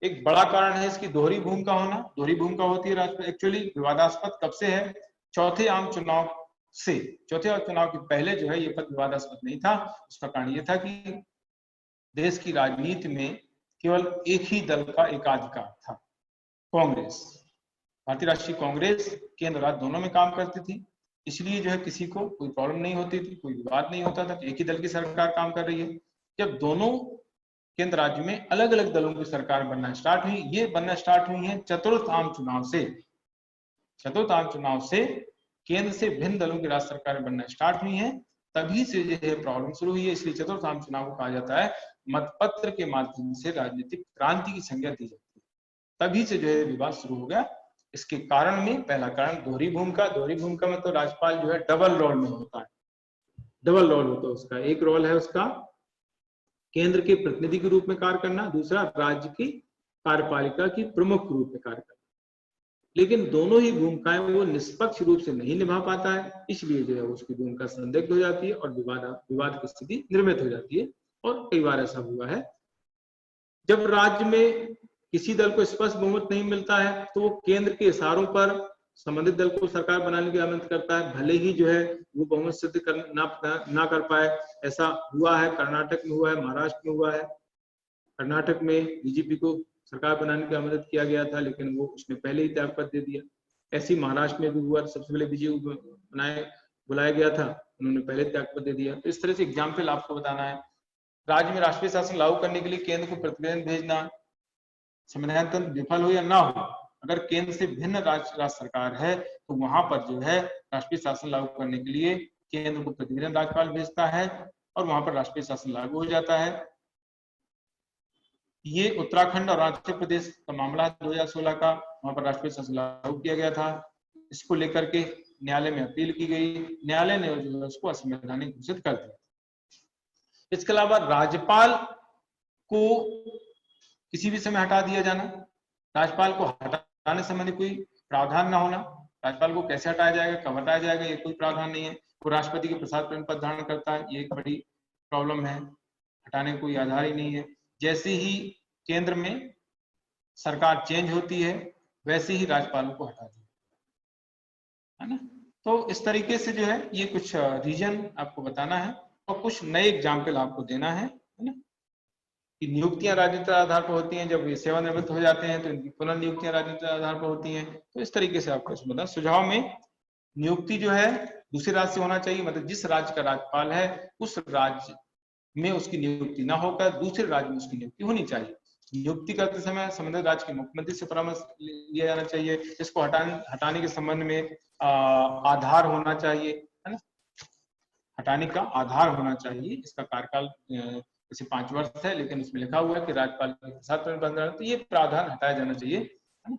एक बड़ा कारण है इसकी दोहरी भूमिका होना। दोहरी भूमिका होती है राज्यपाल। एक्चुअली विवादास्पद कब से है, चौथे आम चुनाव से। चौथे आम चुनाव के पहले जो है ये पद विवादास्पद नहीं था। उसका कारण ये था कि देश की राजनीति में केवल एक ही दल का एकाधिकार था, कांग्रेस। भारतीय राष्ट्रीय कांग्रेस केंद्र राज्य दोनों में काम करती थी, इसलिए जो है किसी को कोई प्रॉब्लम नहीं होती थी, कोई विवाद नहीं होता था, एक ही दल की सरकार काम कर रही है। जब दोनों केंद्र राज्य में अलग अलग दलों की सरकार बनना स्टार्ट हुई, ये बनना स्टार्ट हुई है चतुर्थ आम चुनाव से। चतुर्थ आम चुनाव से केंद्र से भिन्न दलों की राज्य सरकार बनना स्टार्ट हुई है, तभी से जो है प्रॉब्लम शुरू हुई है। इसलिए चतुर्थ आम चुनाव को कहा जाता है मतपत्र के माध्यम से राजनीतिक क्रांति की संज्ञा दी जाती है, तभी से जो है विवाद शुरू हो गया। इसके कारण में पहला कारण दोहरी भूमिका। दोहरी भूमिका में तो राज्यपाल जो है डबल रोल में होता है, डबल रोल होता है उसका। एक रोल है उसका केंद्र के प्रतिनिधि के रूप में कार्य करना, दूसरा राज्य की कार्यपालिका की प्रमुख रूप में कार्य करना। लेकिन दोनों ही भूमिकाएं वो निष्पक्ष रूप से नहीं निभा पाता है, इसलिए जो है उसकी भूमिका संदिग्ध हो जाती है और विवाद की स्थिति निर्मित हो जाती है। और कई बार ऐसा हुआ है जब राज्य में किसी दल को स्पष्ट बहुमत नहीं मिलता है तो वो केंद्र के इशारों पर संबंधित दल को सरकार बनाने की आमंत्रित करता है, भले ही जो है वो बहुमत सिद्ध ना कर पाए। ऐसा हुआ है, कर्नाटक में हुआ है, महाराष्ट्र में हुआ है। कर्नाटक में बीजेपी को सरकार बनाने की आमंत्रित किया गया था, लेकिन वो उसने पहले ही त्यागपत्र दे दिया। ऐसी महाराष्ट्र में भी हुआ, सबसे पहले बीजेपी बनाए बुलाया गया था, उन्होंने पहले त्यागपत्र दे दिया। तो इस तरह से एग्जाम्पल आपको बताना है। राज्य में राष्ट्रीय शासन लागू करने के लिए केंद्र को प्रतिवेदन भेजना, संविधान तंत्र विफल हो या ना हो, अगर केंद्र से भिन्न राज्य सरकार है तो वहां पर जो है राष्ट्रीय शासन लागू करने के लिए केंद्र को प्रतिवेदन राज्यपाल भेजता है और वहां पर राष्ट्रीय शासन लागू हो जाता है। ये उत्तराखंड और अरुणाचल प्रदेश का मामला 2016 का, वहां पर राष्ट्रीय शासन लागू किया गया था। इसको लेकर के न्यायालय में अपील की गई, न्यायालय ने जो है उसको असंवैधानिक घोषित कर दिया। इसके अलावा राज्यपाल को किसी भी समय हटा दिया जाना, राज्यपाल को हटाने संबंधी कोई प्रावधान न होना, राज्यपाल को कैसे हटाया जाएगा, कब हटाया जाएगा, ये कोई प्रावधान नहीं है। वो राष्ट्रपति के प्रसाद प्रेम पद धारण करता है, ये एक बड़ी प्रॉब्लम है, हटाने का कोई आधार ही नहीं है। जैसे ही केंद्र में सरकार चेंज होती है वैसे ही राज्यपालों को हटा दिया, है ना। तो इस तरीके से जो है ये कुछ रीजन आपको बताना है और कुछ नए एग्जाम्पल आपको देना है ना, कि नियुक्तियां राजनीतिक आधार पर होती हैं, जब ये सेवानिवृत्त हो जाते हैं तो इनकी पुनर्नियुक्तियां राजनीतिक आधार पर होती हैं। तो इस तरीके से आपको इसमें बताना। सुझाव में नियुक्ति जो है दूसरे राज्य से होना चाहिए, मतलब जिस राज्य का राज्यपाल है उस राज्य में उसकी नियुक्ति ना होकर दूसरे राज्य में उसकी नियुक्ति होनी चाहिए। नियुक्ति करते समय संबंधित राज्य के मुख्यमंत्री से परामर्श लिया जाना चाहिए। इसको हटाने के संबंध में आधार होना चाहिए, है ना, हटाने का आधार होना चाहिए। इसका कार्यकाल जैसे 5 वर्ष है, लेकिन उसमें लिखा हुआ है कि राज्यपाल के प्रसाद प्रेम पद, तो ये प्रावधान हटाया जाना चाहिए, है ना।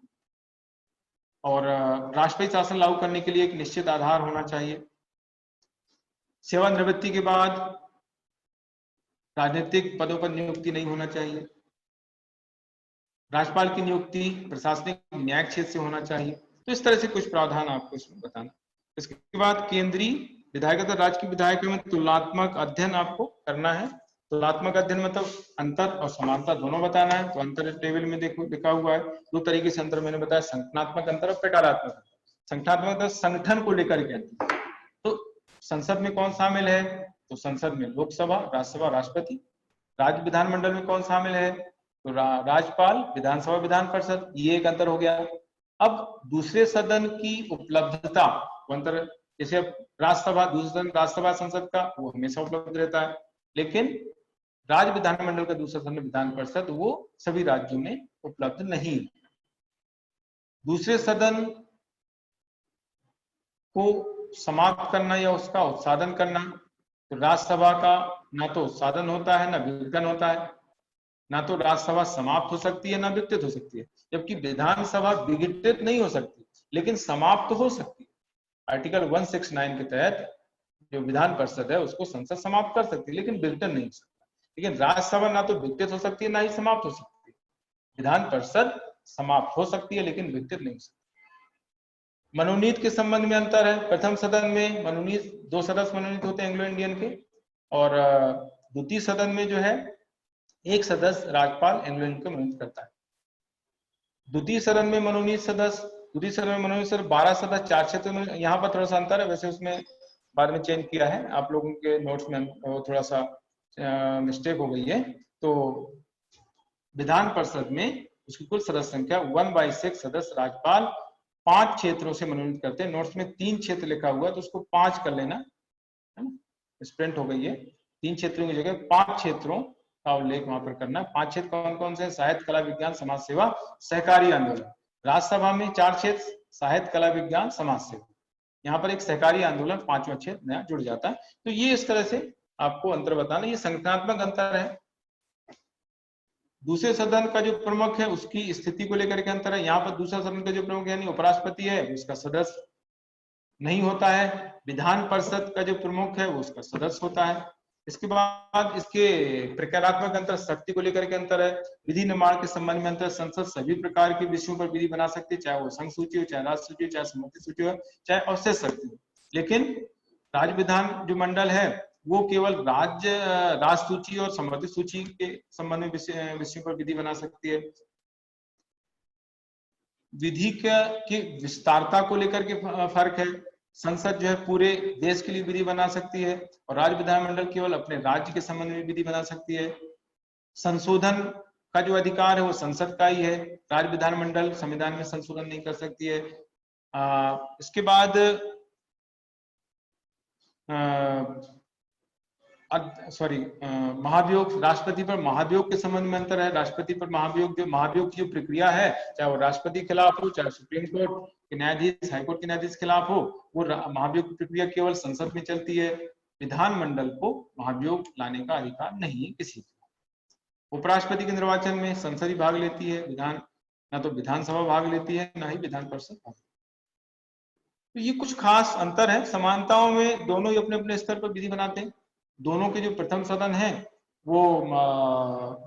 और राष्ट्रपति शासन लागू करने के लिए एक निश्चित आधार होना चाहिए। सेवानिवृत्ति के बाद राजनीतिक पदों पर नियुक्ति नहीं होना चाहिए। राज्यपाल की नियुक्ति प्रशासनिक न्यायिक क्षेत्र से होना चाहिए। तो इस तरह से कुछ प्रावधान आपको इसमें बताना। इसके बाद केंद्रीय विधायक और राज्य के विधायकों में तुलनात्मक अध्ययन आपको करना है। तुलनात्मक अध्ययन मतलब अंतर और समानता दोनों बताना है। तो अंतर टेबल में देखो लिखा हुआ है, दो तरीके से अंतर मैंने बताया, संगठनात्मक अंतर और प्रकारात्मक अंतर। संगठनात्मक अंतर संगठन को लेकर के अंतर। तो संसद में कौन शामिल है, तो संसद में लोकसभा, राज्यसभा, राष्ट्रपति। राज्य विधानमंडल में कौन शामिल है, तो राज्यपाल, विधानसभा, विधान परिषद, ये एक अंतर हो गया। अब दूसरे सदन की उपलब्धता अंतर, जैसे राज्यसभा, दूसरे सदन राज्यसभा संसद का वो हमेशा उपलब्ध रहता है, लेकिन राज्य विधानमंडल का दूसरा सदन विधान परिषद वो सभी राज्यों में उपलब्ध नहीं। दूसरे सदन को समाप्त करना या उसका उत्साधन करना, तो राज्यसभा का ना तो उत्साधन होता है ना विघटन होता है, ना तो राज्यसभा समाप्त हो सकती है ना विघटित हो सकती है, जबकि विधानसभा विघटित नहीं हो सकती लेकिन समाप्त हो सकती है। आर्टिकल 169 के तहत जो विधान परिषद है उसको संसद समाप्त कर सकती है लेकिन विघटन नहीं हो सकता। लेकिन राज्यसभा ना तो विघटित हो सकती है ना ही समाप्त हो सकती है। विधान परिषद समाप्त हो सकती है लेकिन विघटित नहीं हो सकती। मनोनीत के संबंध में अंतर है। प्रथम सदन में मनोनीत 2 सदस्य मनोनीत होते हैं एंग्लो इंडियन के, और द्वितीय सदन में जो है एक सदस्य राज्यपाल एंग्लो इंडियन को मनोनीत करता है। द्वितीय सदन में मनोनीत सदस्य, द्वितीय सदन में मनोनीत सदस्य 12 सदस्य 4 क्षेत्र में, यहाँ पर थोड़ा सा अंतर है, वैसे उसमें बाद में चेंज किया है, आप लोगों के नोट्स में थोड़ा सा मिस्टेक हो गई है। तो विधान परिषद में उसकी कुल सदस्य संख्या 1/6 सदस्य राज्यपाल 5 क्षेत्रों से मनोनीत करते हैं। नोट्स में 3 क्षेत्र लिखा हुआ है तो उसको 5 कर लेना, है ना, स्प्रिंट हो गई है। 3 क्षेत्रों की जगह 5 क्षेत्रों का उल्लेख वहां पर करना है। 5 क्षेत्र कौन कौन से? साहित्य, कला, विज्ञान, समाज सेवा, सहकारी आंदोलन। राज्यसभा में 4 क्षेत्र, साहित्य, कला, विज्ञान, समाज सेवा। यहाँ पर एक सहकारी आंदोलन 5वां क्षेत्र नया जुड़ जाता है। तो ये इस तरह से आपको अंतर बताना, ये संगठनात्मक अंतर है। दूसरे सदन का जो प्रमुख है उसकी स्थिति को लेकर के अंतर है। यहाँ पर दूसरा सदन का जो प्रमुख यानी उपराष्ट्रपति है उसका सदस्य नहीं होता है। विधान परिषद का जो प्रमुख है वो उसका सदस्य होता है। इसके बाद इसके प्रकारात्मक अंतर, शक्ति को लेकर के अंतर है। विधि निर्माण के संबंध में अंतर, संसद सभी प्रकार के विषयों पर विधि बना सकती है, चाहे वो संघ सूची हो, चाहे राज्य सूची हो, चाहे सम्मति सूची हो, चाहे अवशेष शक्ति हो। लेकिन राज्य विधान जो मंडल है वो केवल राज्य सूची और सम्मति सूची के संबंध में विषयों पर विधि बना सकती है। विधि की विस्तारता को लेकर के फर्क है। संसद जो है पूरे देश के लिए विधि बना सकती है और राज्य विधानमंडल केवल अपने राज्य के संबंध में विधि बना सकती है। संशोधन का जो अधिकार है वो संसद का ही है, राज्य विधानमंडल संविधान में संशोधन नहीं कर सकती है। इसके बाद 2 संशोधन का जो अधिकार है वो संसद का ही है, राज्य विधानमंडल संविधान में संशोधन नहीं कर सकती है। संशोधन का जो अधिकार है वो संसद का ही है, राज्य विधानमंडल संविधान में संशोधन नहीं कर सकती है। इसके बाद 3 संशोधन का जो अधिकार है वो संसद का ही है, राज्य विधानमंडल संविधान में संशोधन नहीं कर सकती है। इसके बाद सॉरी महाभियोग, राष्ट्रपति पर महाभियोग के संबंध में अंतर है। राष्ट्रपति पर महाभियोग की जो प्रक्रिया है, चाहे वो राष्ट्रपति के खिलाफ हो, चाहे सुप्रीम कोर्ट के न्यायाधीश, हाईकोर्ट के न्यायाधीश के खिलाफ हो, वो महाभियोग की प्रक्रिया केवल संसद में चलती है। विधानमंडल को महाभियोग लाने का अधिकार नहीं है किसी को। उपराष्ट्रपति के निर्वाचन में संसद ही भाग लेती है, ना तो विधानसभा भाग लेती है, ना ही विधान परिषद भाग। तो ये कुछ खास अंतर है। समानताओं में दोनों ही अपने अपने स्तर पर विधि बनाते हैं। दोनों के जो प्रथम सदन है वो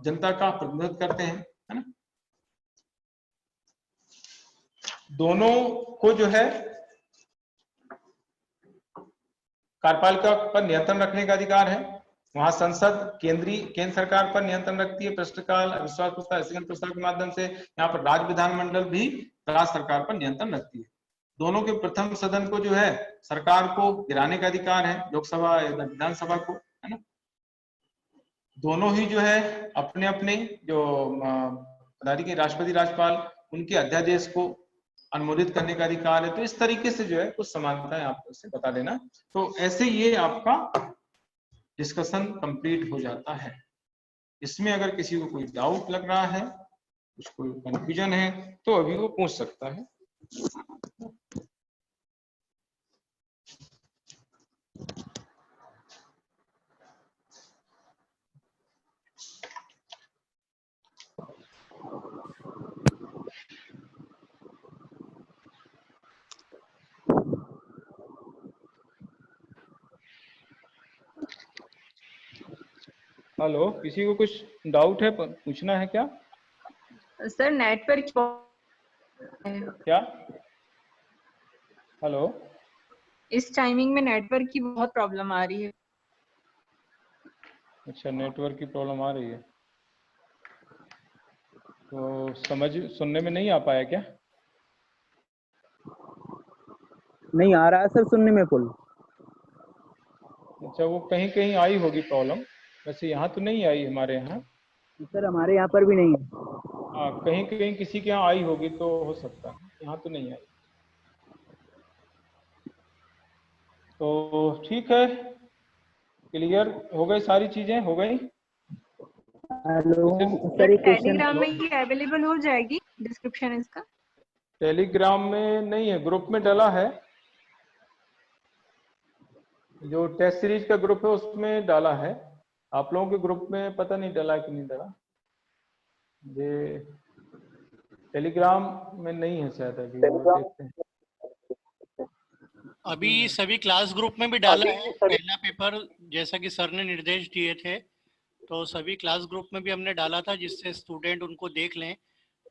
जनता का प्रतिनिधित्व करते हैं, है ना। दोनों को जो है कार्यपालिका पर नियंत्रण रखने का अधिकार है। वहां संसद केंद्र सरकार पर नियंत्रण रखती है प्रश्नकाल, अविश्वास प्रस्ताव, स्थगन प्रस्ताव के माध्यम से। यहाँ पर राज्य विधानमंडल भी राज्य सरकार पर नियंत्रण रखती है। दोनों के प्रथम सदन को जो है सरकार को गिराने का अधिकार है, लोकसभा या विधानसभा को, है ना। दोनों ही जो है अपने अपने जो पदाधिकारी, राष्ट्रपति, राज्यपाल, उनके अध्यादेश को अनुमोदित करने का अधिकार है। तो इस तरीके से जो है कुछ समानताएं आपको इससे बता देना। तो ऐसे ये आपका डिस्कशन कंप्लीट हो जाता है। इसमें अगर किसी को कोई डाउट लग रहा है, कुछ कोई कंफ्यूजन है, तो अभी वो पूछ सकता है। हेलो, किसी को कुछ डाउट है, पूछना है क्या? सर नेटवर्क क्या? हेलो, इस टाइमिंग में नेटवर्क की बहुत प्रॉब्लम आ रही है। अच्छा, नेटवर्क की प्रॉब्लम आ रही है, तो सुनने में नहीं आ पाया क्या? नहीं आ रहा है सर सुनने में फुल। अच्छा, वो कहीं कहीं आई होगी प्रॉब्लम, वैसे यहाँ तो नहीं आई हमारे यहाँ। सर हमारे यहाँ पर भी नहीं है। हाँ, कहीं कहीं किसी के यहाँ आई होगी तो हो सकता है, यहाँ तो नहीं आई। तो ठीक है, क्लियर हो गई, सारी चीजें हो गई। हेलो सर टेलीग्राम में ये अवेलेबल हो जाएगी डिस्क्रिप्शन इसका? टेलीग्राम में नहीं है, ग्रुप में डला है, जो टेस्ट सीरीज का ग्रुप है उसमें डाला है। आप लोगों के ग्रुप में पता नहीं डला कि नहीं डला, ये टेलीग्राम में नहीं है शायद अभी, देखते हैं। अभी सभी क्लास ग्रुप में भी डाला है पहला पेपर, जैसा कि सर ने निर्देश दिए थे, तो सभी क्लास ग्रुप में भी हमने डाला था, जिससे स्टूडेंट उनको देख लें।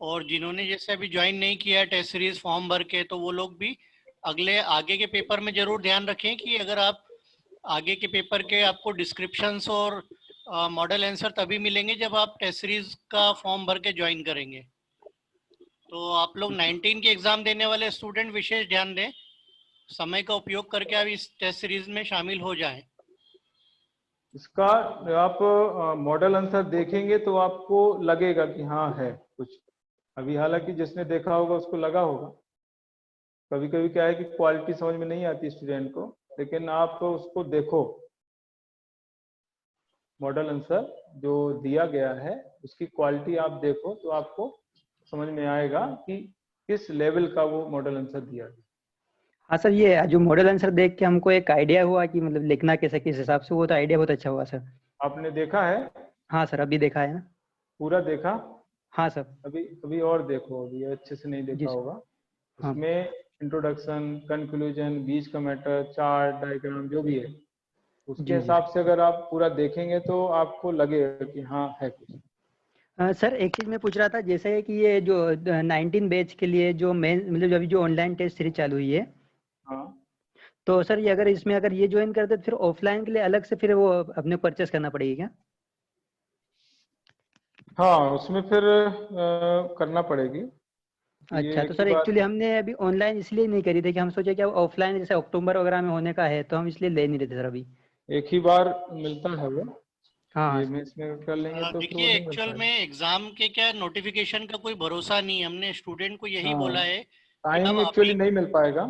और जिन्होंने जैसे अभी ज्वाइन नहीं किया टेस्ट सीरीज फॉर्म भर के, तो वो लोग भी आगे के पेपर में जरूर ध्यान रखें कि अगर आप आगे के पेपर के आपको डिस्क्रिप्शंस और मॉडल आंसर तभी मिलेंगे जब आप टेस्ट सीरीज का फॉर्म भर के ज्वाइन करेंगे। तो आप लोग 19 के एग्जाम देने वाले स्टूडेंट विशेष ध्यान दें, समय का उपयोग करके आप इस टेस्ट सीरीज में शामिल हो जाएं। इसका आप मॉडल आंसर देखेंगे तो आपको लगेगा कि हाँ है कुछ। अभी हालांकि जिसने देखा होगा उसको लगा होगा। कभी कभी क्या है कि क्वालिटी समझ में नहीं आती स्टूडेंट को, लेकिन आप उसको देखो, मॉडल आंसर जो दिया गया है उसकी क्वालिटी आप देखो तो आपको समझ में आएगा कि किस लेवल का वो मॉडल आंसर दिया गया। हाँ सर, ये जो मॉडल आंसर देख के हमको एक आइडिया हुआ कि मतलब लिखना कैसे, किस हिसाब से, वो तो आइडिया बहुत अच्छा हुआ सर। आपने देखा है? हाँ सर, अभी देखा है ना। पूरा देखा? हाँ सर। अभी और देखो, अभी अच्छे से नहीं देखा होगा। हाँ। उसमें इंट्रोडक्शन, कंक्लूजन, बीच का मैटर, चार्ट, डायग्राम जो भी है, उसके हिसाब से अगर आप पूरा देखेंगे तो आपको लगेगा कि हाँ है कुछ। सर एक चीज मैं पूछ रहा था, जैसे कि ये जो 19 बैच के लिए जो मेन मतलब अभी जो ऑनलाइन टेस्ट सीरीज चालू हुई है, हाँ, तो सर ये अगर इसमें अगर ये ज्वाइन करते तो फिर ऑफलाइन के लिए अलग से फिर वो अपने परचेस करना पड़ेगी क्या? हाँ, उसमें फिर करना पड़ेगी। अच्छा, तो सर एक्चुअली हमने अभी ऑनलाइन इसलिए नहीं करी थी कि हम सोचे कि ऑफलाइन जैसे अक्टूबर वगैरह में होने का है, तो हम इसलिए ले नहीं रहे थे सर अभी। एक ही बार मिलता है वो। हाँ, ये में इसमें कर लेंगे तो देखिए एक्चुअल में एग्जाम के क्या नोटिफिकेशन का कोई भरोसा नहीं, हमने स्टूडेंट को यही बोला है टाइम एक्चुअली नहीं मिल पाएगा।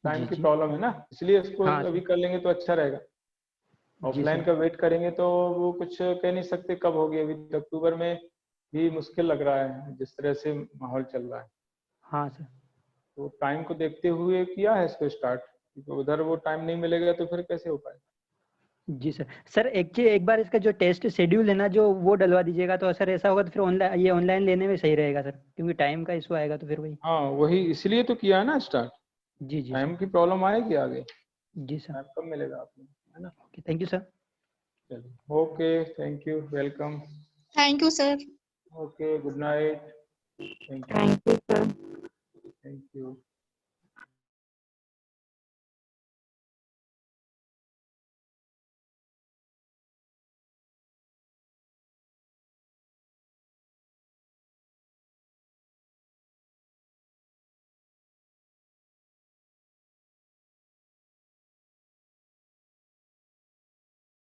टाइम जी की जी प्रॉब्लम है ना, इसलिए इसको हाँ अभी कर लेंगे तो अच्छा रहेगा। जी ऑफलाइन सर का वेट करेंगे तो वो कुछ कह नहीं सकते कब होगी, अभी तो अक्टूबर में भी मुश्किल लग रहा है जिस तरह से माहौल चल रहा है। हाँ सर तो टाइम को देखते हुए किया है इसको स्टार्ट, तो उधर वो टाइम नहीं मिलेगा तो फिर कैसे हो पाएगा। जी सर। सर एक बार इसका जो टेस्ट शेड्यूल है ना जो वो डलवा दीजिएगा, तो सर ऐसा होगा तो फिर ऑनलाइन ये ऑनलाइन लेने में सही रहेगा सर, क्योंकि टाइम का इशू आएगा तो फिर वही। हाँ वही इसलिए तो किया है ना स्टार्ट, जी जी टाइम सर। की प्रॉब्लम आएगी आगे, जी सर। टाइम कब मिलेगा आपको, है ना। Okay thank you sir. चलिए okay, thank you, welcome. Thank you sir. Okay, good night, thank you, thank you sir. Thank you.